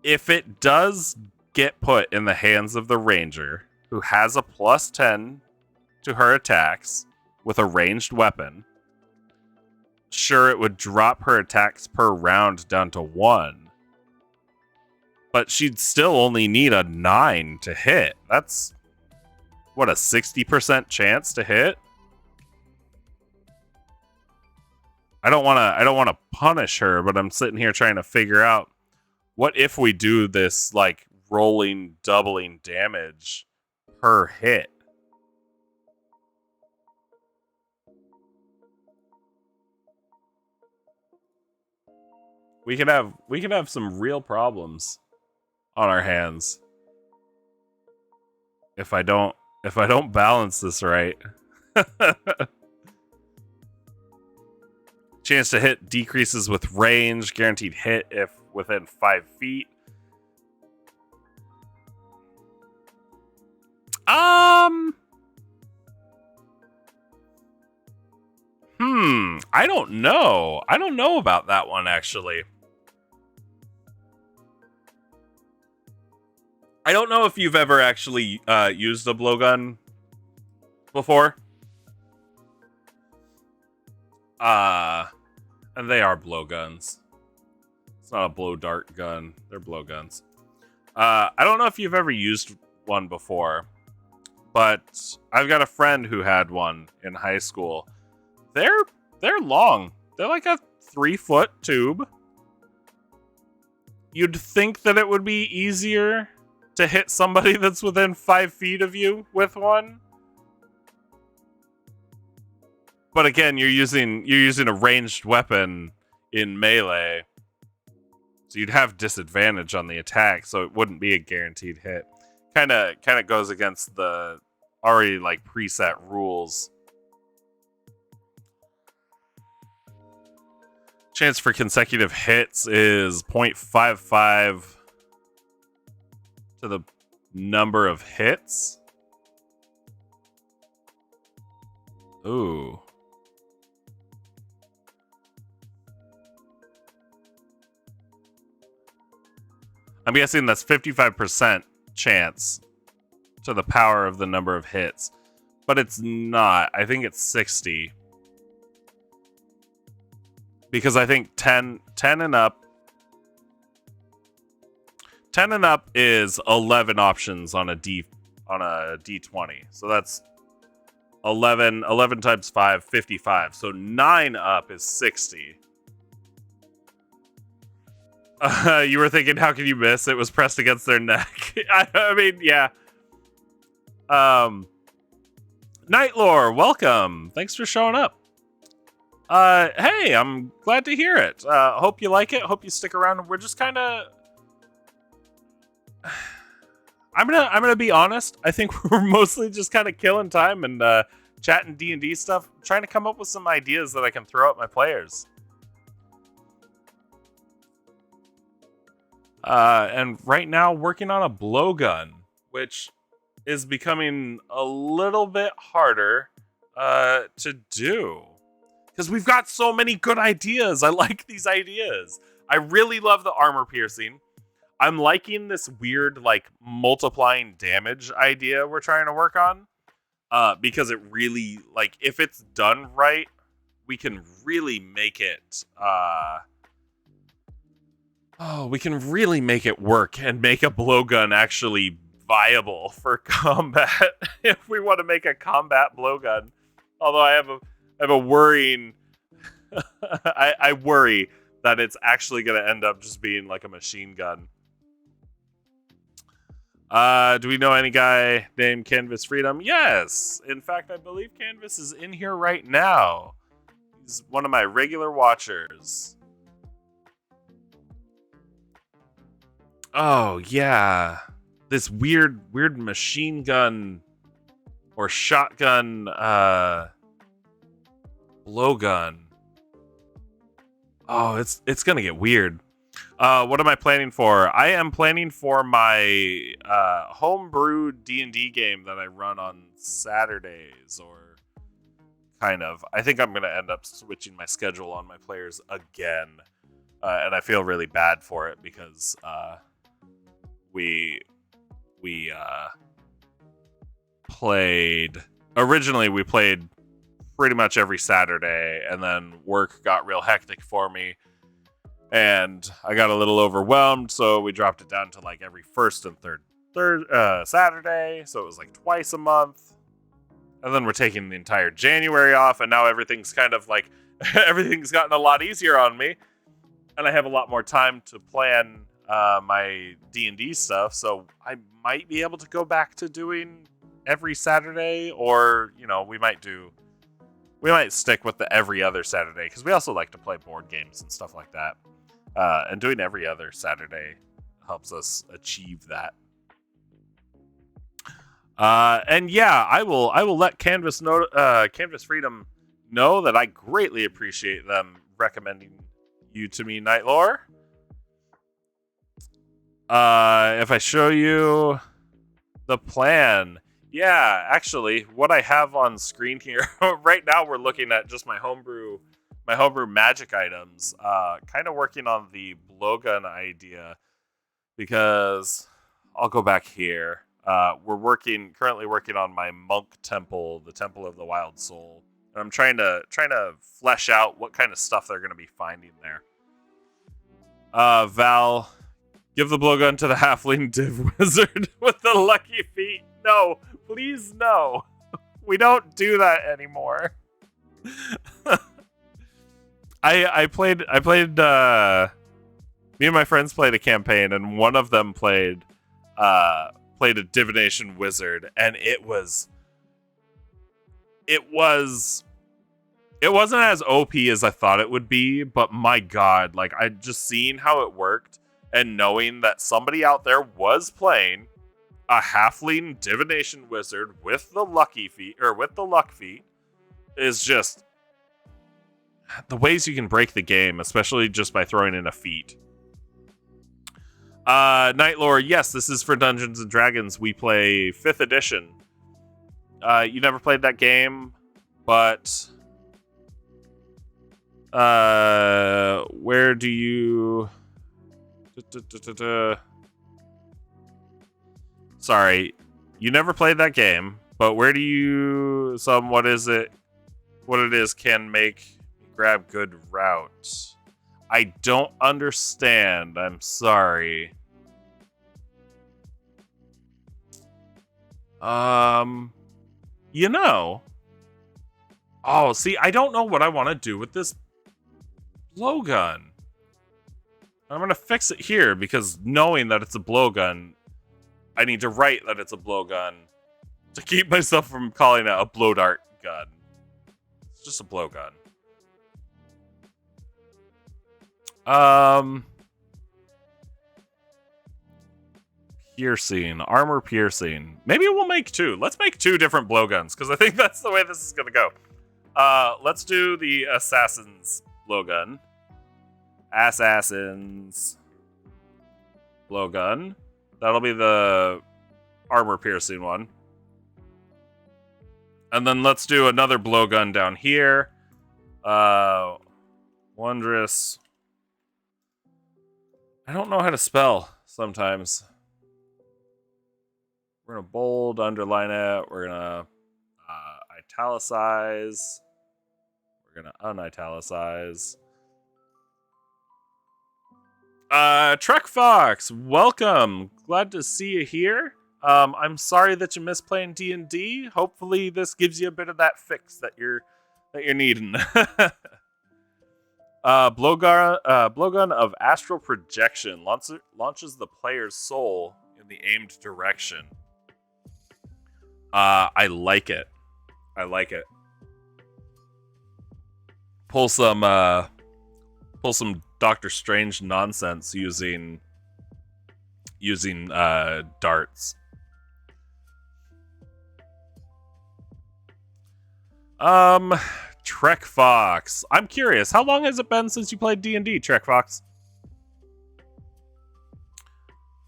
If it does get put in the hands of the ranger, who has a plus 10 to her attacks with a ranged weapon, sure, it would drop her attacks per round down to 1. But she'd still only need a 9 to hit. That's, what, a 60% chance to hit? I don't want to punish her, but I'm sitting here trying to figure out, what if we do this, like, rolling, doubling damage per hit? We could have some real problems on our hands if I don't balance this right. Chance to hit decreases with range, guaranteed hit if within 5 feet. I don't know. I don't know about that one, actually. I don't know if you've ever actually used a blowgun before. And they are blowguns. It's not a blow dart gun. They're blowguns. I don't know if you've ever used one before, but I've got a friend who had one in high school. They're long. They're like a 3-foot tube. You'd think that it would be easier to hit somebody that's within 5 feet of you with one. But again, you're using a ranged weapon in melee. So you'd have disadvantage on the attack, so it wouldn't be a guaranteed hit. Kind of goes against the already like preset rules. Chance for consecutive hits is 0.55 to the number of hits. Ooh. I'm guessing that's 55% chance to the power of the number of hits, but it's not. I think it's 60. Because I think 10 and up 10 and up is 11 options on a D20. So that's 11 times 5, 55. So 9 up is 60. You were thinking, how can you miss? It was pressed against their neck. I mean, yeah. Nightlore, welcome. Thanks for showing up. Hey, I'm glad to hear it. Hope you like it. Hope you stick around. We're just kind of... I'm gonna be honest. I think we're mostly just kind of killing time and chatting D&D stuff, trying to come up with some ideas that I can throw at my players. And right now, working on a blowgun, which is becoming a little bit harder to do. Because we've got so many good ideas. I like these ideas. I really love the armor piercing. I'm liking this weird, like, multiplying damage idea we're trying to work on. Because it really, like, if it's done right, we can really make it... we can really make it work and make a blowgun actually viable for combat. If we want to make a combat blowgun. Although I have a worrying... I worry that it's actually going to end up just being like a machine gun. Do we know any guy named Canvas Freedom? Yes! In fact, I believe Canvas is in here right now. He's one of my regular watchers. Oh, yeah. This weird machine gun or shotgun blowgun. Oh, it's gonna get weird. What am I planning for? I am planning for my homebrewed D&D game that I run on Saturdays, or kind of. I think I'm gonna end up switching my schedule on my players again, and I feel really bad for it because we played... Originally, we played pretty much every Saturday, and then work got real hectic for me, and I got a little overwhelmed, so we dropped it down to like every first and third Saturday, so it was like twice a month, and then we're taking the entire January off, and now everything's kind of like... everything's gotten a lot easier on me, and I have a lot more time to plan my D&D stuff, so I might be able to go back to doing every Saturday, or, you know, we might stick with the every other Saturday, because we also like to play board games and stuff like that. And doing every other Saturday helps us achieve that. And yeah, I will let Canvas Freedom know that I greatly appreciate them recommending you to me, Nightlore. If I show you the plan, yeah, actually, what I have on screen here right now, we're looking at just my homebrew magic items. Kind of working on the blowgun idea, because I'll go back here. We're currently working on my monk temple, the Temple of the Wild Soul, and I'm trying to flesh out what kind of stuff they're going to be finding there. Val, give the blowgun to the halfling div wizard with the lucky feet. No, please no. We don't do that anymore. I played me and my friends played a campaign, and one of them played a divination wizard, and it wasn't as OP as I thought it would be, but my god, like, I just seen how it worked and knowing that somebody out there was playing a halfling divination wizard with the lucky feet, or with the luck feet, is just the ways you can break the game, especially just by throwing in a feat. Nightlore, yes, this is for Dungeons and Dragons. We play 5th edition. You never played that game, but where do you... sorry, you never played that game, but where do you what is it? What it is can make grab good route. I don't understand. I'm sorry. You know. Oh, see, I don't know what I want to do with this blowgun. I'm going to fix it here because knowing that it's a blowgun, I need to write that it's a blowgun to keep myself from calling it a blow dart gun. It's just a blowgun. Piercing, armor piercing. Maybe we'll make two. Let's make two different blowguns because I think that's the way this is going to go. Let's do the assassin's blowgun. Assassin's blowgun. That'll be the armor piercing one. And then let's do another blowgun down here. Wondrous. I don't know how to spell sometimes. We're going to bold, underline it. We're going to italicize. We're going to unitalicize. Trek Fox, welcome. Glad to see you here. I'm sorry that you missed playing D&D. Hopefully this gives you a bit of that fix that you're needing. Blowgun of astral projection launches the player's soul in the aimed direction. I like it. I like it. Pull some Doctor Strange nonsense using darts. Trek Fox. I'm curious. How long has it been since you played D&D, Trek Fox?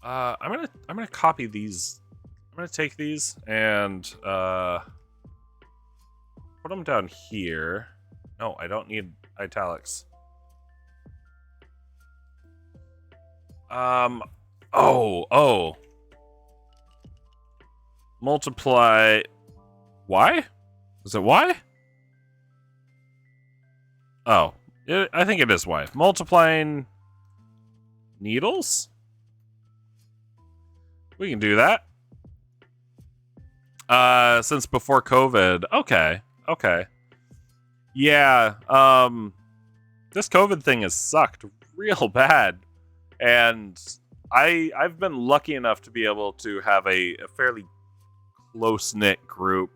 I'm gonna copy these. I'm gonna take these and put them down here. No, I don't need italics. Oh. Multiply. Why? Is it Y? Oh, I think it is Y. Multiplying needles? We can do that. Since before COVID. Okay. Yeah, this COVID thing has sucked real bad. And I've been lucky enough to be able to have a fairly close-knit group.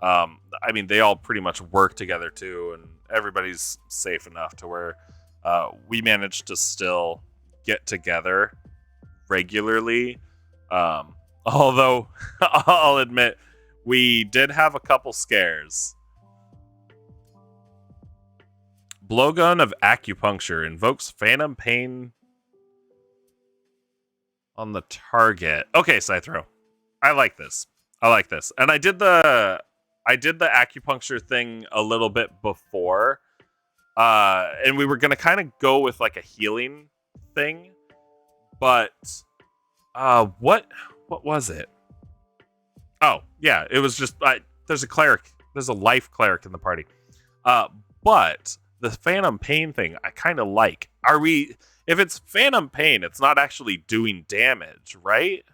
I mean, they all pretty much work together too, and everybody's safe enough to where we managed to still get together regularly. Although, I'll admit, we did have a couple scares. Blowgun of acupuncture invokes phantom pain on the target. Okay, Scythro. I like this. And I did the acupuncture thing a little bit before. And we were gonna kind of go with like a healing thing. But what was it? Oh, yeah, it was just there's a cleric. There's a life cleric in the party. But the phantom pain thing I kind of like. If it's phantom pain, it's not actually doing damage, right?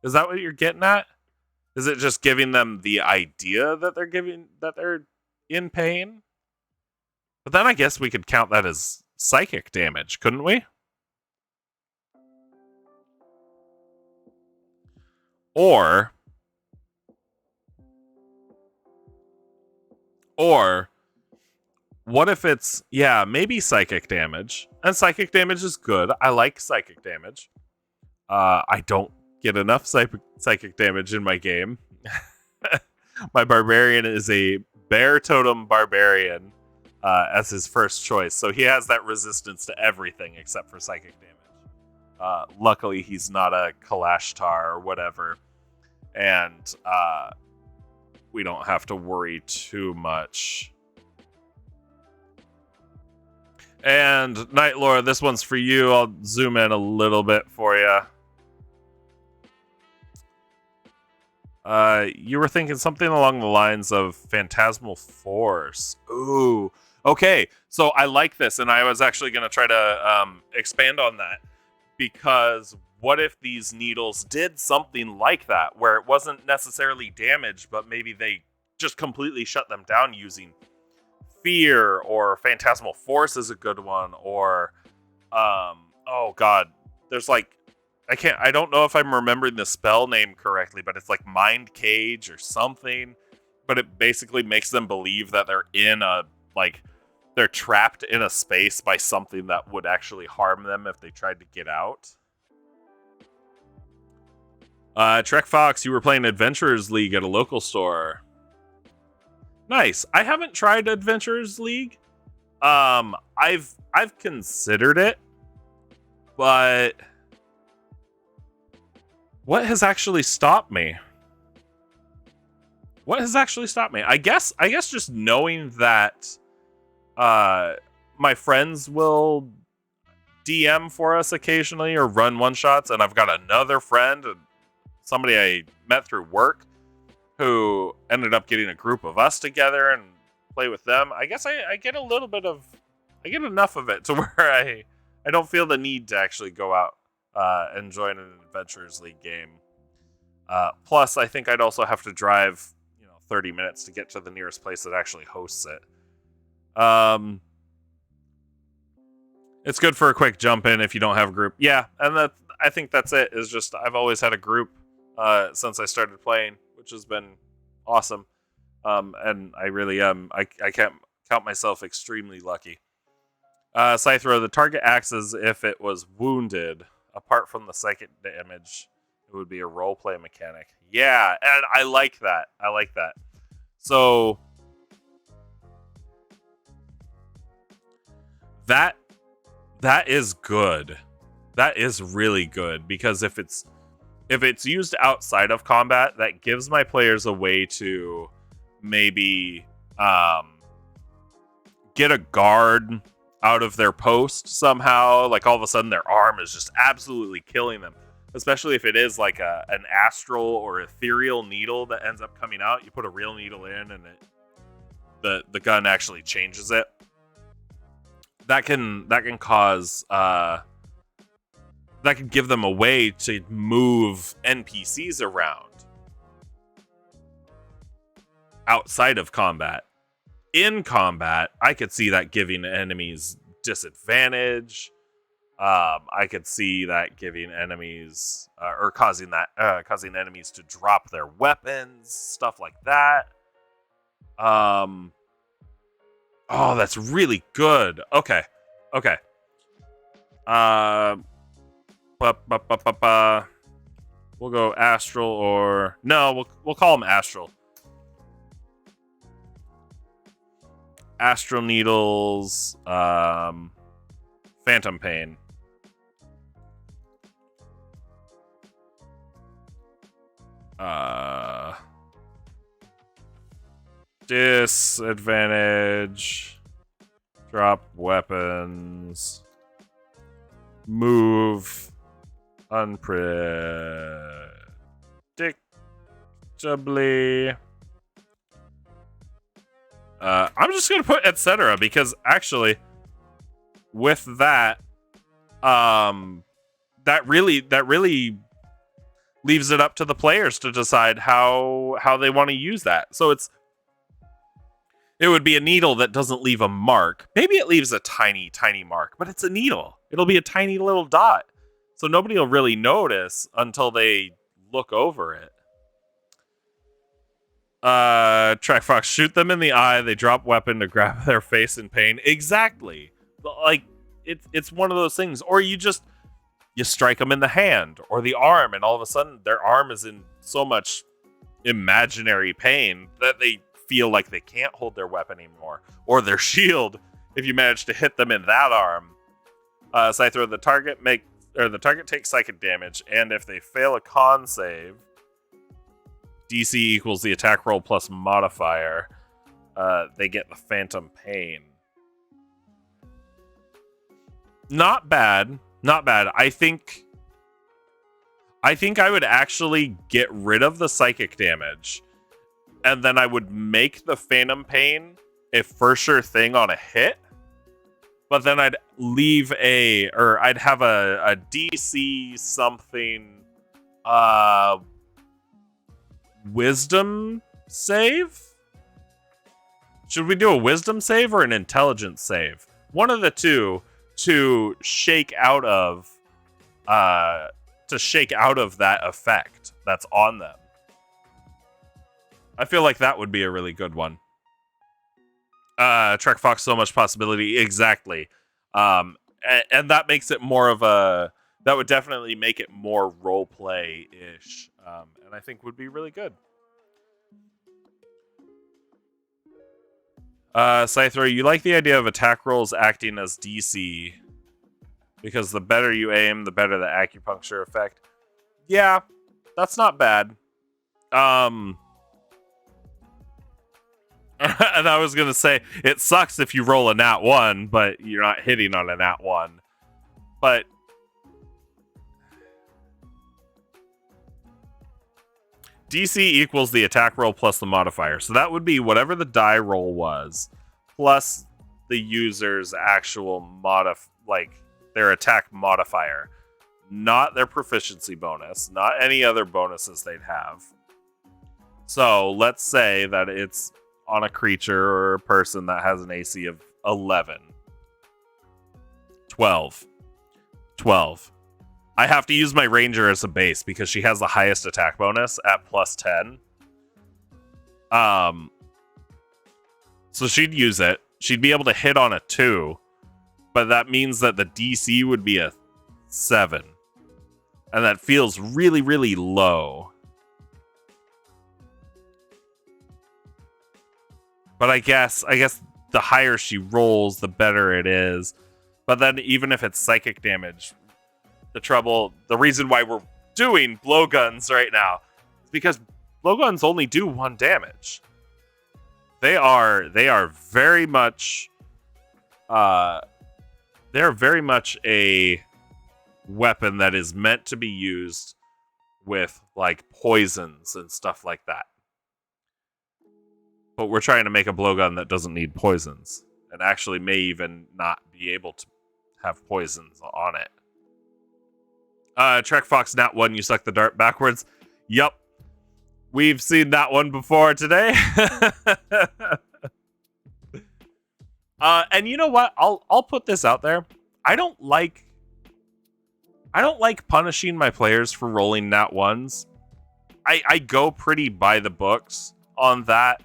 Is that what you're getting at? Is it just giving them the idea that they're in pain? But then I guess we could count that as psychic damage, couldn't we? Or what if it's, maybe psychic damage. And psychic damage is good. I like psychic damage. I don't get enough psychic damage in my game. My barbarian is a bear totem barbarian as his first choice. So he has that resistance to everything except for psychic damage. Luckily, he's not a Kalashtar or whatever. And we don't have to worry too much. And Night Lord, this one's for you. I'll zoom in a little bit for you. You were thinking something along the lines of Phantasmal Force. Ooh. Okay, so I like this, and I was actually going to try to expand on that, because what if these needles did something like that, where it wasn't necessarily damage, but maybe they just completely shut them down using fear, or Phantasmal Force is a good one, or oh god, there's like, I don't know if I'm remembering the spell name correctly, but it's like Mind Cage or something. But it basically makes them believe that they're in a, like, they're trapped in a space by something that would actually harm them if they tried to get out. Trek Fox, you were playing Adventurers League at a local store. Nice. I haven't tried Adventurers League. I've considered it, but what has actually stopped me? I guess just knowing that my friends will DM for us occasionally or run one shots, and I've got another friend, somebody I met through work, who ended up getting a group of us together and play with them. I guess I get a little bit of, I get enough of it to where I don't feel the need to actually go out and join an Adventurers League game. Plus, I think I'd also have to drive 30 minutes to get to the nearest place that actually hosts it. It's good for a quick jump in if you don't have a group. Yeah, and I think that's it. Is just I've always had a group since I started playing, which has been awesome. And I really I can't count myself extremely lucky. Scythro, the target acts as if it was wounded. Apart from the psychic damage, it would be a roleplay mechanic. Yeah, and I like that. So that is good. That is really good, because if it's used outside of combat, that gives my players a way to maybe get a guard out of their post somehow. Like, all of a sudden their arm is just absolutely killing them, especially if it is like an astral or ethereal needle that ends up coming out. You put a real needle in, and the gun actually changes it. That can cause that can give them a way to move NPCs around outside of combat. In combat, I could see that giving enemies disadvantage. I could see that giving enemies or causing enemies to drop their weapons, stuff like that. Oh, that's really good. Okay. We'll go astral, or no, we'll call them astral. Astral needles, phantom pain. Disadvantage. Drop weapons. Move unpredictably. I'm just gonna put etc. because actually, with that, that really leaves it up to the players to decide how they want to use that. So it would be a needle that doesn't leave a mark. Maybe it leaves a tiny mark, but it's a needle. It'll be a tiny little dot, so nobody will really notice until they look over it. Track Fox, shoot them in the eye. They drop weapon to grab their face in pain. Exactly. Like, it's one of those things. Or you strike them in the hand or the arm, and all of a sudden their arm is in so much imaginary pain that they feel like they can't hold their weapon anymore. Or their shield, if you manage to hit them in that arm. Scythro, the target takes psychic damage, and if they fail a con save, DC equals the attack roll plus modifier, they get the phantom pain. Not bad. I think I think I would actually get rid of the psychic damage, and then I would make the Phantom Pain a for sure thing on a hit, but then I'd leave I'd have a DC something wisdom save? Should we do a wisdom save or an intelligence save? One of the two to shake out of that effect that's on them. I feel like that would be a really good one. Trek Fox, so much possibility. Exactly. And that makes it more of that would definitely make it more role play-ish. And I think would be really good. Scythro, you like the idea of attack rolls acting as DC because the better you aim, the better the acupuncture effect. Yeah, that's not bad. And I was going to say, it sucks if you roll a nat 1, but you're not hitting on a nat 1. But DC equals the attack roll plus the modifier. So that would be whatever the die roll was, plus the user's actual their attack modifier. Not their proficiency bonus, not any other bonuses they'd have. So let's say that it's on a creature or a person that has an AC of 11. 12. I have to use my ranger as a base because she has the highest attack bonus at plus 10. So she'd use it. She'd be able to hit on a 2, but that means that the DC would be a 7. And that feels really, really low. But I guess the higher she rolls, the better it is. But then even if it's psychic damage, the reason why we're doing blowguns right now is because blowguns only do 1 damage. They are very much they're very much a weapon that is meant to be used with like poisons and stuff like that. But we're trying to make a blowgun that doesn't need poisons and actually may even not be able to have poisons on it. Trek Fox Nat 1, you suck the dart backwards. Yup. We've seen that one before today. And you know what? I'll put this out there. I don't like punishing my players for rolling nat 1s. I go pretty by the books on that.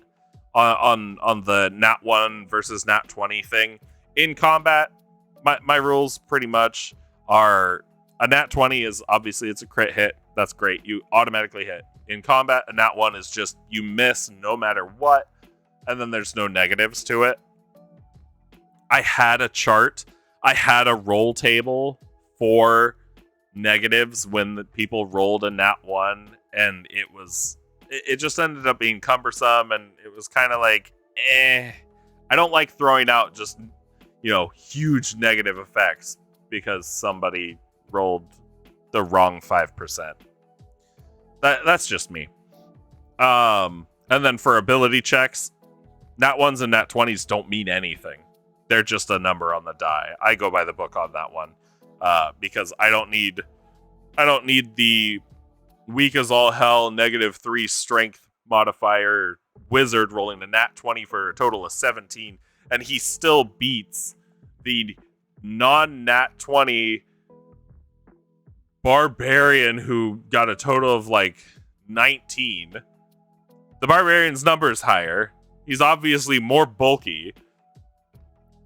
On the nat 1 versus nat 20 thing. In combat, my rules pretty much are a nat 20 is obviously it's a crit hit. That's great. You automatically hit. In combat, a nat 1 is just you miss no matter what, and then there's no negatives to it. I had a chart. I had a roll table for negatives when the people rolled a nat 1, and it just ended up being cumbersome, and it was kind of like, I don't like throwing out just, huge negative effects because somebody rolled the wrong 5%. That's just me. And then for ability checks, nat 1s and nat 20s don't mean anything. They're just a number on the die. I go by the book on that one because I don't need the weak as all hell -3 strength modifier wizard rolling a nat 20 for a total of 17, and he still beats the non-nat 20 barbarian who got a total of 19. The barbarian's number is higher. He's obviously more bulky.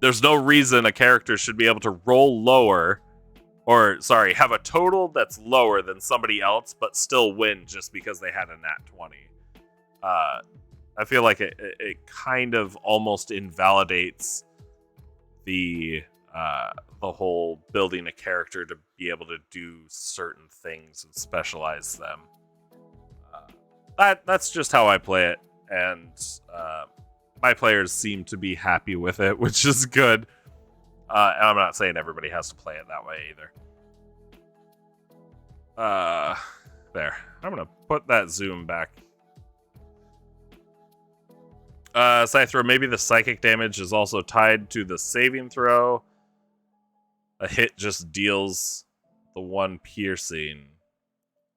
There's no reason a character should be able to roll lower, have a total that's lower than somebody else, but still win just because they had a nat 20. I feel like it kind of almost invalidates the whole building a character to be able to do certain things and specialize them. That's just how I play it, and my players seem to be happy with it, which is good. And I'm not saying everybody has to play it that way either. There. I'm going to put that zoom back. Scythe throw. Maybe the psychic damage is also tied to the saving throw. A hit just deals the one piercing.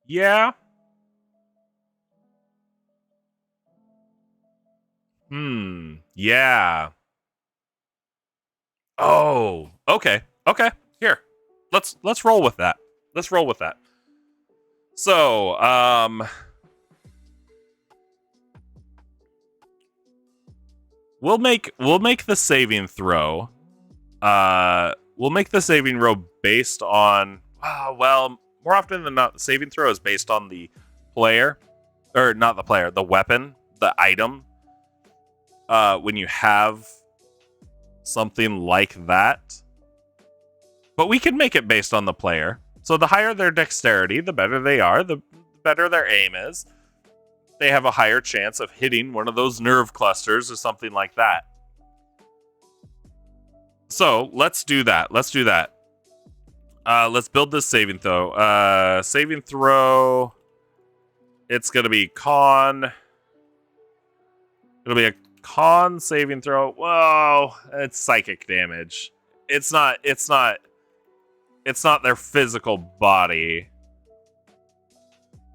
Yeah. Yeah. Oh, okay. Okay. Here. Let's roll with that. Let's roll with that. So, we'll make the saving throw. We'll make the saving throw based on well, more often than not, the saving throw is based on the player, or not the player, the weapon, the item. When you have something like that, but we can make it based on the player. So the higher their dexterity, the better they are, the better their aim is. They have a higher chance of hitting one of those nerve clusters or something like that. So let's do that. Let's build this saving throw. Saving throw. It's gonna be con. It'll be a con saving throw. Whoa, it's psychic damage. It's not their physical body.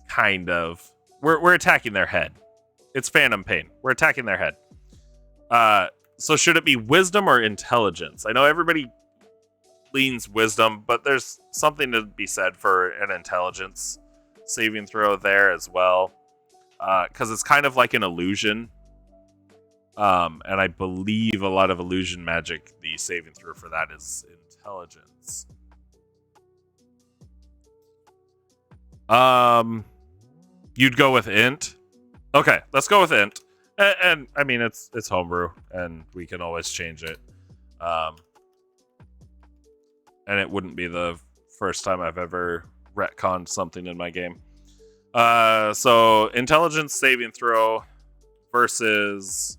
Kind of. We're attacking their head. It's phantom pain. We're attacking their head. So should it be wisdom or intelligence? I know everybody leans wisdom, but there's something to be said for an intelligence saving throw there as well. Because it's kind of like an illusion. And I believe a lot of illusion magic, the saving throw for that is intelligence. You'd go with int? Okay, let's go with int. And I mean, it's homebrew, and we can always change it. And it wouldn't be the first time I've ever retconned something in my game. So intelligence saving throw versus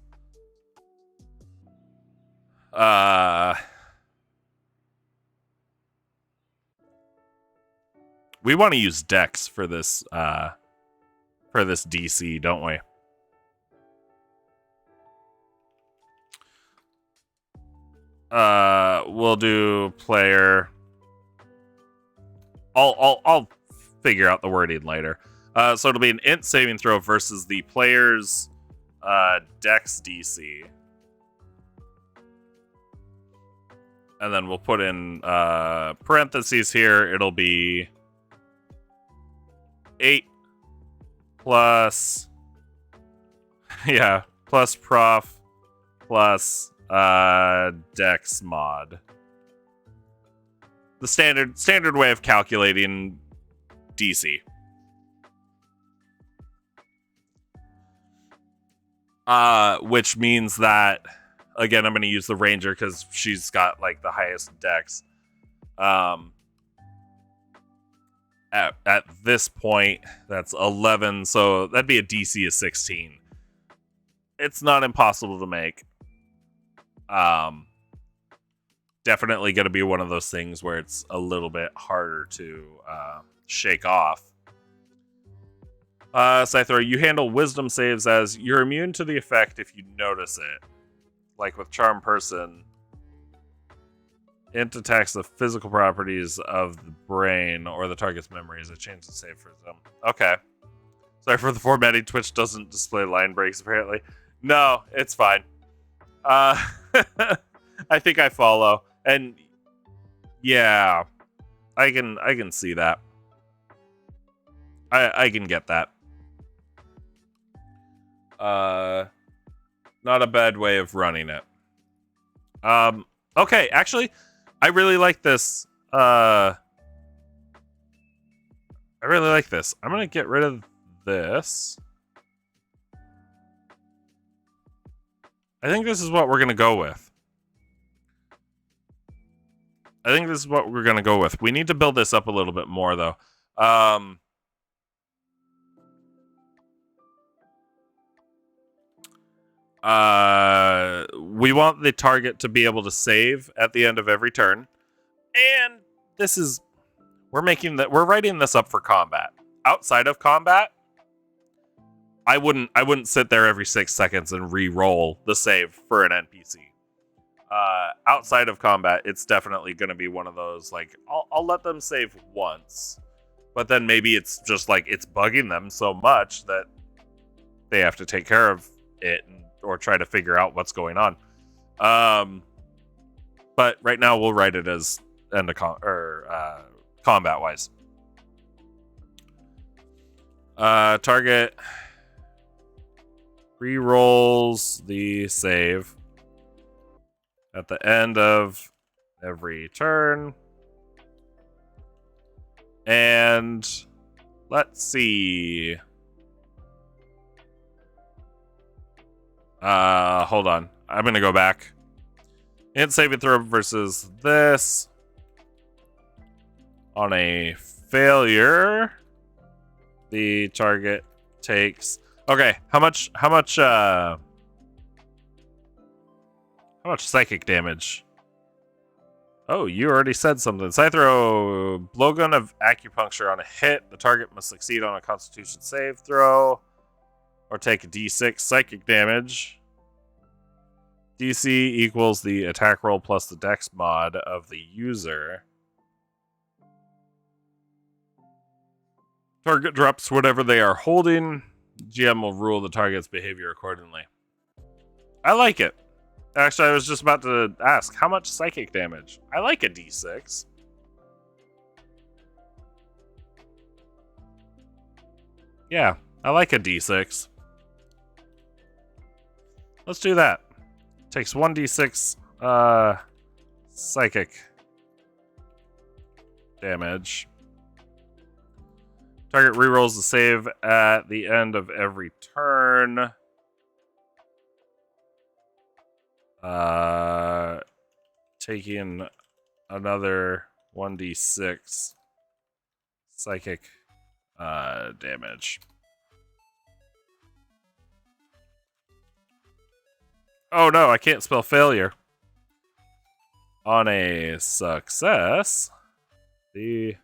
we want to use Dex for this DC, don't we? We'll do player. I'll figure out the wording later. So it'll be an int saving throw versus the player's Dex DC. And then we'll put in parentheses here. It'll be 8 plus plus prof plus Dex mod. The standard way of calculating DC. Which means that, again, I'm going to use the ranger because she's got like the highest dex. At this point, that's 11, so that'd be a DC of 16. It's not impossible to make. Definitely going to be one of those things where it's a little bit harder to shake off. Scyther, you handle wisdom saves as you're immune to the effect if you notice it. Like with Charm Person, int attacks the physical properties of the brain or the target's memories. I changed the save for them. Okay. Sorry for the formatting. Twitch doesn't display line breaks, apparently. No, it's fine. I think I follow. And yeah, I can see that. I can get that. Not a bad way of running it. Okay, actually, I really like this. I really like this. I'm gonna get rid of this. I think this is what we're gonna go with. We need to build this up a little bit more, though. We want the target to be able to save at the end of every turn, and we're writing this up for combat. outside of combat, I wouldn't sit there every 6 seconds and re-roll the save for an NPC. Outside of combat, it's definitely going to be one of those, like, I'll let them save once, but then maybe it's just like it's bugging them so much that they have to take care of it or try to figure out what's going on. But right now we'll write it as end of combat wise. Target re-rolls the save at the end of every turn. And let's see. Hold on. I'm going to go back. And saving throw versus this. On a failure, the target takes... Okay, how much psychic damage? Oh, you already said something. So I throw blowgun of acupuncture on a hit. The target must succeed on a constitution save throw or take a d6 psychic damage. DC equals the attack roll plus the dex mod of the user. Target drops whatever they are holding. GM will rule the target's behavior accordingly. I like it. Actually, I was just about to ask, how much psychic damage? I like a d6. Yeah, I like a d6. Let's do that. Takes 1d6 psychic damage. Target rerolls the save at the end of every turn. Taking another 1d6 psychic damage. Oh no, I can't spell failure. On a success, the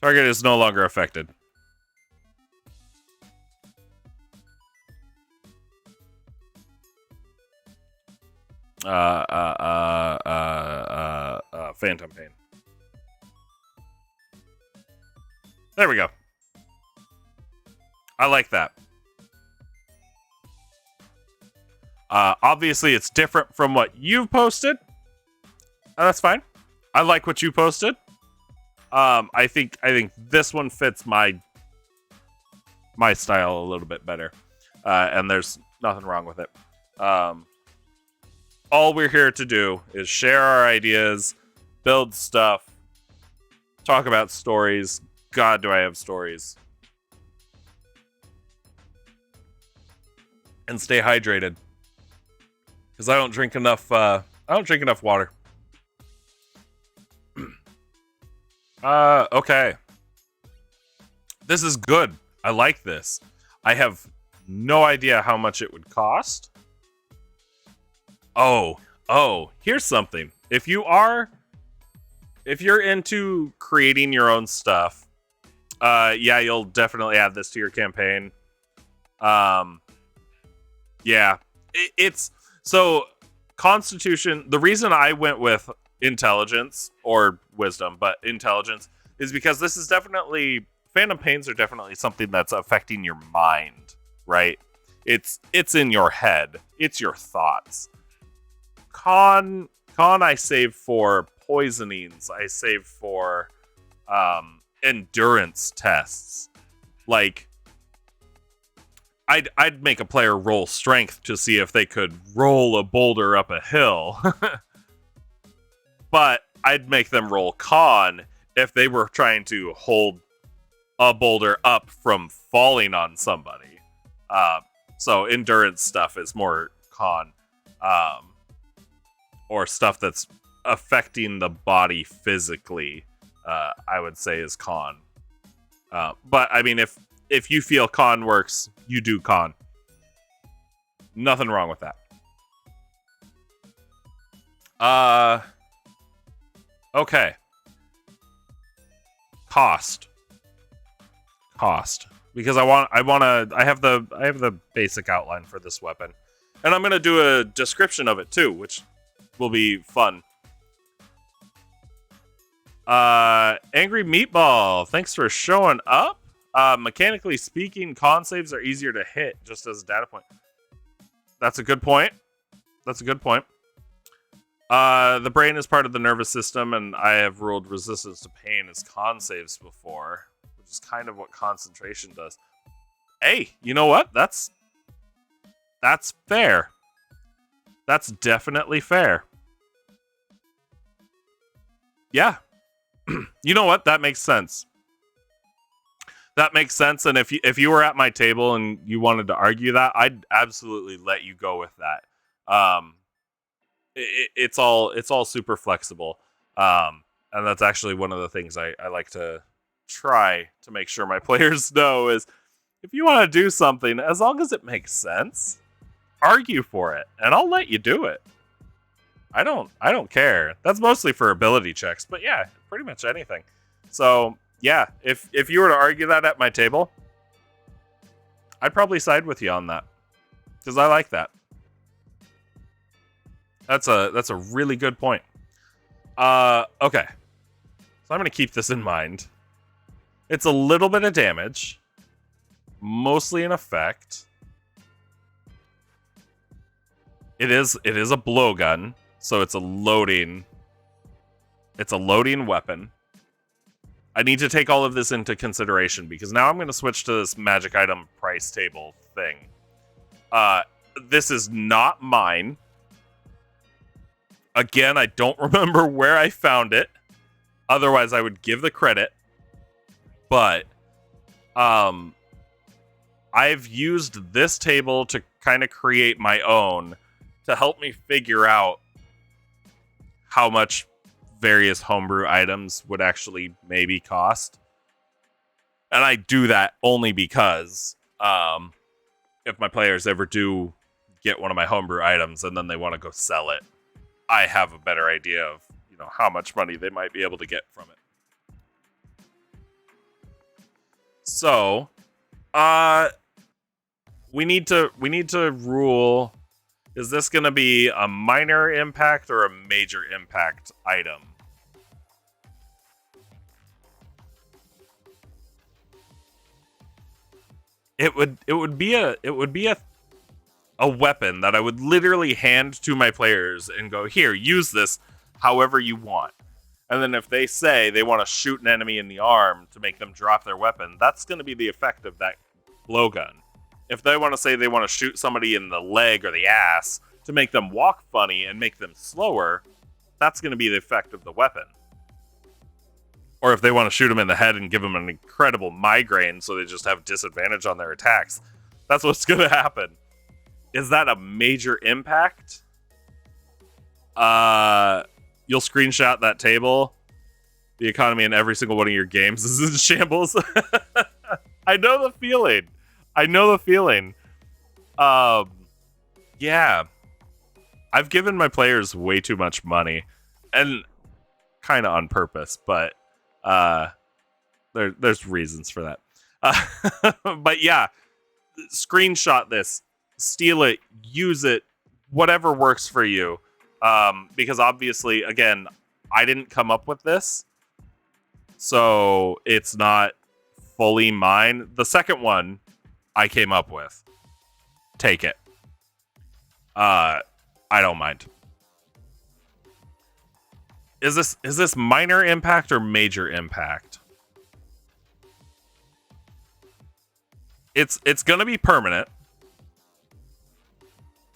target is no longer affected. Phantom pain. There we go. I like that. Obviously, it's different from what you've posted. That's fine. I like what you posted. I think this one fits my style a little bit better, and there's nothing wrong with it. All we're here to do is share our ideas, build stuff, talk about stories. God, do I have stories? And stay hydrated, because I don't drink enough. I don't drink enough water. Okay. This is good. I like this. I have no idea how much it would cost. Oh, here's something. If you're into creating your own stuff, yeah, you'll definitely add this to your campaign. Yeah, it's so Constitution. The reason I went with intelligence or wisdom, but intelligence, is because this is definitely, phantom pains are definitely something that's affecting your mind, right? It's in your head. It's your thoughts. Con I save for poisonings. I save for endurance tests. Like, I'd make a player roll strength to see if they could roll a boulder up a hill. But I'd make them roll con if they were trying to hold a boulder up from falling on somebody. So endurance stuff is more con. Or stuff that's affecting the body physically, I would say is con. But I mean, if you feel con works, you do con. Nothing wrong with that. Okay. Cost. cost, because I have the basic outline for this weapon, and I'm gonna do a description of it too, which will be fun. Angry Meatball, thanks for showing up. Mechanically speaking, con saves are easier to hit, just as a data point. That's a good point. The brain is part of the nervous system, and I have ruled resistance to pain as con saves before, which is kind of what concentration does. Hey, you know what? That's fair. That's definitely fair. Yeah. You know what? That makes sense. And if you were at my table and you wanted to argue that, I'd absolutely let you go with that. It's all super flexible, and that's actually one of the things I like to try to make sure my players know is, if you want to do something, as long as it makes sense, argue for it, and I'll let you do it. I don't care. That's mostly for ability checks, but yeah, pretty much anything. So yeah, if you were to argue that at my table, I'd probably side with you on that, because I like that. That's a really good point. Okay, so I'm gonna keep this in mind. It's a little bit of damage, mostly an effect. It is a blowgun, so it's a loading weapon. I need to take all of this into consideration, because now I'm going to switch to this magic item price table thing. This is not mine. Again, I don't remember where I found it. Otherwise, I would give the credit. But I've used this table to kind of create my own, to help me figure out how much various homebrew items would actually maybe cost. And I do that only because if my players ever do get one of my homebrew items and then they want to go sell it, I have a better idea of, how much money they might be able to get from it. So, we need to rule, is this going to be a minor impact or a major impact item? It would be a weapon that I would literally hand to my players and go, here, use this however you want. And then if they say they want to shoot an enemy in the arm to make them drop their weapon, that's going to be the effect of that blowgun. If they want to say they want to shoot somebody in the leg or the ass to make them walk funny and make them slower, that's going to be the effect of the weapon. Or if they want to shoot them in the head and give them an incredible migraine so they just have disadvantage on their attacks, that's what's going to happen. Is that a major impact? You'll screenshot that table. The economy in every single one of your games is in shambles. I know the feeling. Yeah. I've given my players way too much money, and kind of on purpose, but there's reasons for that. But yeah, screenshot this, steal it, use it, whatever works for you. Because obviously, again, I didn't come up with this, so it's not fully mine. The second one I came up with. Take it. I don't mind. Is this minor impact or major impact? It's gonna be permanent.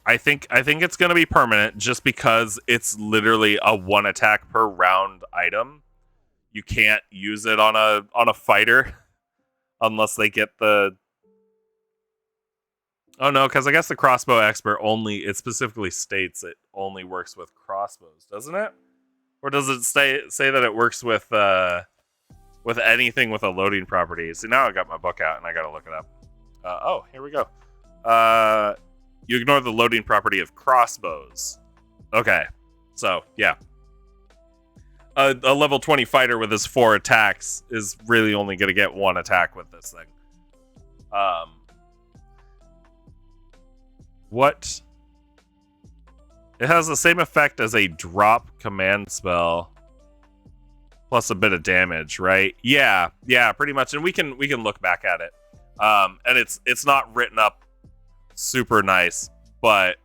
I think it's gonna be permanent just because it's literally a one attack per round item. You can't use it on a fighter unless they get the. Oh no, because I guess the crossbow expert it specifically states it only works with crossbows, doesn't it? Or does it say that it works with anything with a loading property? See, now I got my book out and I gotta look it up. Oh, here we go. You ignore the loading property of crossbows. Okay, so yeah. a level 20 fighter with his 4 attacks is really only going to get 1 attack with this thing. What? It has the same effect as a drop command spell, plus a bit of damage, right? Yeah, pretty much. And we can look back at it. And it's not written up super nice, but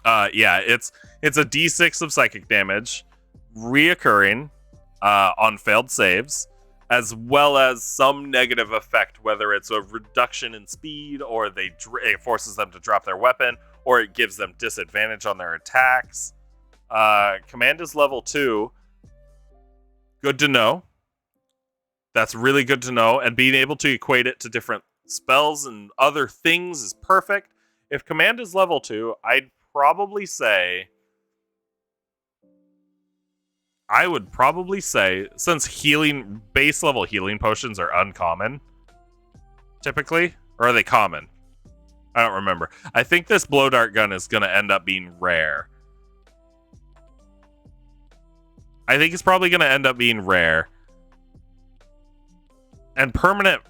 yeah, it's a D6 of psychic damage, reoccurring on failed saves, as well as some negative effect, whether it's a reduction in speed, or it forces them to drop their weapon, or it gives them disadvantage on their attacks. Command is level 2. Good to know. That's really good to know, and being able to equate it to different spells and other things is perfect. If command is level 2, I would probably say, since base level healing potions are uncommon, typically, or are they common? I don't remember. I think this blow dart gun is going to end up being rare. I think it's probably going to end up being rare. And permanent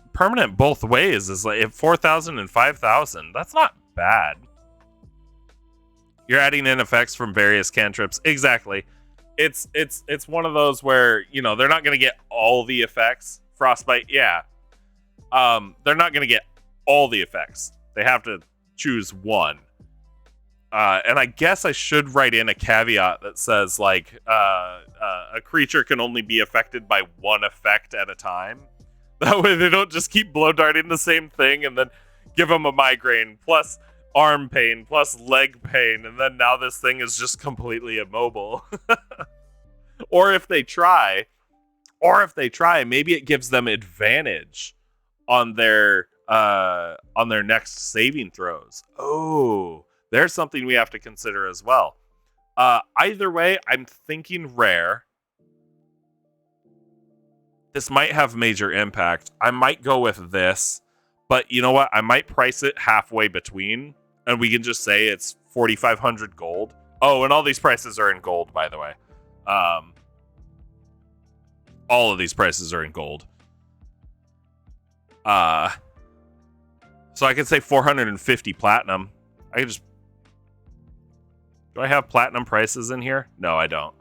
both ways is like 4,000 and 5,000. That's not bad. You're adding in effects from various cantrips. Exactly. It's one of those where, you know, they're not going to get all the effects. Frostbite, yeah. They're not going to get all the effects. They have to choose one. And I guess I should write in a caveat that says, like, a creature can only be affected by one effect at a time. That way they don't just keep blow darting the same thing and then give them a migraine, plus arm pain, plus leg pain, and then now this thing is just completely immobile. Or if they try, maybe it gives them advantage on their next saving throws. Oh, there's something we have to consider as well. Either way, I'm thinking rare. This might have major impact. I might go with this, but you know what? I might price it halfway between, and we can just say it's 4,500 gold. Oh, and all these prices are in gold, by the way. All of these prices are in gold. So I could say 450 platinum. I could just... Do I have platinum prices in here? No, I don't.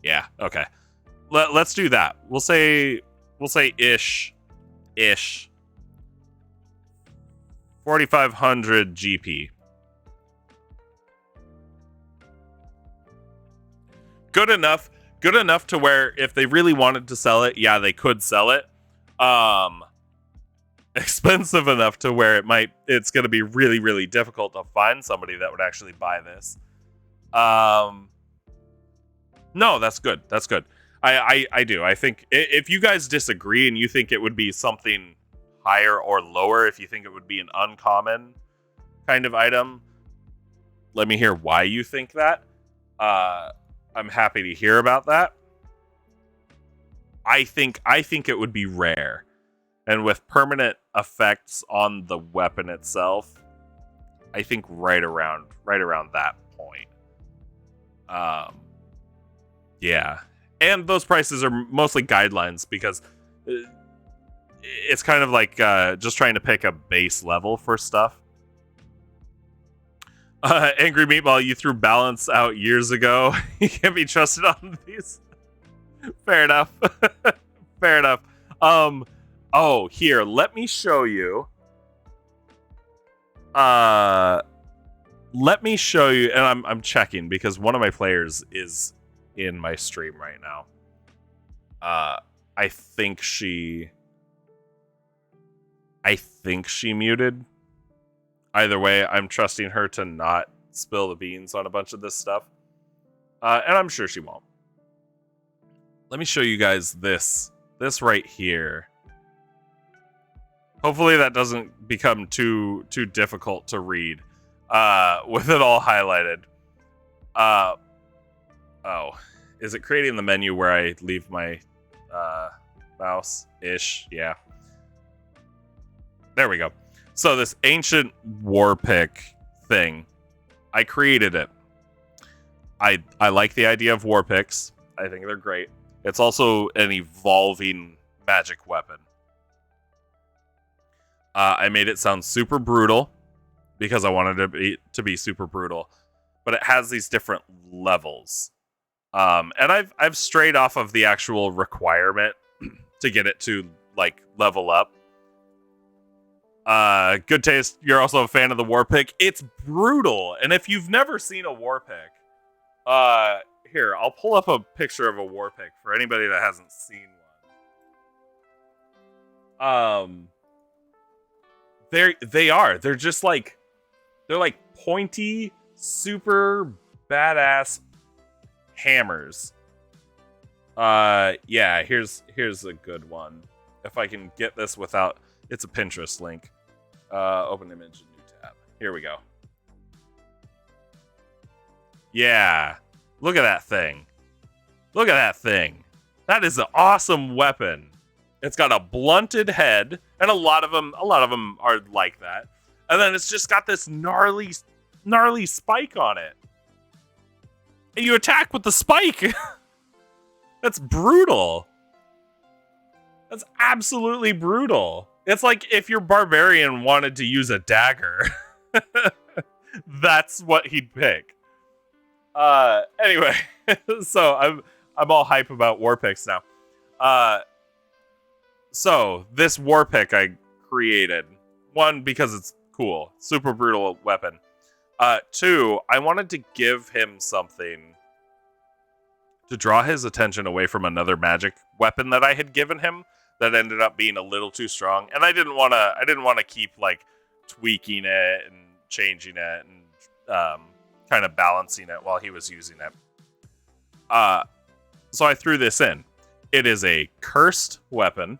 Yeah, okay. Let's do that. We'll say ish 4,500 GP. Good enough to where if they really wanted to sell it, yeah, they could sell it. Expensive enough to where it's going to be really, really difficult to find somebody that would actually buy this. No, that's good. That's good. I do. I think if you guys disagree and you think it would be something higher or lower, if you think it would be an uncommon kind of item, let me hear why you think that. I'm happy to hear about that. I think it would be rare. And with permanent effects on the weapon itself, I think right around that point. Yeah. And those prices are mostly guidelines because it's kind of like just trying to pick a base level for stuff. Angry Meatball, you threw balance out years ago. You can't be trusted on these. Fair enough. Fair enough. Oh, here, let me show you. Let me show you, and I'm checking because one of my players is in my stream right now. I think she muted. Either way, I'm trusting her to not spill the beans on a bunch of this stuff. And I'm sure she won't. Let me show you guys this right here. Hopefully that doesn't become too difficult to read with it all highlighted. Oh, is it creating the menu where I leave my mouse-ish? Yeah. There we go. So this ancient war pick thing, I created it. I like the idea of war picks. I think they're great. It's also an evolving magic weapon. I made it sound super brutal because I wanted it to be super brutal, but it has these different levels. And I've strayed off of the actual requirement to get it to like level up. Good taste. You're also a fan of the war pick. It's brutal, and if you've never seen a war pick, here I'll pull up a picture of a war pick for anybody that hasn't seen one. They're just like pointy, super badass hammers. Yeah, here's a good one. If I can get this without, it's a Pinterest link. Open image, new tab. Here we go. Yeah, look at that thing. Look at that thing. That is an awesome weapon. It's got a blunted head, and a lot of them are like that. And then it's just got this gnarly spike on it. And you attack with the spike. That's brutal. That's absolutely brutal. It's like if your barbarian wanted to use a dagger. That's what he'd pick. Anyway, so I'm all hype about war picks now. So this war pick I created, one, because it's cool, super brutal weapon. Two, I wanted to give him something to draw his attention away from another magic weapon that I had given him that ended up being a little too strong, and I didn't want to keep like tweaking it and changing it and kind of balancing it while he was using it. So I threw this in. It is a cursed weapon.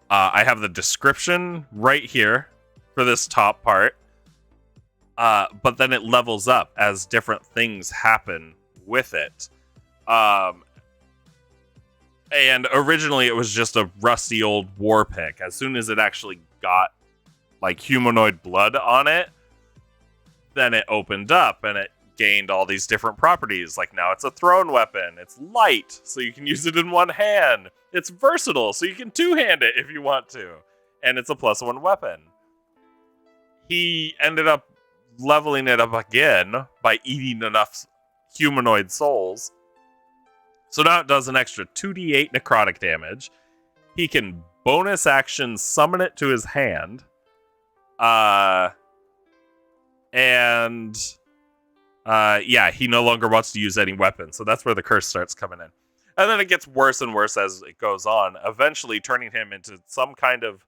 I have the description right here for this top part. But then it levels up as different things happen with it. And originally it was just a rusty old war pick. As soon as it actually got like humanoid blood on it, then it opened up and it gained all these different properties. Like now it's a thrown weapon. It's light, so you can use it in one hand. It's versatile, so you can two-hand it if you want to. And it's a +1 weapon. He ended up leveling it up again by eating enough humanoid souls. So now it does an extra 2d8 necrotic damage. He can bonus action summon it to his hand. Yeah, he no longer wants to use any weapons. So that's where the curse starts coming in. And then it gets worse and worse as it goes on, eventually turning him into some kind of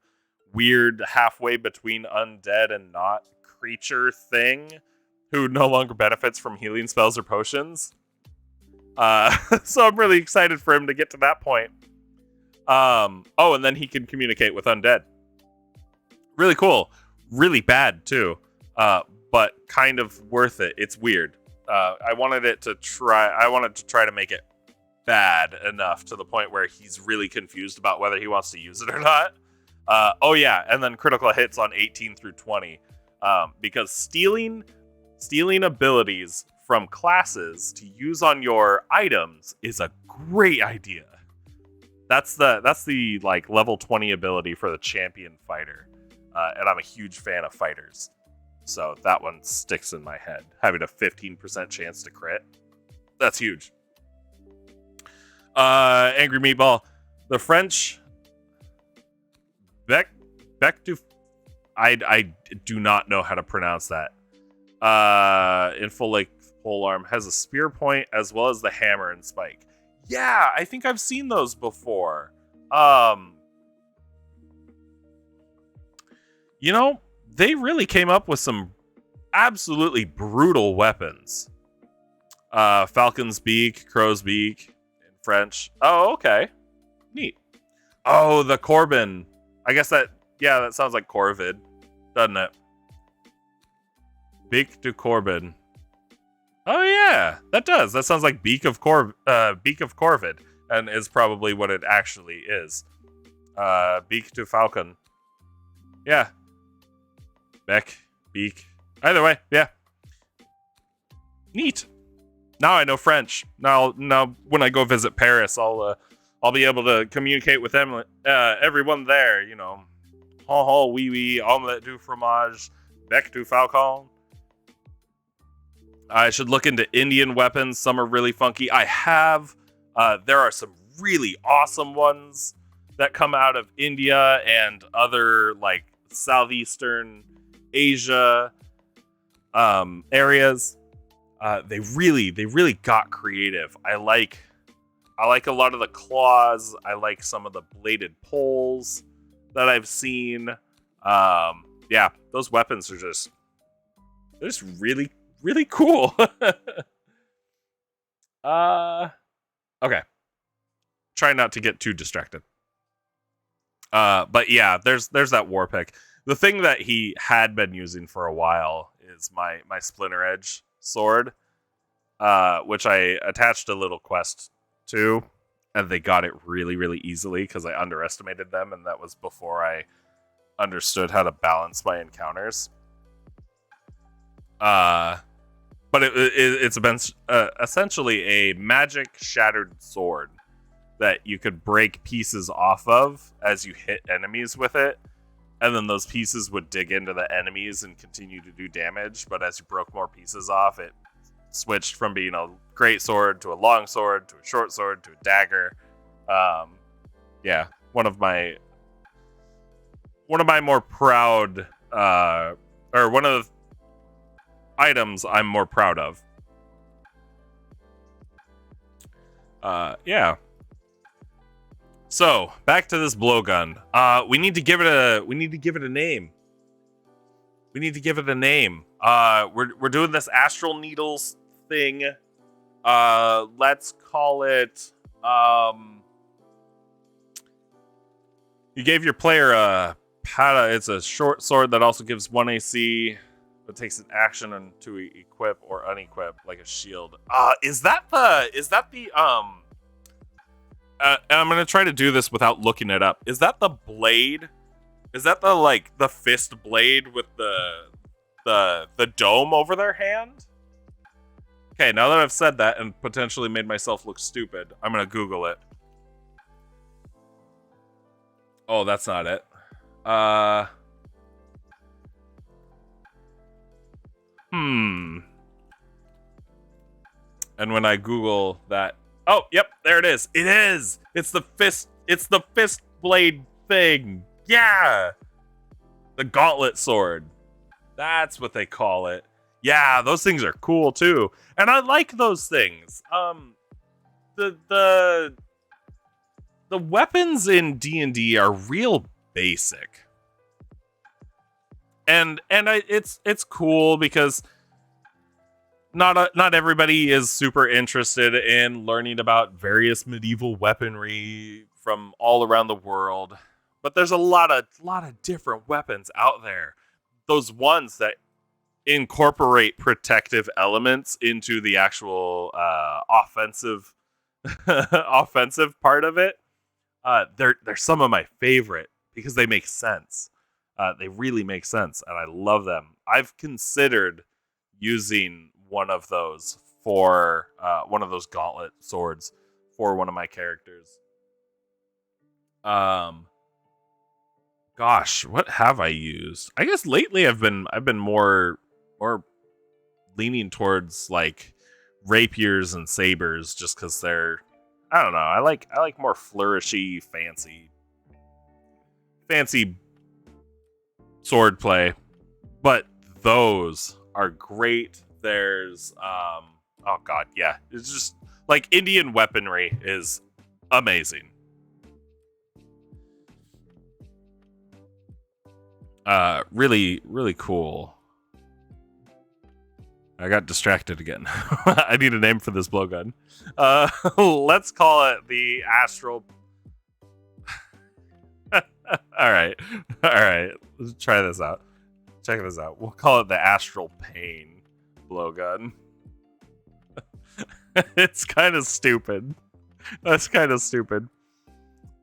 weird halfway between undead and not creature thing who no longer benefits from healing spells or potions. So I'm really excited for him to get to that point. Oh, and then he can communicate with undead. Really cool. Really bad, too. But kind of worth it. It's weird. I wanted to try to make it bad enough to the point where he's really confused about whether he wants to use it or not. Oh yeah, and then critical hits on 18 through 20. Because stealing abilities from classes to use on your items is a great idea. That's the like level 20 ability for the champion fighter. And I'm a huge fan of fighters. So that one sticks in my head. Having a 15% chance to crit. That's huge. Angry Meatball. The French Bec du I do not know how to pronounce that. In full like pole arm has a spear point as well as the hammer and spike. Yeah, I think I've seen those before. You know, they really came up with some absolutely brutal weapons. Falcon's beak, crow's beak in French. Oh, okay. Neat. Oh, the Corbin. I guess that sounds like Corvid, doesn't it? Beak du Corbin. Oh yeah, that does. That sounds like Beak of Corvid, and is probably what it actually is. Beak du Falcon. Yeah. Beak. Either way, yeah. Neat. Now I know French. Now when I go visit Paris, I'll be able to communicate with them, everyone there. You know, ho ho, oui oui, omelette du fromage, bec du falcon. I should look into Indian weapons. Some are really funky. I have. There are some really awesome ones that come out of India and other like Southeastern Asia areas. They really got creative. I like a lot of the claws. I like some of the bladed poles that I've seen. Yeah, those weapons are just really cool. Okay. Try not to get too distracted. But yeah, there's that war pick. The thing that he had been using for a while is my Splinter Edge sword, which I attached a little quest to, and they got it really easily because I underestimated them, and that was before I understood how to balance my encounters. But it's essentially a magic shattered sword that you could break pieces off of as you hit enemies with it, and then those pieces would dig into the enemies and continue to do damage. But as you broke more pieces off, it switched from being a great sword to a long sword to a short sword to a dagger. Yeah, one of my more proud, or one of the items I'm more proud of. Yeah. So back to this blowgun. We need to give it a name. We're doing this astral needles thing. Let's call it. You gave your player a pada. It's a short sword that also gives 1 AC, but takes an action to equip or unequip, like a shield. Is that the I'm gonna try to do this without looking it up. Is that the blade? Is that the fist blade with the dome over their hand? Okay, now that I've said that and potentially made myself look stupid, I'm gonna Google it. Oh, that's not it. And when I Google that, oh, yep, there it is. It is. It's the fist blade thing. Yeah. The gauntlet sword. That's what they call it. Yeah, those things are cool too. And I like those things. The weapons in D&D are real basic. And it's cool because not everybody is super interested in learning about various medieval weaponry from all around the world, but there's a lot of different weapons out there. Those ones that incorporate protective elements into the actual offensive part of it. They're some of my favorite because they make sense. They really make sense, and I love them. I've considered using one of those for one of those gauntlet swords for one of my characters. Gosh, what have I used? I guess lately I've been more leaning towards like rapiers and sabers, just because they're, I don't know, I like more flourishy, fancy sword play, but those are great. There's oh god, yeah, it's just like Indian weaponry is amazing. Really cool. I got distracted again. I need a name for this blowgun. Let's call it the Astral. All right. Let's try this out. Check this out. We'll call it the Astral Pain blowgun. It's kind of stupid. That's kind of stupid.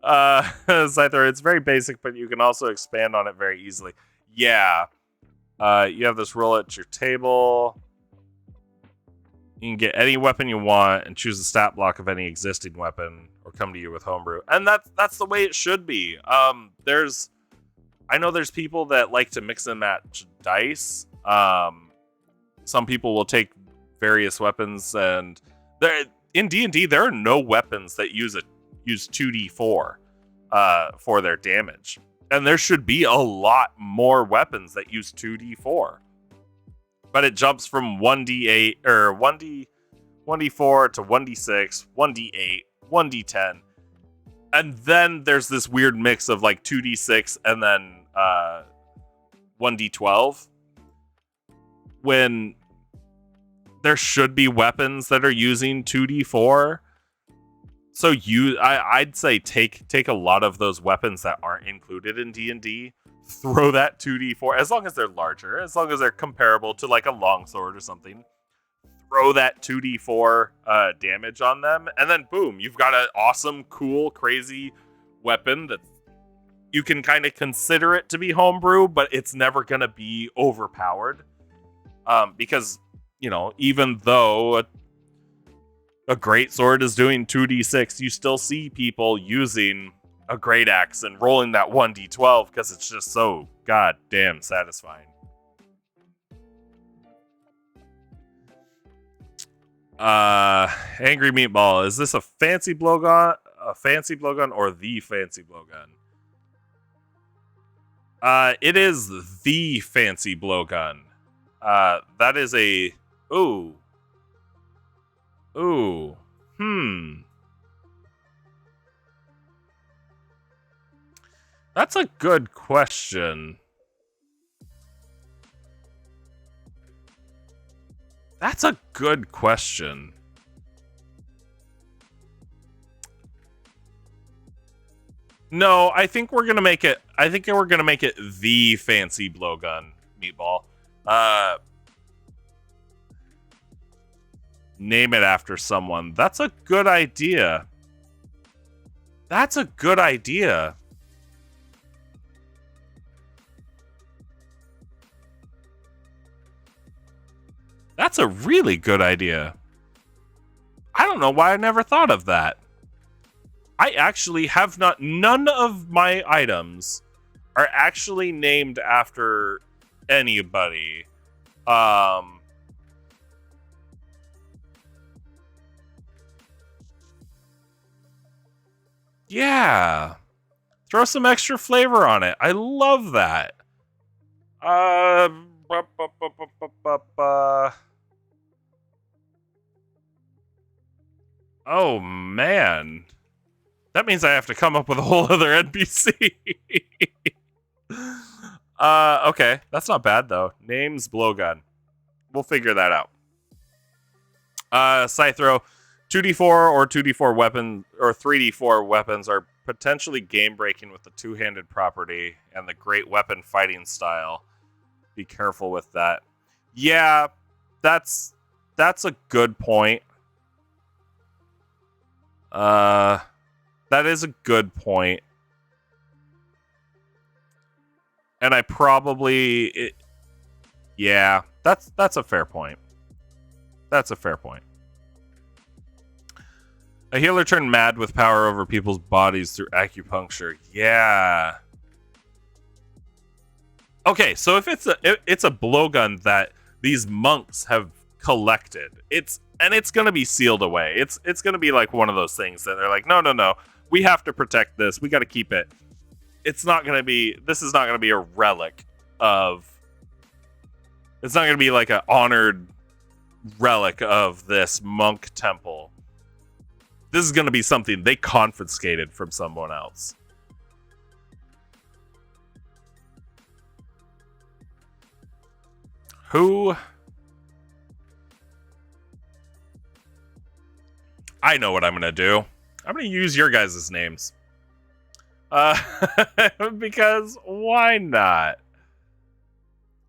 Scyther, it's very basic, but you can also expand on it very easily. Yeah. You have this roll at your table. You can get any weapon you want and choose a stat block of any existing weapon, or come to you with homebrew, and that's the way it should be. I know there's people that like to mix and match dice. Some people will take various weapons, and in D&D there are no weapons that use 2d4 for their damage, and there should be a lot more weapons that use 2d4. But it jumps from 1d8 or 1d4 to 1d6, 1d8, 1d10. And then there's this weird mix of like 2d6 and then 1d12, when there should be weapons that are using 2d4. So I'd say take a lot of those weapons that aren't included in D&D, throw that 2d4, as long as they're larger, as long as they're comparable to like a longsword or something. Throw that 2d4 damage on them, and then boom, you've got an awesome, cool, crazy weapon that you can kind of consider it to be homebrew, but it's never going to be overpowered. Because, even though a great sword is doing 2d6, you still see people using a great axe and rolling that 1d12 because it's just so goddamn satisfying. Angry Meatball, is this a fancy blowgun? A fancy blowgun or the fancy blowgun? It is the fancy blowgun. That is a ooh. That's a good question. That's a good question. No, I think we're gonna make it. I think we're gonna make it the fancy blowgun, Meatball. Name it after someone. That's a good idea. That's a good idea. That's a really good idea. I don't know why I never thought of that. I actually have not. None of my items are actually named after anybody. Yeah. Throw some extra flavor on it. I love that. Oh, man. That means I have to come up with a whole other NPC. Okay. That's not bad, though. Name's Blowgun. We'll figure that out. Scythro, 2d4 or 2d4 weapon or 3d4 weapons are potentially game-breaking with the two-handed property and the great weapon fighting style. Be careful with that. Yeah, that's a good point. That is a good point. And I probably yeah, that's a fair point. That's a fair point. A healer turned mad with power over people's bodies through acupuncture. Yeah. Okay, so if it's a blowgun that these monks have collected, it's gonna be sealed away. It's gonna be like one of those things that they're like, no, we have to protect this. We got to keep it. This is not gonna be a relic of. It's not gonna be like an honored relic of this monk temple. This is gonna be something they confiscated from someone else. Who? I know what I'm gonna do. I'm gonna use your guys' names. Because why not?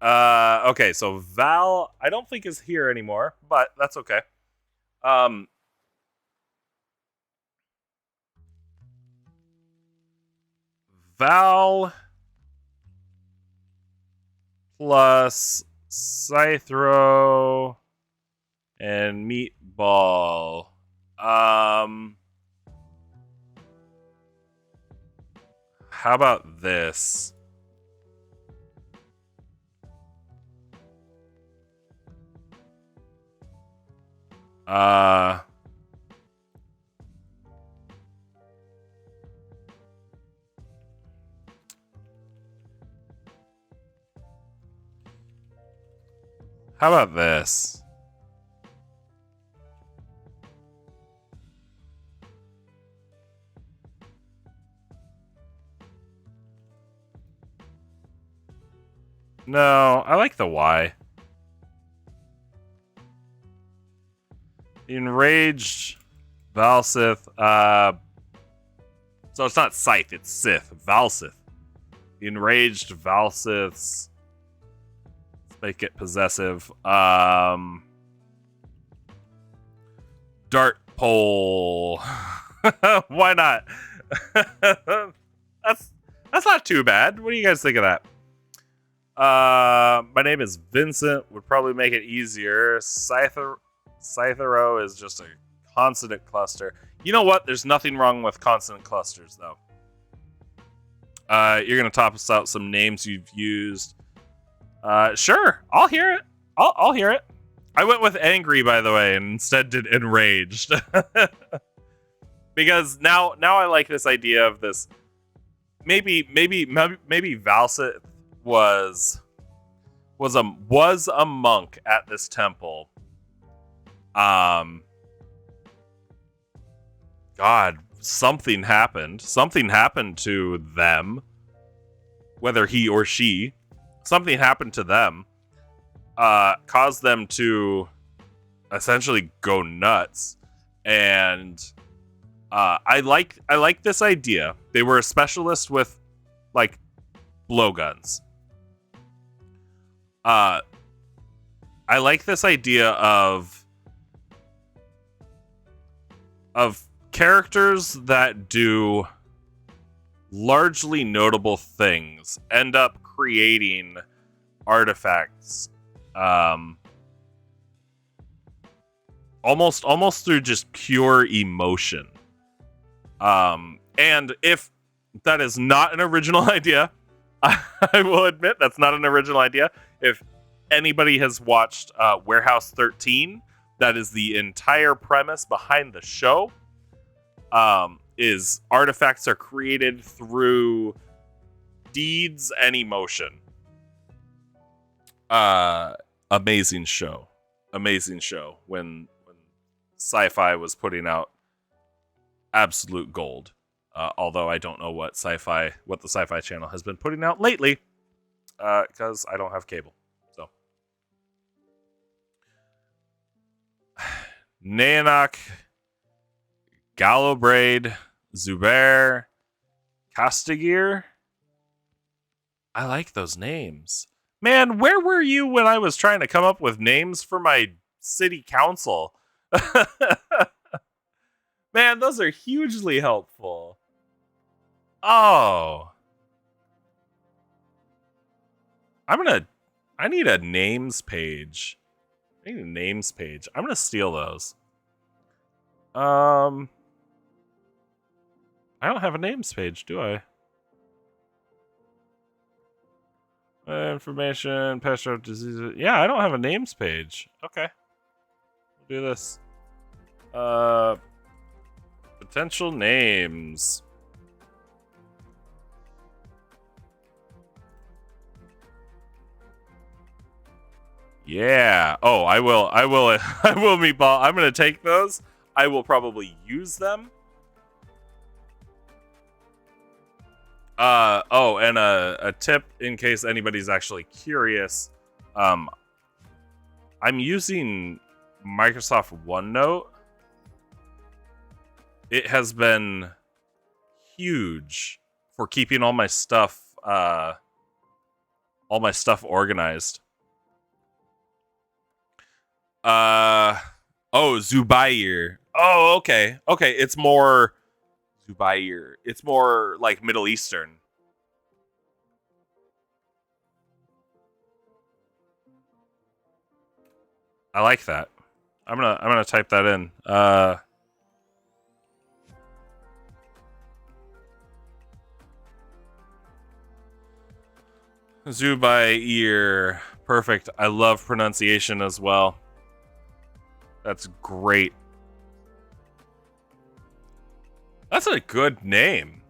Okay, so Val, I don't think is here anymore, but that's okay. Val plus Scythro and meatball. How about this? How about this? No, I like the Y. Enraged Valsith. So it's not Scythe, it's Sith. Valsith. Enraged Valsiths. Let's make it possessive. Dart pole. Why not? that's not too bad. What do you guys think of that? My name is Vincent. Would probably make it easier. Scythero is just a consonant cluster. You know what? There's nothing wrong with consonant clusters, though. You're gonna top us out some names you've used. Sure, I'll hear it. I'll hear it. I went with angry, by the way, and instead did enraged. Because now I like this idea of this. Maybe Valsith was a monk at this temple. God, something happened. Something happened to them. Whether he or she, something happened to them. Caused them to essentially go nuts. And I like this idea. They were a specialist with like blowguns. I like this idea of characters that do largely notable things end up creating artifacts almost through just pure emotion. And if that is not an original idea, I will admit that's not an original idea. If anybody has watched Warehouse 13, that is the entire premise behind the show. Is artifacts are created through deeds and emotion. Amazing show. When sci-fi was putting out absolute gold. Although I don't know what the Sci-Fi Channel has been putting out lately, because I don't have cable. So, Nayanak, Gallowbraid, Zubair, Castagir. I like those names. Man, where were you when I was trying to come up with names for my city council? Man, those are hugely helpful. Oh. I need a names page. I'm gonna steal those. I don't have a names page, do I? Information, pest diseases. Yeah, I don't have a names page. Okay. We'll do this. Potential names. Yeah. Oh, I will, Meatball. I'm gonna take those. I will probably use them. Oh, and a tip in case anybody's actually curious. I'm using Microsoft OneNote. It has been huge for keeping all my stuff organized. Oh, Zubair. Oh, okay. Okay, it's more Zubair. It's more like Middle Eastern. I like that. I'm gonna type that in. Zoo by ear. Perfect. I love pronunciation as well. That's great. That's a good name.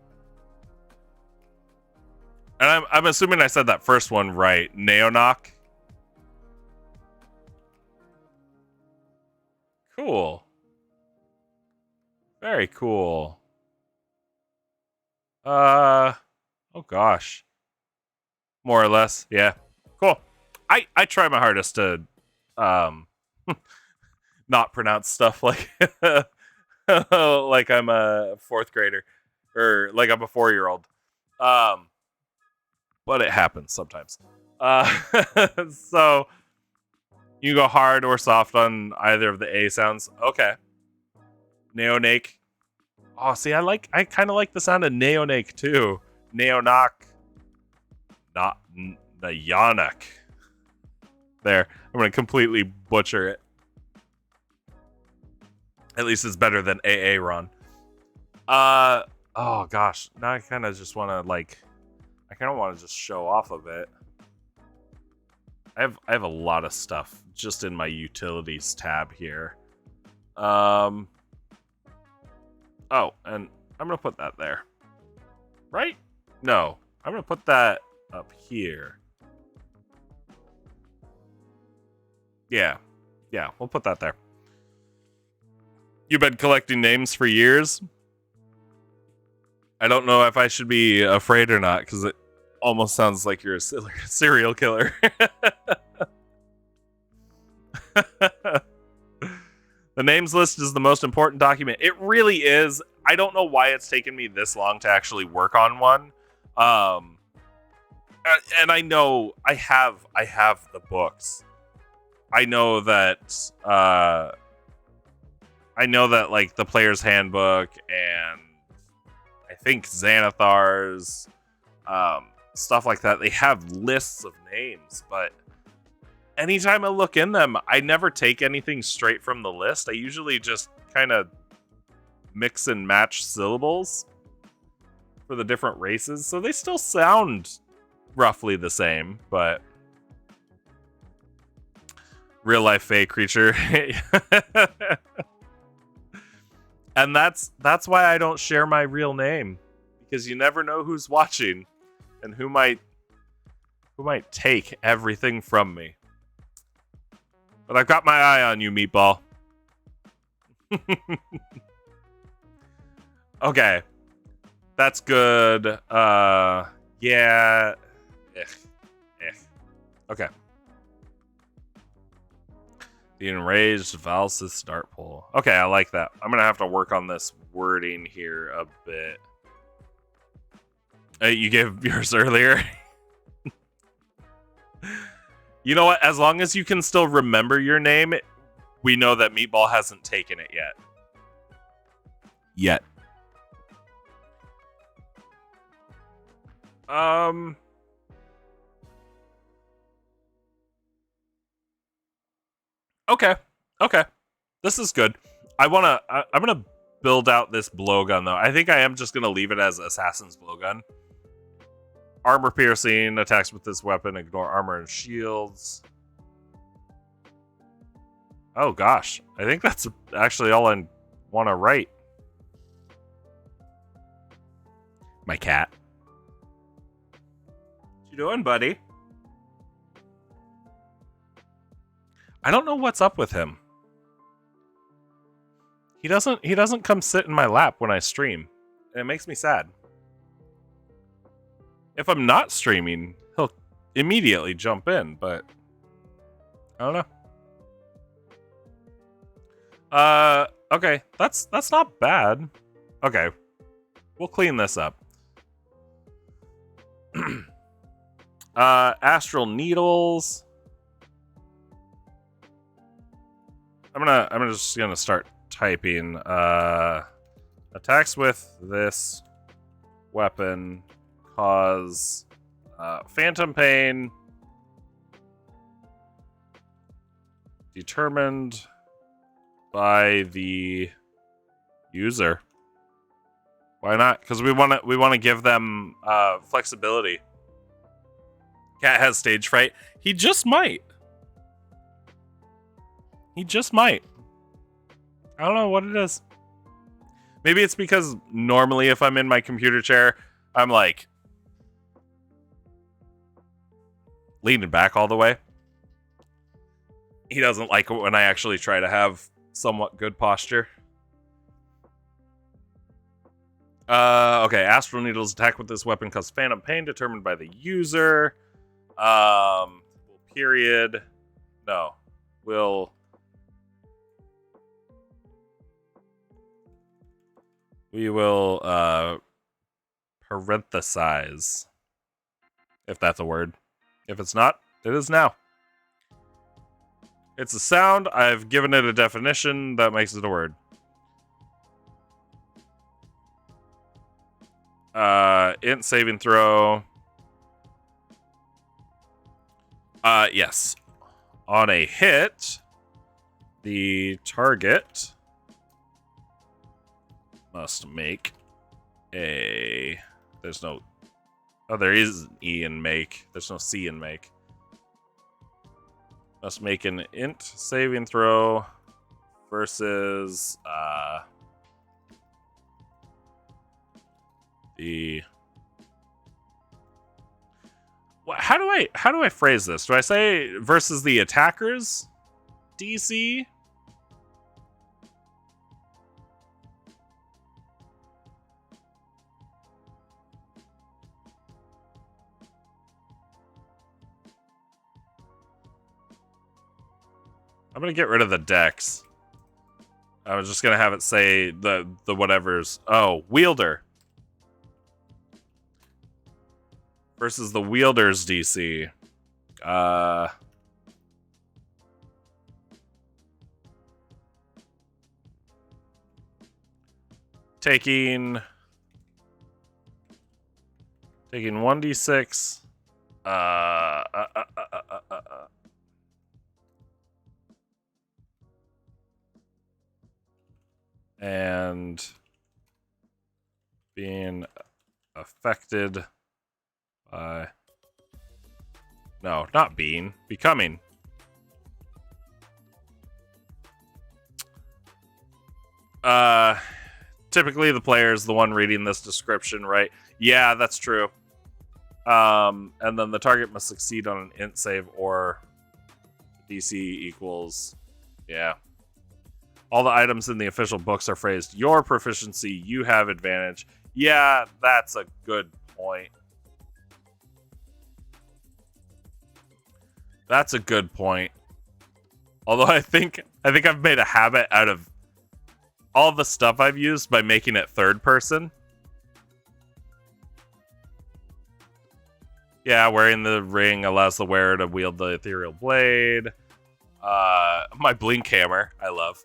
And I'm assuming I said that first one right. Neonok. Cool. Very cool. Oh gosh. More or less, yeah. Cool. I try my hardest to not pronounce stuff like like I'm a fourth grader or like I'm a 4-year-old. But it happens sometimes. So you go hard or soft on either of the A sounds. Okay. Neonake. Oh, see, I kind of like the sound of neonake too. Neonak. Not Nayanak. There. I'm going to completely butcher it. At least it's better than Aaron. Oh gosh. Now I kind of just want to I kind of want to just show off a bit. I have a lot of stuff just in my utilities tab here. Oh, and I'm going to put that there. Right? No. I'm going to put that up here. Yeah, we'll put that there. You've been collecting names for years. I don't know if I should be afraid or not, because it almost sounds like you're a serial killer. The names list is the most important document. It really is. I don't know why it's taken me this long to actually work on one. And I know I have the books. I know that like the player's handbook and I think Xanathar's stuff like that, they have lists of names, but anytime I look in them, I never take anything straight from the list. I usually just kind of mix and match syllables for the different races, so they still sound roughly the same, but real life fey creature. And that's why I don't share my real name, because you never know who's watching and who might take everything from me. But I've got my eye on you, Meatball. Okay. That's good. Yeah. Okay. The enraged Valsis dart pole. Okay, I like that. I'm gonna have to work on this wording here a bit. You gave yours earlier. You know what? As long as you can still remember your name, we know that Meatball hasn't taken it yet. Okay. This is good. I'm gonna build out this blowgun though. I think I am just gonna leave it as Assassin's Blowgun. Armor piercing, attacks with this weapon, ignore armor and shields. Oh gosh. I think that's actually all I want to write. My cat. What you doing, buddy? I don't know what's up with him. He doesn't come sit in my lap when I stream. And it makes me sad. If I'm not streaming, he'll immediately jump in, but I don't know. Okay, that's not bad. Okay. We'll clean this up. Astral needles. I'm just gonna start typing. Attacks with this weapon cause phantom pain. Determined by the user. Why not? Because we want to give them flexibility. Cat has stage fright. He just might. He just might. I don't know what it is. Maybe it's because normally if I'm in my computer chair, I'm like leaning back all the way. He doesn't like it when I actually try to have somewhat good posture. Okay, Astral Needle's attack with this weapon causes phantom pain determined by the user. Period. No. We will parenthesize. If that's a word. If it's not, it is now. It's a sound. I've given it a definition that makes it a word. Int saving throw. Yes. On a hit, the target must make a... There's no... Oh, there is an E in make. There's no C in make. Must make an int saving throw versus the... How do I phrase this? Do I say versus the attacker's DC? I'm gonna get rid of the dex. I was just gonna have it say the whatever's... Oh, wielder. Versus the wielder's DC. Taking 1d6. And being affected by... No, not being. Becoming. Typically the player is the one reading this description, right? Yeah, that's true. And then the target must succeed on an int save or DC equals... Yeah. All the items in the official books are phrased, your proficiency, you have advantage. Yeah, that's a good point. That's a good point. Although I think I've made a habit out of all the stuff I've used by making it third person. Yeah, wearing the ring allows the wearer to wield the ethereal blade. My blink hammer, I love.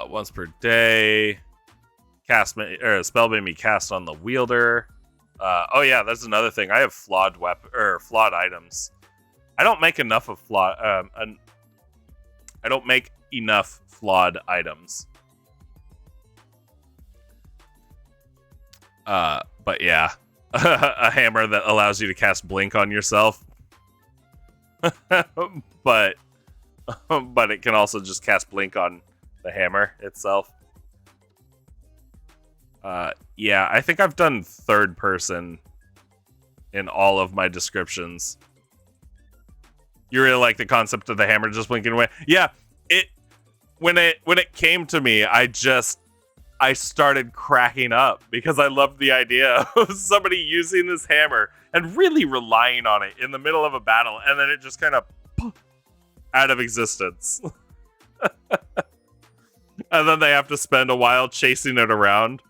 Once per day. Spell made me cast on the wielder. Oh yeah, that's another thing. I have flawed flawed items. I don't make enough of flawed. I don't make enough flawed items. But yeah, a hammer that allows you to cast blink on yourself. but it can also just cast blink on the hammer itself. Yeah, I think I've done third person in all of my descriptions. You really like the concept of the hammer just blinking away? Yeah, when it came to me, I started cracking up because I loved the idea of somebody using this hammer and really relying on it in the middle of a battle, and then it just kind of out of existence. And then they have to spend a while chasing it around.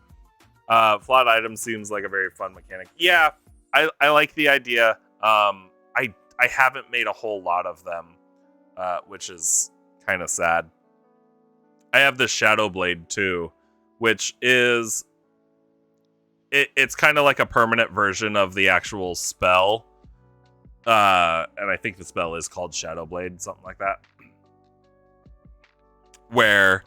Flawed item seems like a very fun mechanic. Yeah, I like the idea. I haven't made a whole lot of them, which is kind of sad. I have the Shadow Blade too, which is it's kind of like a permanent version of the actual spell. And I think the spell is called Shadow Blade, something like that. where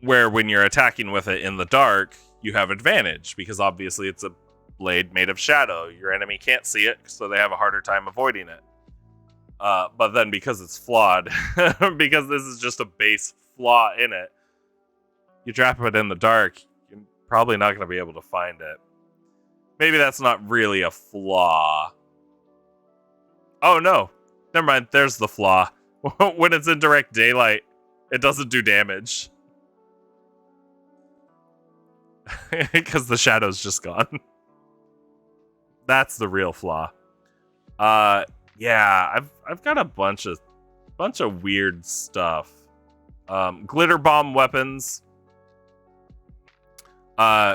when you're attacking with it in the dark, you have advantage because obviously it's a blade made of shadow. Your enemy can't see it, so they have a harder time avoiding it. But then because it's flawed, because this is just a base flaw in it, you drop it in the dark, you're probably not going to be able to find it. Maybe that's not really a flaw. Oh no, never mind, there's the flaw. When it's in direct daylight, it doesn't do damage. Because the shadow's just gone. That's the real flaw. Yeah, I've got a bunch of weird stuff. Glitter bomb weapons,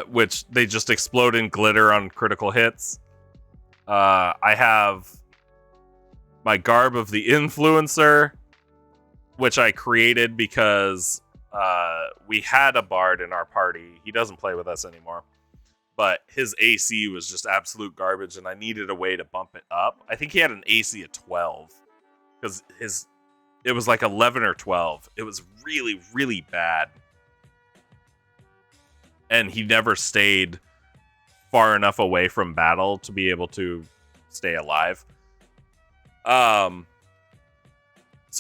which they just explode in glitter on critical hits. I have my garb of the influencer, which I created because we had a bard in our party. He doesn't play with us anymore, but his AC was just absolute garbage, and I needed a way to bump it up. I think he had an AC of 12 because it was like 11 or 12. It was really, really bad, and he never stayed far enough away from battle to be able to stay alive. So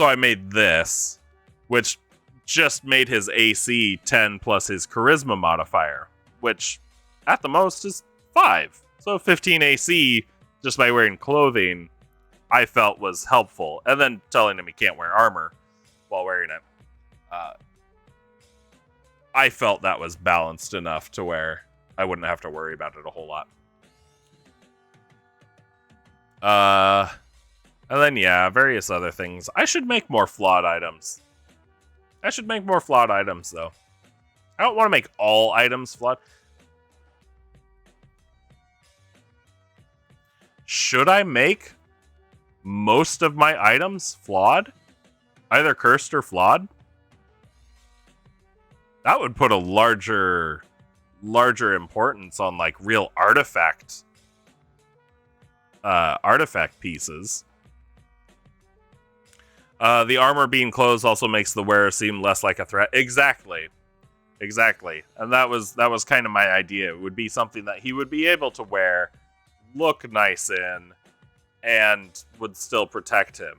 I made this, which just made his AC 10 plus his charisma modifier, which at the most is 5. So 15 AC just by wearing clothing, I felt was helpful. And then telling him he can't wear armor while wearing it. I felt that was balanced enough to where I wouldn't have to worry about it a whole lot. And then, yeah, various other things. I should make more flawed items. Though. I don't want to make all items flawed. Should I make most of my items flawed? Either cursed or flawed? That would put a larger importance on, like, real artifact pieces. The armor being closed also makes the wearer seem less like a threat. Exactly. And that was kind of my idea. It would be something that he would be able to wear, look nice in, and would still protect him.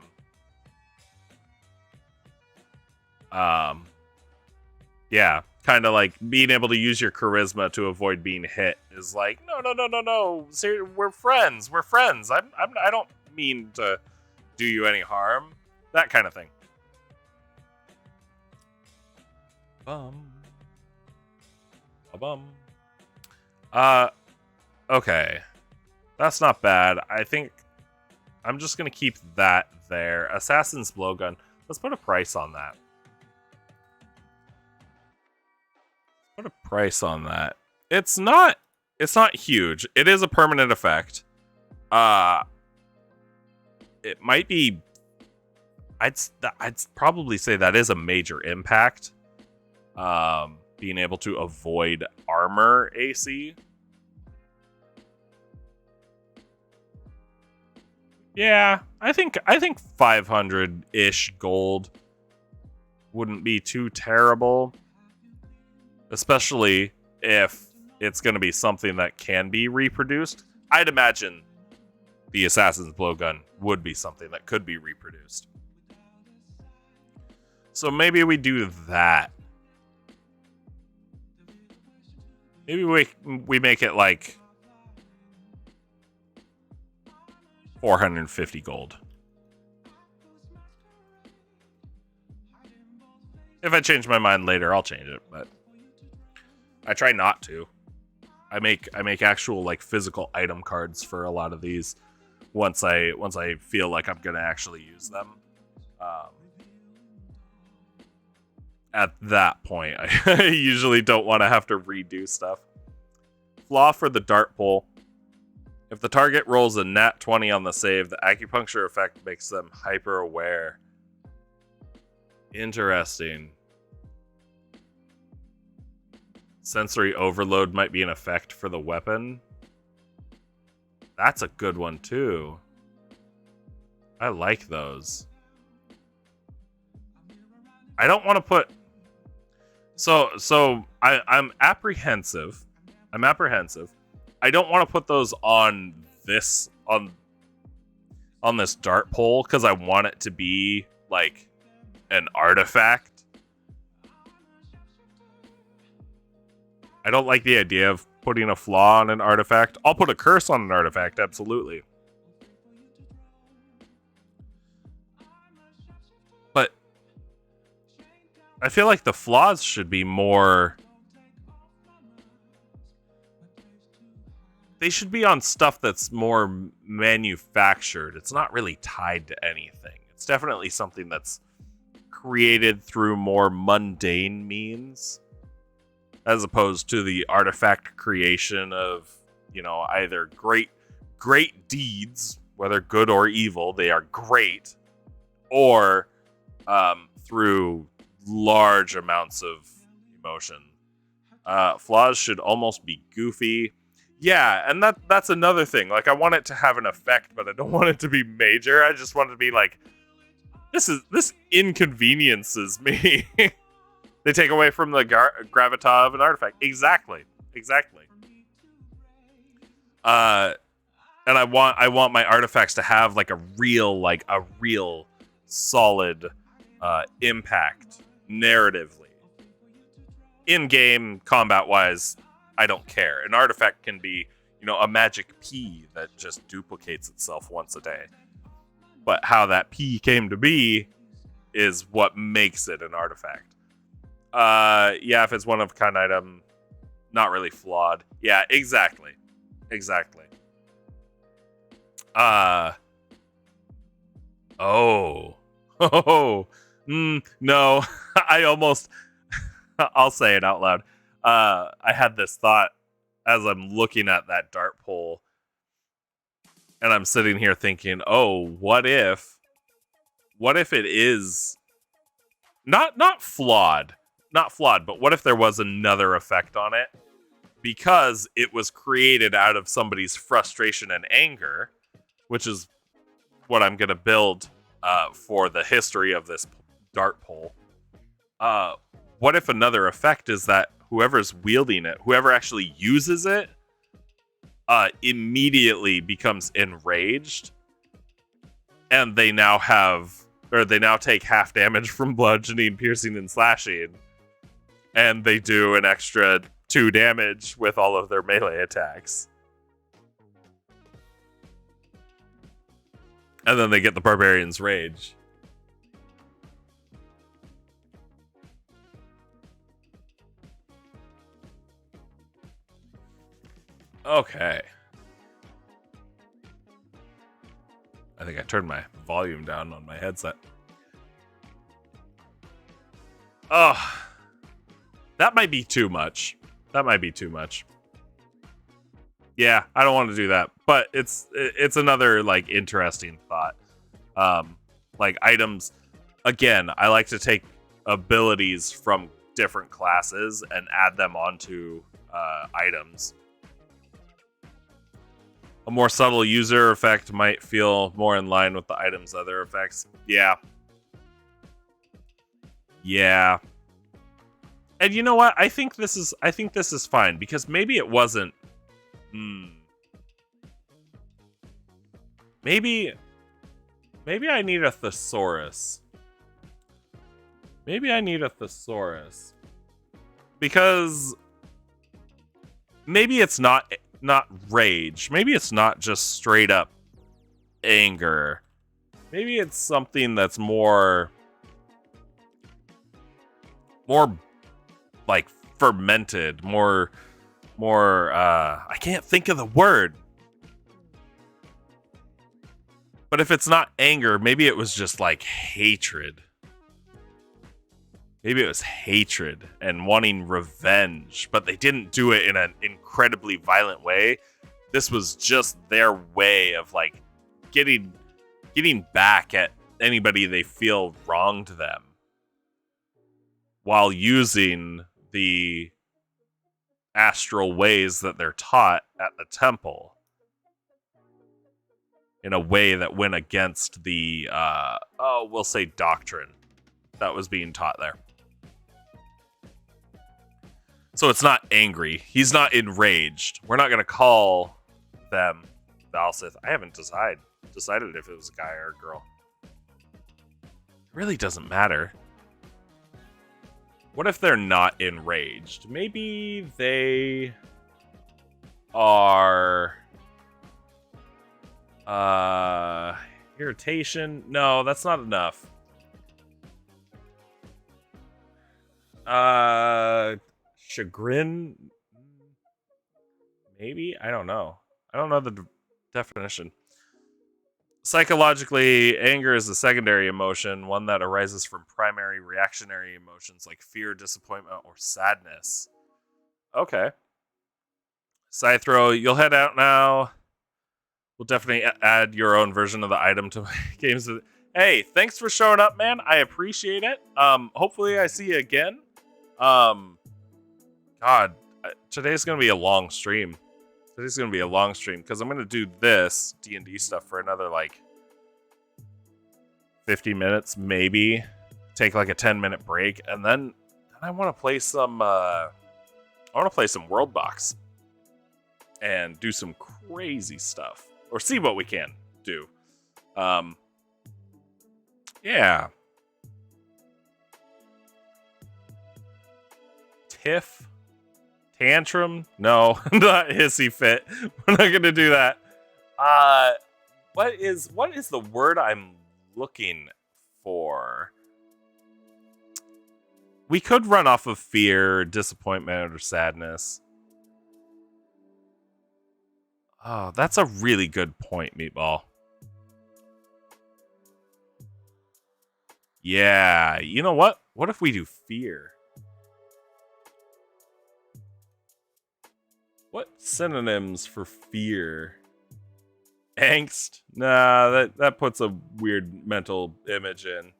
Yeah, kind of like being able to use your charisma to avoid being hit is like, no. Seriously, we're friends. I don't mean to do you any harm. That kind of thing. Okay. That's not bad. I think I'm just going to keep that there. Assassin's Blowgun. Let's put a price on that. It's not huge. It is a permanent effect. It might be, I'd probably say that is a major impact. Being able to avoid armor AC. Yeah, I think 500-ish gold wouldn't be too terrible. Especially if it's going to be something that can be reproduced. I'd imagine the Assassin's Blowgun would be something that could be reproduced. So maybe we do that. Maybe we make it like 450 gold. If I change my mind later, I'll change it, but I try not to. I make actual like physical item cards for a lot of these once I feel like I'm gonna actually use them. At that point, I usually don't want to have to redo stuff. Flaw for the dart pole. If the target rolls a nat 20 on the save, the acupuncture effect makes them hyper aware. Interesting. Sensory overload might be an effect for the weapon. That's a good one too. I like those. I don't want to put. I'm apprehensive. I'm apprehensive. I don't want to put those on this on this dart pole because I want it to be like an artifact. I don't like the idea of putting a flaw on an artifact. I'll put a curse on an artifact, absolutely. But I feel like the flaws should be more... They should be on stuff that's more manufactured. It's not really tied to anything. It's definitely something that's created through more mundane means, as opposed to the artifact creation of, you know, either great deeds, whether good or evil, they are great, or through large amounts of emotion. Flaws should almost be goofy. Yeah, and that's another thing. Like, I want it to have an effect, but I don't want it to be major. I just want it to be like, this inconveniences me. They take away from the gravitas of an artifact. Exactly. And I want my artifacts to have like a real solid impact narratively. In-game, combat-wise, I don't care. An artifact can be, you know, a magic pea that just duplicates itself once a day. But how that pea came to be is what makes it an artifact. Yeah, if it's one of a kind item, not really flawed. Yeah, exactly. No, I'll say it out loud. I had this thought as I'm looking at that dart pole, and I'm sitting here thinking, oh, what if it is not flawed, but what if there was another effect on it because it was created out of somebody's frustration and anger, which is what I'm going to build for the history of this dart pole. What if another effect is that whoever's wielding it, whoever actually uses it, immediately becomes enraged, and they now take half damage from bludgeoning, piercing, and slashing, and they do an extra 2 damage with all of their melee attacks. And then they get the Barbarian's Rage. Okay. I think I turned my volume down on my headset. Oh, that might be too much. Yeah, I don't want to do that, but it's another like interesting thought. Like items, again, I like to take abilities from different classes and add them onto items. A more subtle user effect might feel more in line with the item's other effects. Yeah. And you know what? I think this is fine, because maybe it wasn't. Maybe I need a thesaurus. Because maybe it's not rage. Maybe it's not just straight up anger. Maybe it's something that's more like fermented, more I can't think of the word. But if it's not anger, maybe it was just like hatred. Maybe it was hatred and wanting revenge, but they didn't do it in an incredibly violent way. This was just their way of like getting back at anybody they feel wronged them, while using the astral ways that they're taught at the temple in a way that went against the we'll say doctrine. that was being taught there. So it's not angry. He's not enraged. We're not going to call them Valsith. I haven't decided if it was a guy or a girl. It really doesn't matter. What if they're not enraged? Maybe they are... irritation? No, that's not enough. Chagrin? Maybe? I don't know. I don't know the definition. Psychologically, anger is a secondary emotion, one that arises from primary reactionary emotions like fear, disappointment, or sadness. Okay. Scythro, you'll head out now. We'll definitely add your own version of the item to my games. Hey, thanks for showing up, man. I appreciate it. Hopefully I see you again. God, today's going to be a long stream. Today's going to be a long stream because I'm going to do this D&D stuff for another, 50 minutes, maybe. Take, a 10-minute break. And then I want to play some, World Box. And do some crazy stuff. Or see what we can do. Yeah. Tiff? Tantrum? No, not hissy fit. We're not gonna do that. What is the word I'm looking for? We could run off of fear, disappointment, or sadness. Oh, that's a really good point, Meatball. Yeah, you know what? What if we do fear? What synonyms for fear? Angst? Nah, that puts a weird mental image in.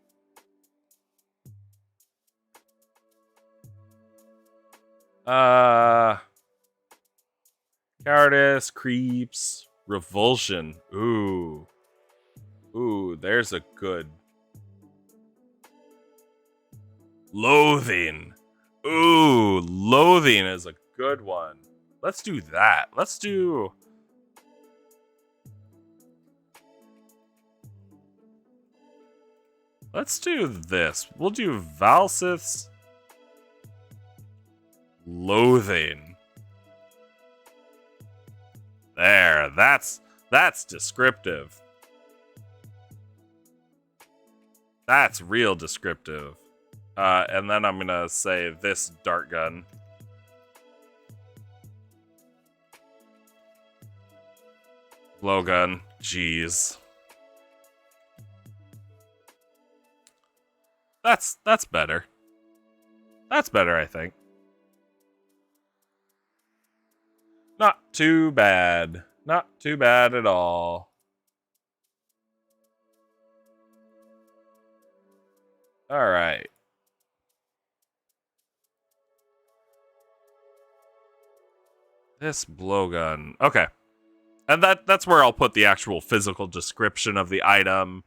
Cowardice, creeps, revulsion. Ooh, there's a good. Loathing. Ooh, loathing is a good one. Let's do that. Let's do this. We'll do Valsith's loathing. There, that's descriptive. That's real descriptive. And then I'm gonna say this dart gun. Blowgun. Jeez. That's better. That's better, I think. Not too bad. Not too bad at all. All right. This blowgun. Okay. And that's where I'll put the actual physical description of the item.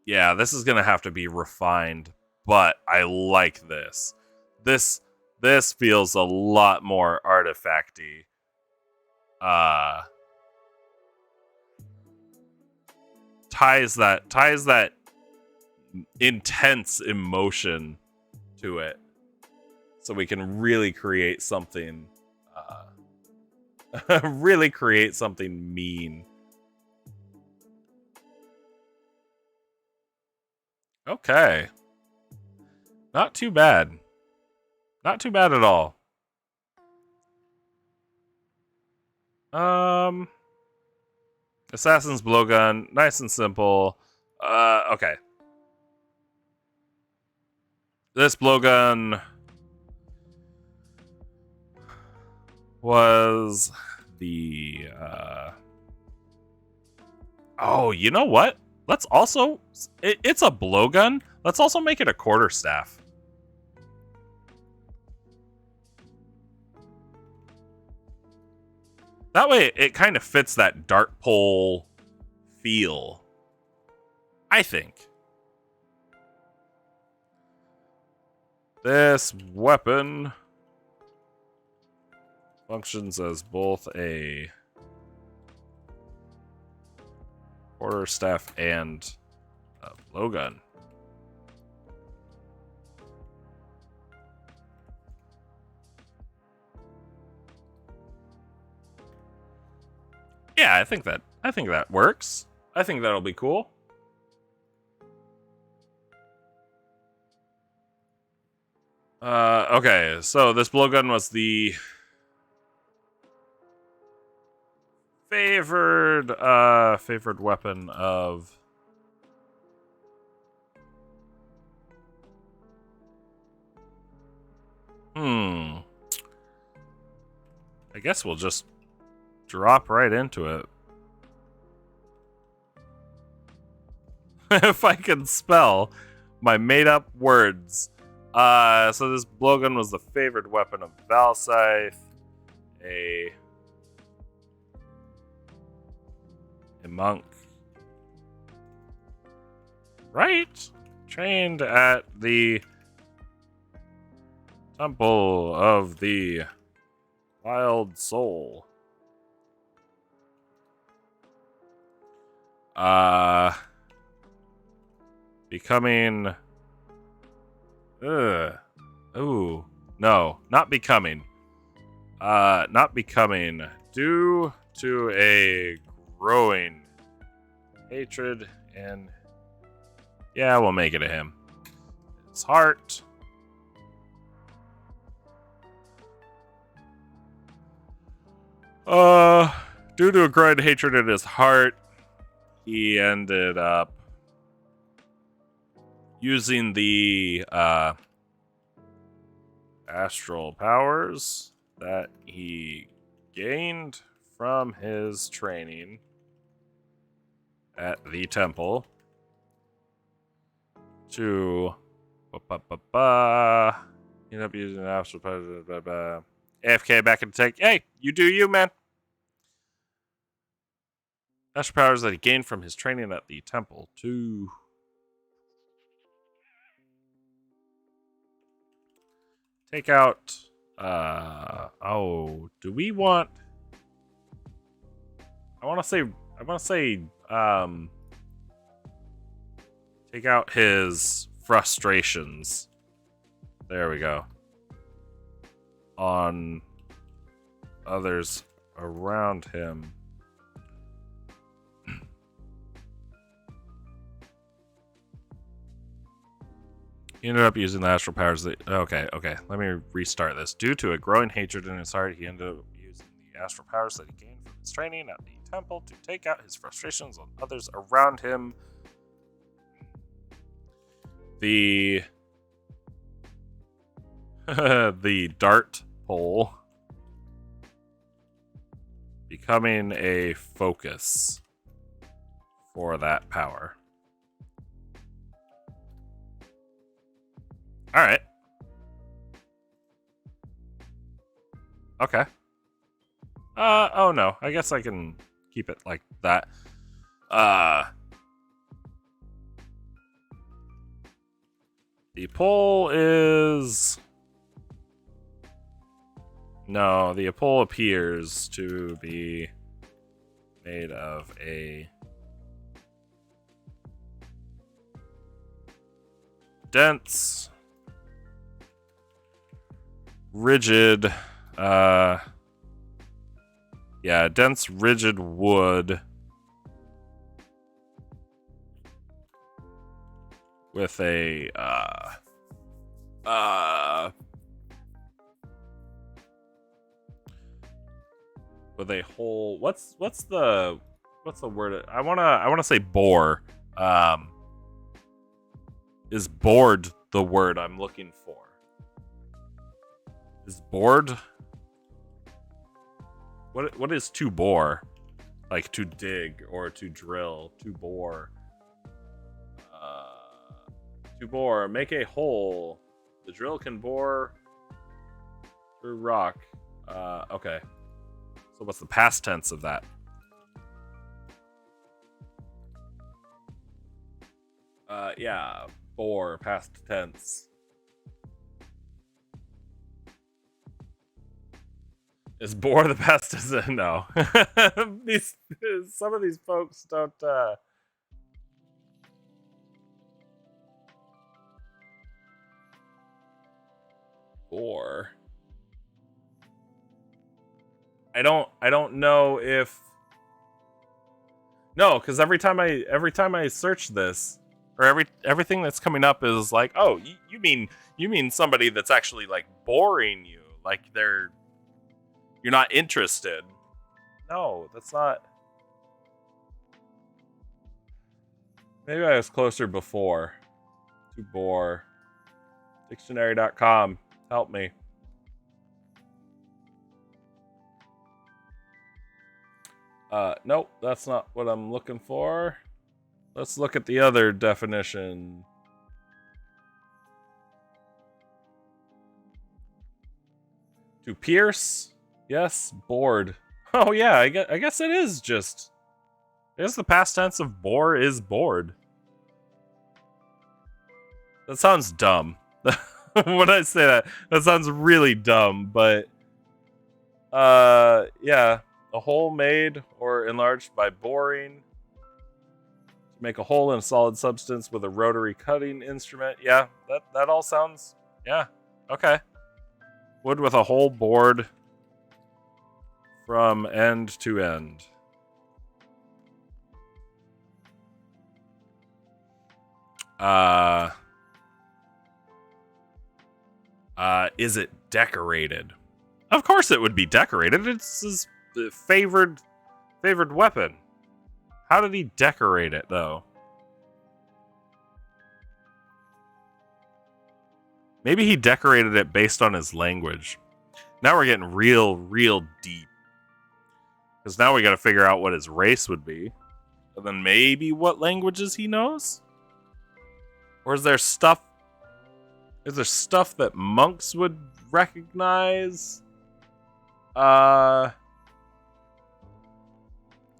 Yeah, this is going to have to be refined, but I like this. This feels a lot more artifacty. Ties that intense emotion to it. So we can really create something mean. Okay. Not too bad. Not too bad at all. Assassin's blowgun, nice and simple. Okay. This blowgun was the oh, you know what? Let's also it's a blowgun. Let's also make it a quarterstaff. That way it kind of fits that dart pole feel. I think this weapon functions as both a quarterstaff and a blowgun. Yeah, I think that works. I think that'll be cool. Okay, so this blowgun was the favored weapon of I guess we'll just drop right into it. If I can spell my made-up words. So this blowgun was the favored weapon of Valscythe, a monk, right? Trained at the Temple of the Wild Soul. Becoming. Ooh. No, not becoming. Not becoming. Due to a growing hatred and. Yeah, we'll make it a him. His heart. Due to a growing hatred in his heart, he ended up using the astral powers that he gained from his training at the temple to end up using astral powers. AFK back in the tank. Hey, you do you, man. Astral powers that he gained from his training at the temple to take out. Do we want? I want to say. Take out his frustrations. There we go. On others around him. He ended up using the astral powers. Okay. Let me restart this. Due to a growing hatred in his heart, he ended up using the astral powers that he gained from his training at the temple to take out his frustrations on others around him. The dart pole becoming a focus for that power. All right. Okay. Oh no. I guess I can keep it like that. The pole is... No, the pole appears to be made of a dense, rigid, dense, rigid wood with a hole. What's the word? I wanna say bore. Is bored the word I'm looking for? Is bored? What is to bore? Like to dig or to drill, to bore. To bore, make a hole. The drill can bore through rock. Okay. So what's the past tense of that? Yeah, bore, past tense. Is bore the past tense? No. Some of these folks don't. Bore. I don't know if. No, because every time I search this, or everything that's coming up is like, oh, you mean somebody that's actually like boring you, like you're not interested. No, that's not. Maybe I was closer before to bore. Dictionary.com, help me. Nope, that's not what I'm looking for. Let's look at the other definition. To pierce? Yes, bored. Oh yeah, I guess it is just. I guess the past tense of bore is bored. That sounds dumb. When I say that sounds really dumb, but yeah. A hole made or enlarged by boring. To make a hole in a solid substance with a rotary cutting instrument. Yeah, that all sounds, yeah, okay. Wood with a hole bored from end to end. Is it decorated? Of course it would be decorated. It's his favored weapon. How did he decorate it, though? Maybe he decorated it based on his language. Now we're getting real deep. Because now we gotta figure out what his race would be. And then maybe what languages he knows? Or is there stuff that monks would recognize?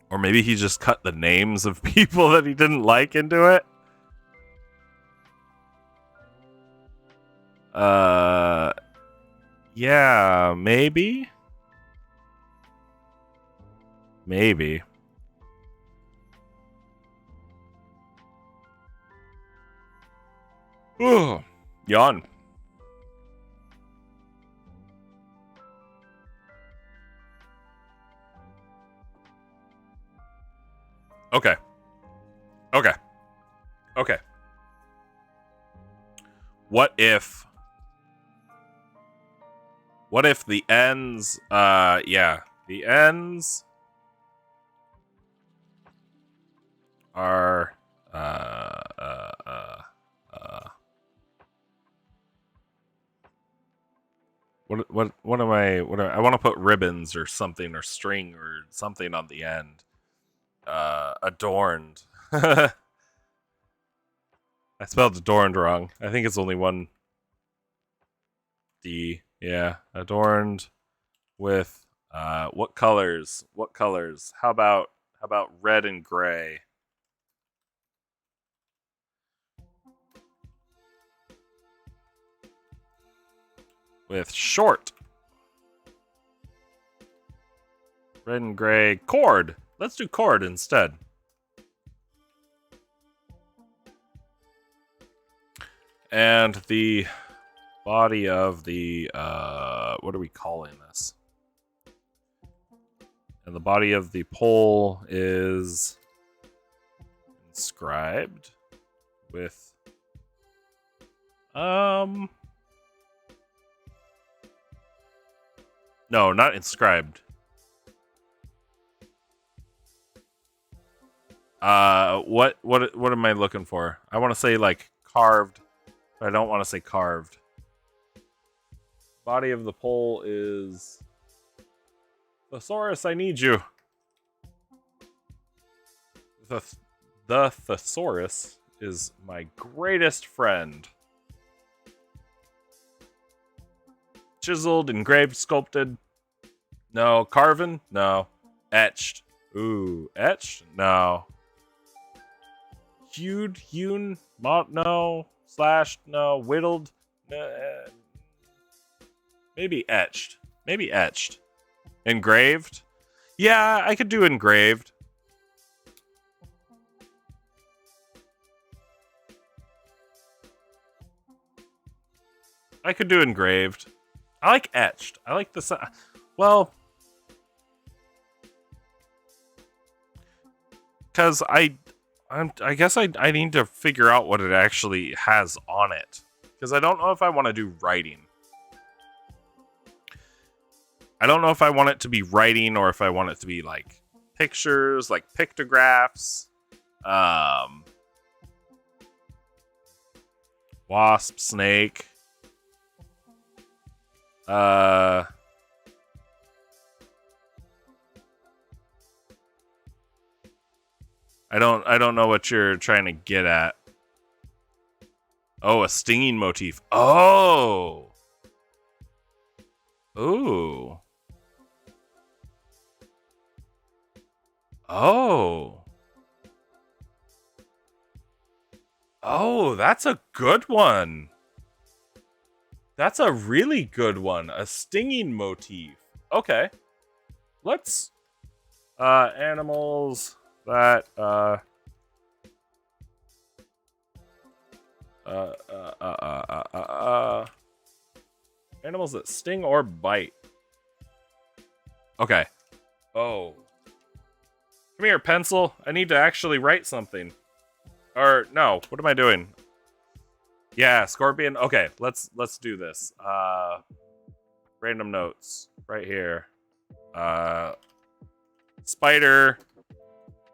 Or maybe he just cut the names of people that he didn't like into it? Yeah, maybe? Maybe. Ugh. Yawn. Okay. What if the ends, yeah, the ends are, what am I want to put ribbons or something or string or something on the end. Adorned. I spelled adorned wrong. I think it's only one D. Yeah, adorned with what colors? How about red and gray? With short. Red and gray cord. Let's do cord instead. And the body of the what are we calling this? And the body of the pole is inscribed with no, not inscribed. What am I looking for? I want to say like carved, but I don't want to say carved. Body of the pole is Thesaurus, I need you. The thesaurus is my greatest friend. Chiseled, engraved, sculpted. No. Carven? No. Etched. Ooh, etched? No. hewn, no, slashed, no, whittled, maybe etched. Maybe etched. Engraved? Yeah, I could do engraved. I could do engraved. I like etched. I like the... Well... Because I guess I need to figure out what it actually has on it. Because I don't know if I want to do writing. I don't know if I want it to be writing or if I want it to be like pictures, like pictographs. Wasp, snake. I don't know what you're trying to get at. Oh, a stinging motif. Oh. Ooh. Oh. Oh, that's a good one. That's a really good one. A stinging motif. Okay. Let's animals that animals that sting or bite. Okay. Oh. Come here, pencil. I need to actually write something. Or no, what am I doing? Yeah, scorpion. Okay, let's do this. Random notes right here. Spider.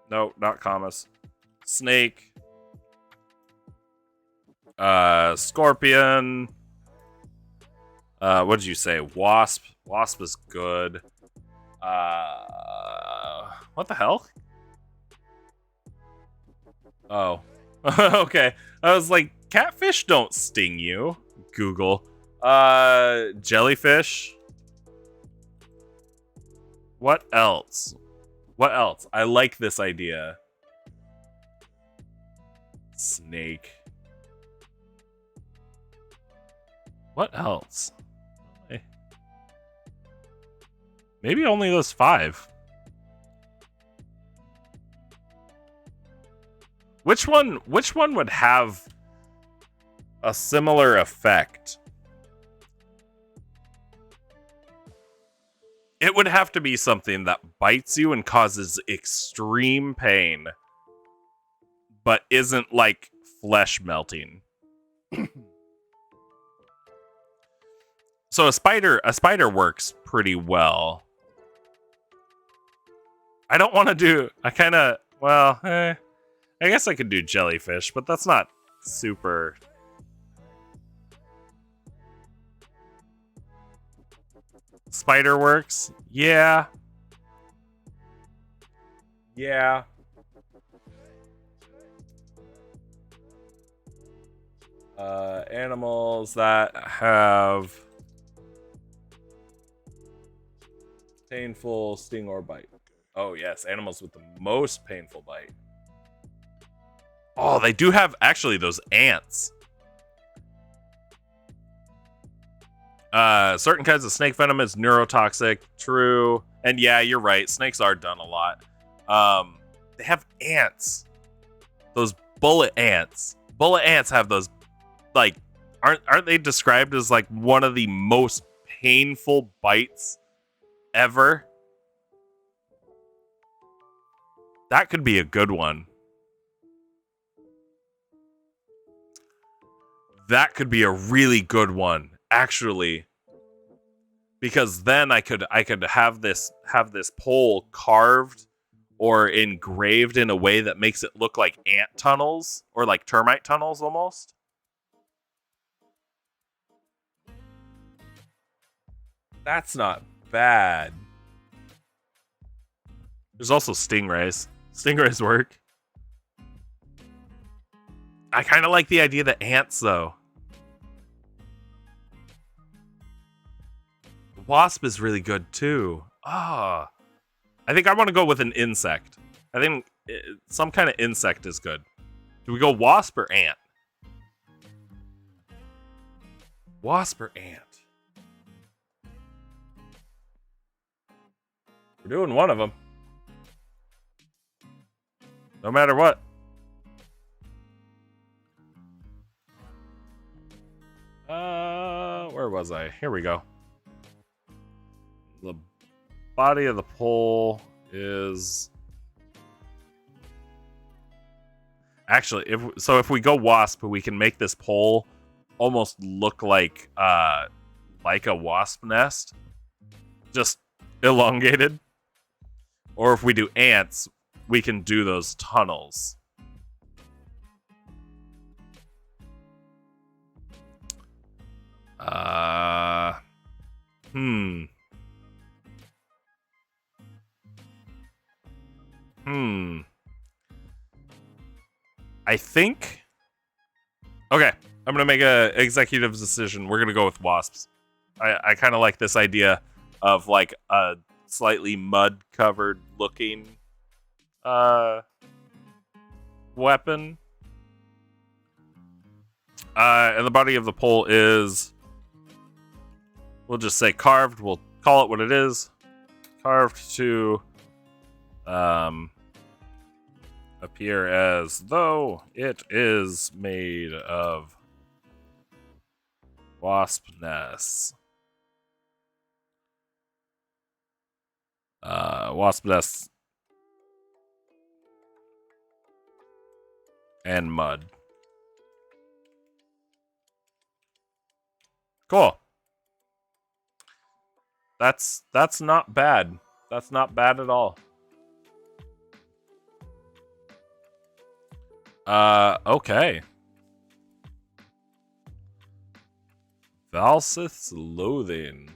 No, not commas. Snake. Scorpion. What did you say? Wasp. Wasp is good. What the hell? Oh. Okay. I was like, catfish don't sting you. Google. Jellyfish. What else? What else? I like this idea. Snake. What else? Maybe only those 5. Which one would have a similar effect? It would have to be something that bites you and causes extreme pain, but isn't like flesh melting. So a spider works pretty well. I don't want to do... I guess I could do jellyfish, but that's not super... Spider works? Yeah. Yeah. Animals that have painful sting or bite. Oh yes, animals with the most painful bite. Oh, they do have actually those ants. Certain kinds of snake venom is neurotoxic. True. And yeah, you're right. Snakes are done a lot. They have ants. Those bullet ants. Bullet ants have those, like, aren't they described as like one of the most painful bites ever? That could be a good one. That could be a really good one, actually. Because then I could have this pole carved or engraved in a way that makes it look like ant tunnels or like termite tunnels almost. That's not bad. There's also stingrays. Stingrays work. I kind of like the idea of the ants, though. The wasp is really good, too. I think I want to go with an insect. I think some kind of insect is good. Do we go wasp or ant? Wasp or ant? We're doing one of them. No matter what. Where was I? Here we go. The body of the pole is... Actually, if we go wasp, we can make this pole almost look like a wasp nest. Just elongated. Or if we do ants, we can do those tunnels. I think... Okay, I'm going to make a executive decision. We're going to go with wasps. I kind of like this idea of like a slightly mud-covered looking weapon. And the body of the pole is... We'll just say carved. We'll call it what it is. Carved to appear as though it is made of wasp nests. Wasp nests and mud. Cool. That's not bad. That's not bad at all. Okay. Valsith's Loathing.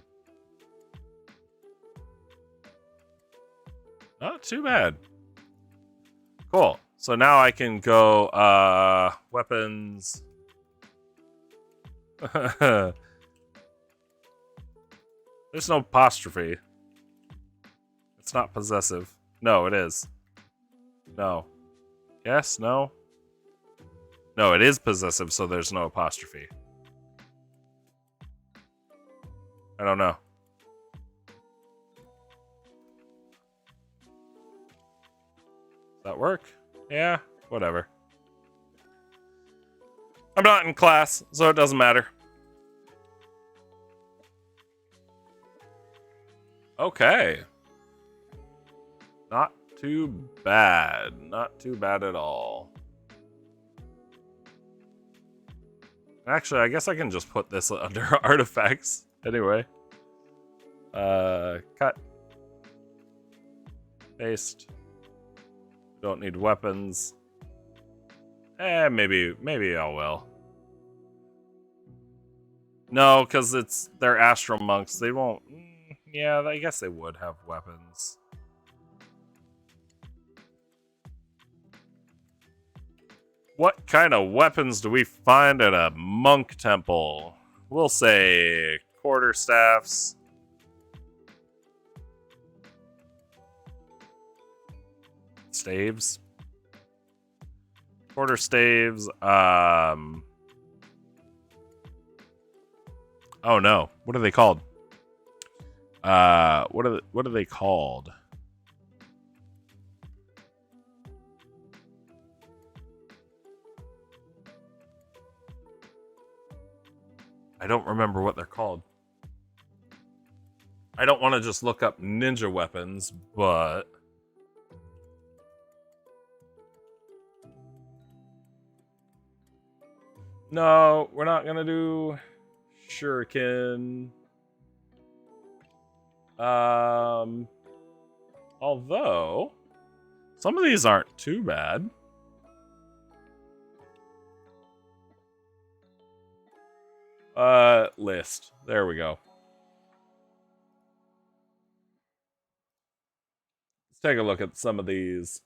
Not too bad. Cool. So now I can go, weapons. There's no apostrophe. It's not possessive. No, it is. No. Yes? No? No, it is possessive, so there's no apostrophe. I don't know. Does that work? Yeah, whatever. I'm not in class, so it doesn't matter. Okay. Not too bad. Not too bad at all. Actually, I guess I can just put this under artifacts. Anyway. Cut. Paste. Don't need weapons. Maybe I will. No, because they're astral monks. They won't... Yeah, I guess they would have weapons. What kind of weapons do we find at a monk temple? We'll say quarterstaffs. Staves. Quarterstaves. Oh no. What are they called? What are they called? I don't remember what they're called. I don't want to just look up ninja weapons, but... No, we're not gonna do shuriken. Although, some of these aren't too bad. List. There we go. Let's take a look at some of these.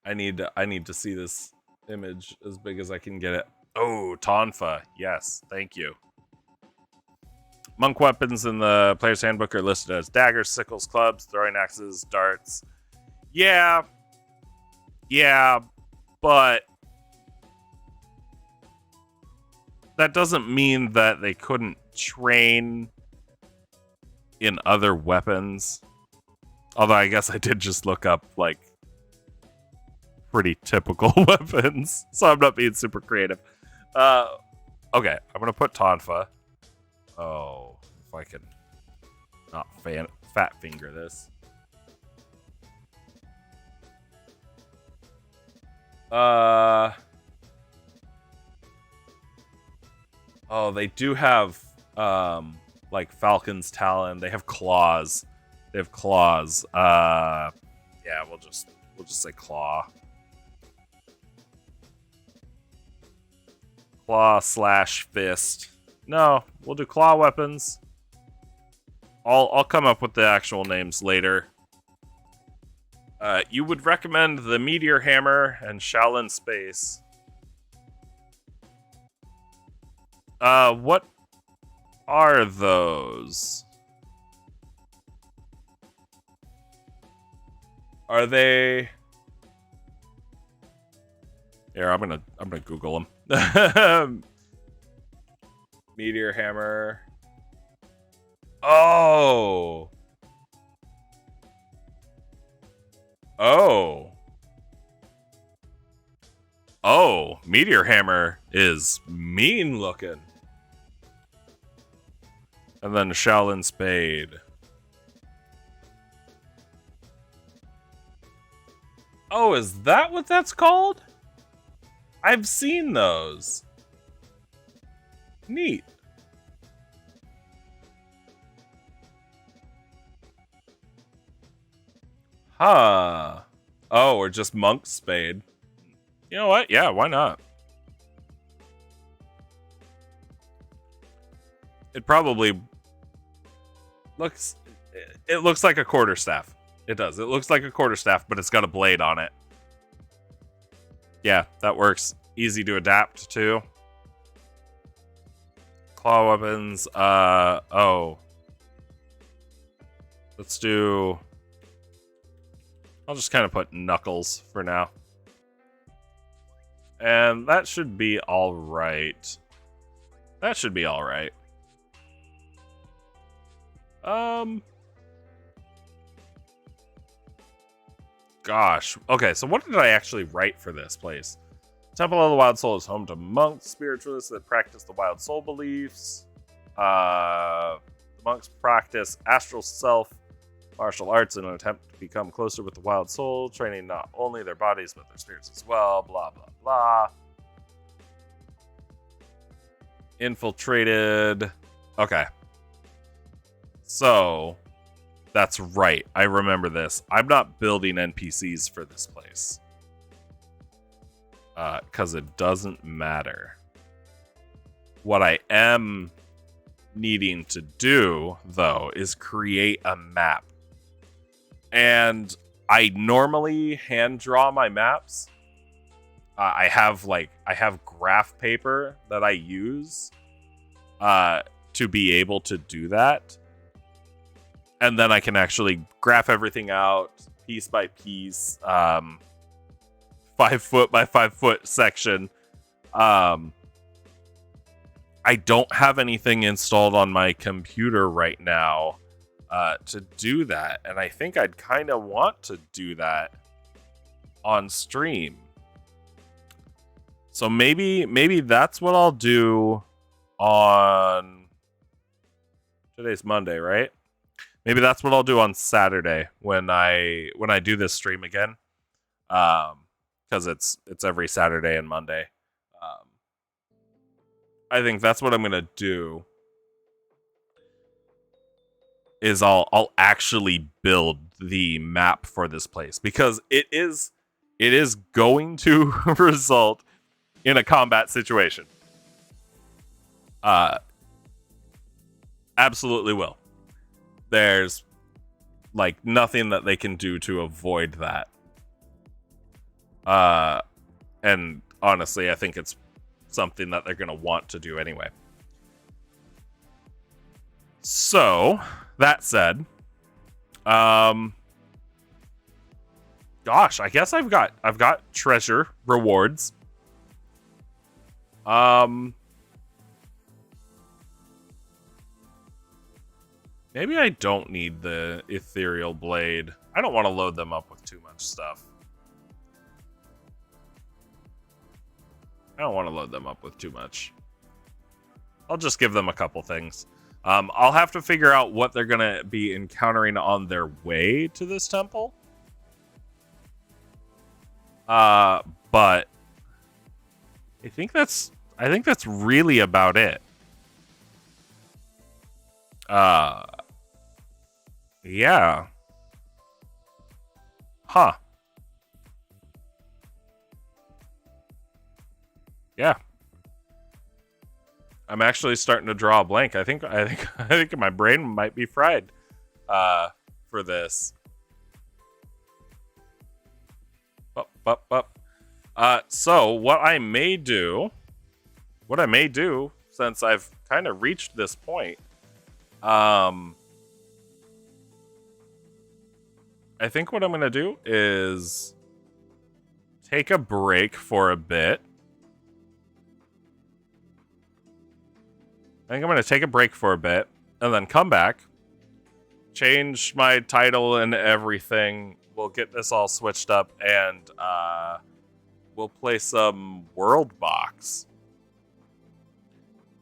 I need to see this image as big as I can get it. Oh, Tonfa. Yes, thank you. Monk weapons in the player's handbook are listed as daggers, sickles, clubs, throwing axes, darts. Yeah, but that doesn't mean that they couldn't train in other weapons. Although I guess I did just look up, like, pretty typical weapons, so I'm not being super creative. Okay, I'm gonna put Tonfa. Oh, if I can not fat finger this. Oh, they do have like Falcon's Talon. They have claws. Yeah, we'll just say claw. Claw/fist. No, we'll do claw weapons. I'll come up with the actual names later. You would recommend the Meteor Hammer and Shaolin Space. What are those? Are they? Here, I'm gonna Google them. Meteor Hammer. Oh. Meteor Hammer is mean looking. And then Shaolin Spade. Oh, is that what that's called? I've seen those. Neat. Huh. Oh, or just Monk's Spade. You know what? Yeah, why not? It probably looks... It looks like a quarterstaff. It does. It looks like a quarterstaff, but it's got a blade on it. Yeah, that works. Easy to adapt to. Claw weapons. Oh. Let's do... I'll just kind of put Knuckles for now. And that should be alright. That should be alright. Gosh. Okay, so what did I actually write for this place? Temple of the Wild Soul is home to monks, spiritualists that practice the Wild Soul beliefs. The monks practice astral self martial arts in an attempt to become closer with the Wild Soul, training not only their bodies but their spirits as well. Blah, blah, blah. Infiltrated. Okay. So, that's right. I remember this. I'm not building NPCs for this place. Because it doesn't matter. What I am needing to do, though, is create a map. And I normally hand draw my maps. I have graph paper that I use to be able to do that. And then I can actually graph everything out piece by piece, 5 foot by 5 foot section. I don't have anything installed on my computer right now to do that. And I think I'd kind of want to do that on stream. So maybe that's what I'll do on... Today's Monday, right? Maybe that's what I'll do on Saturday when I do this stream again, because it's every Saturday and Monday. I think that's what I'm gonna do. Is I'll actually build the map for this place, because it is going to result in a combat situation. Absolutely will. There's like nothing that they can do to avoid that. And honestly, I think it's something that they're going to want to do anyway. So, that said, gosh, I guess I've got treasure rewards. Maybe I don't need the ethereal blade. I don't want to load them up with too much stuff. I don't want to load them up with too much. I'll just give them a couple things. I'll have to figure out what they're going to be encountering on their way to this temple. But I think that's really about it. Yeah. Huh. Yeah. I'm actually starting to draw a blank. I think my brain might be fried for this. So what I may do since I've kind of reached this point, I think what I'm going to do is take a break for a bit. I think I'm going to take a break for a bit and then come back, change my title and everything. We'll get this all switched up and we'll play some World Box.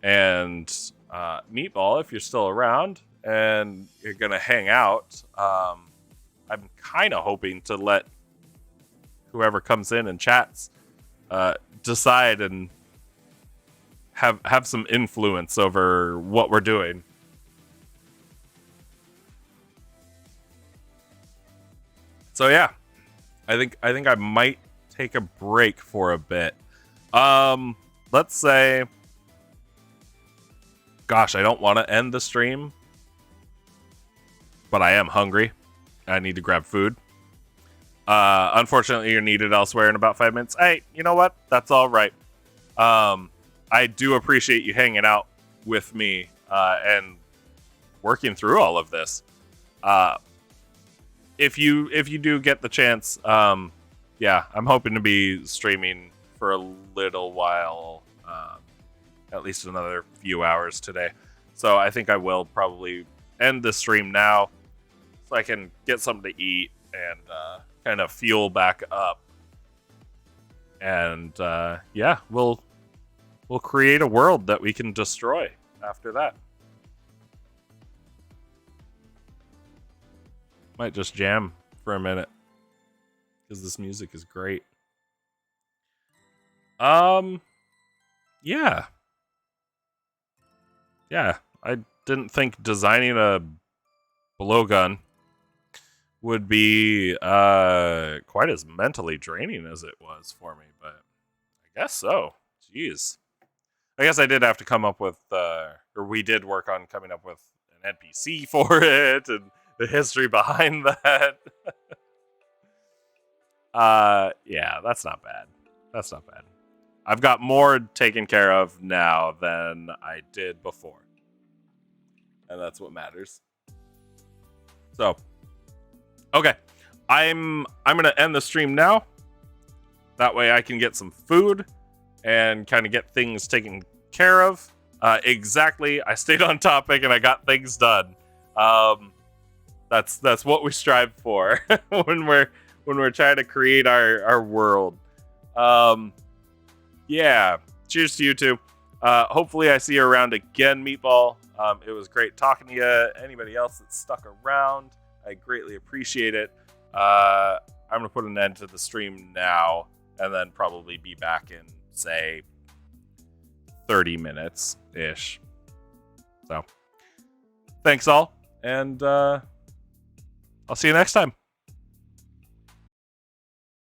And Meatball, if you're still around and you're going to hang out, I'm kind of hoping to let whoever comes in and chats decide and have some influence over what we're doing. So yeah, I think I might take a break for a bit. Let's say, gosh, I don't want to end the stream, but I am hungry. I need to grab food. Unfortunately, you're needed elsewhere in about 5 minutes. Hey, you know what? That's all right. I do appreciate you hanging out with me and working through all of this. If you do get the chance, yeah, I'm hoping to be streaming for a little while, at least another few hours today. So I think I will probably end the stream now so I can get something to eat and kind of fuel back up. And yeah, we'll create a world that we can destroy after that. Might just jam for a minute because this music is great. Yeah. Yeah, I didn't think designing a blowgun would be quite as mentally draining as it was for me, but I guess so. Jeez. I guess I did have to come up with, or we did work on coming up with an NPC for it and the history behind that. Yeah, that's not bad. That's not bad. I've got more taken care of now than I did before. And that's what matters. So, okay. I'm going to end the stream now. That way I can get some food and kind of get things taken care of. Exactly. I stayed on topic and I got things done. That's what we strive for when we're trying to create our world. Yeah. Cheers to you two. Hopefully I see you around again, Meatball. It was great talking to you. Anybody else that's stuck around, I greatly appreciate it. I'm gonna put an end to the stream now and then probably be back in, say, 30 minutes ish. So thanks all, and I'll see you next time.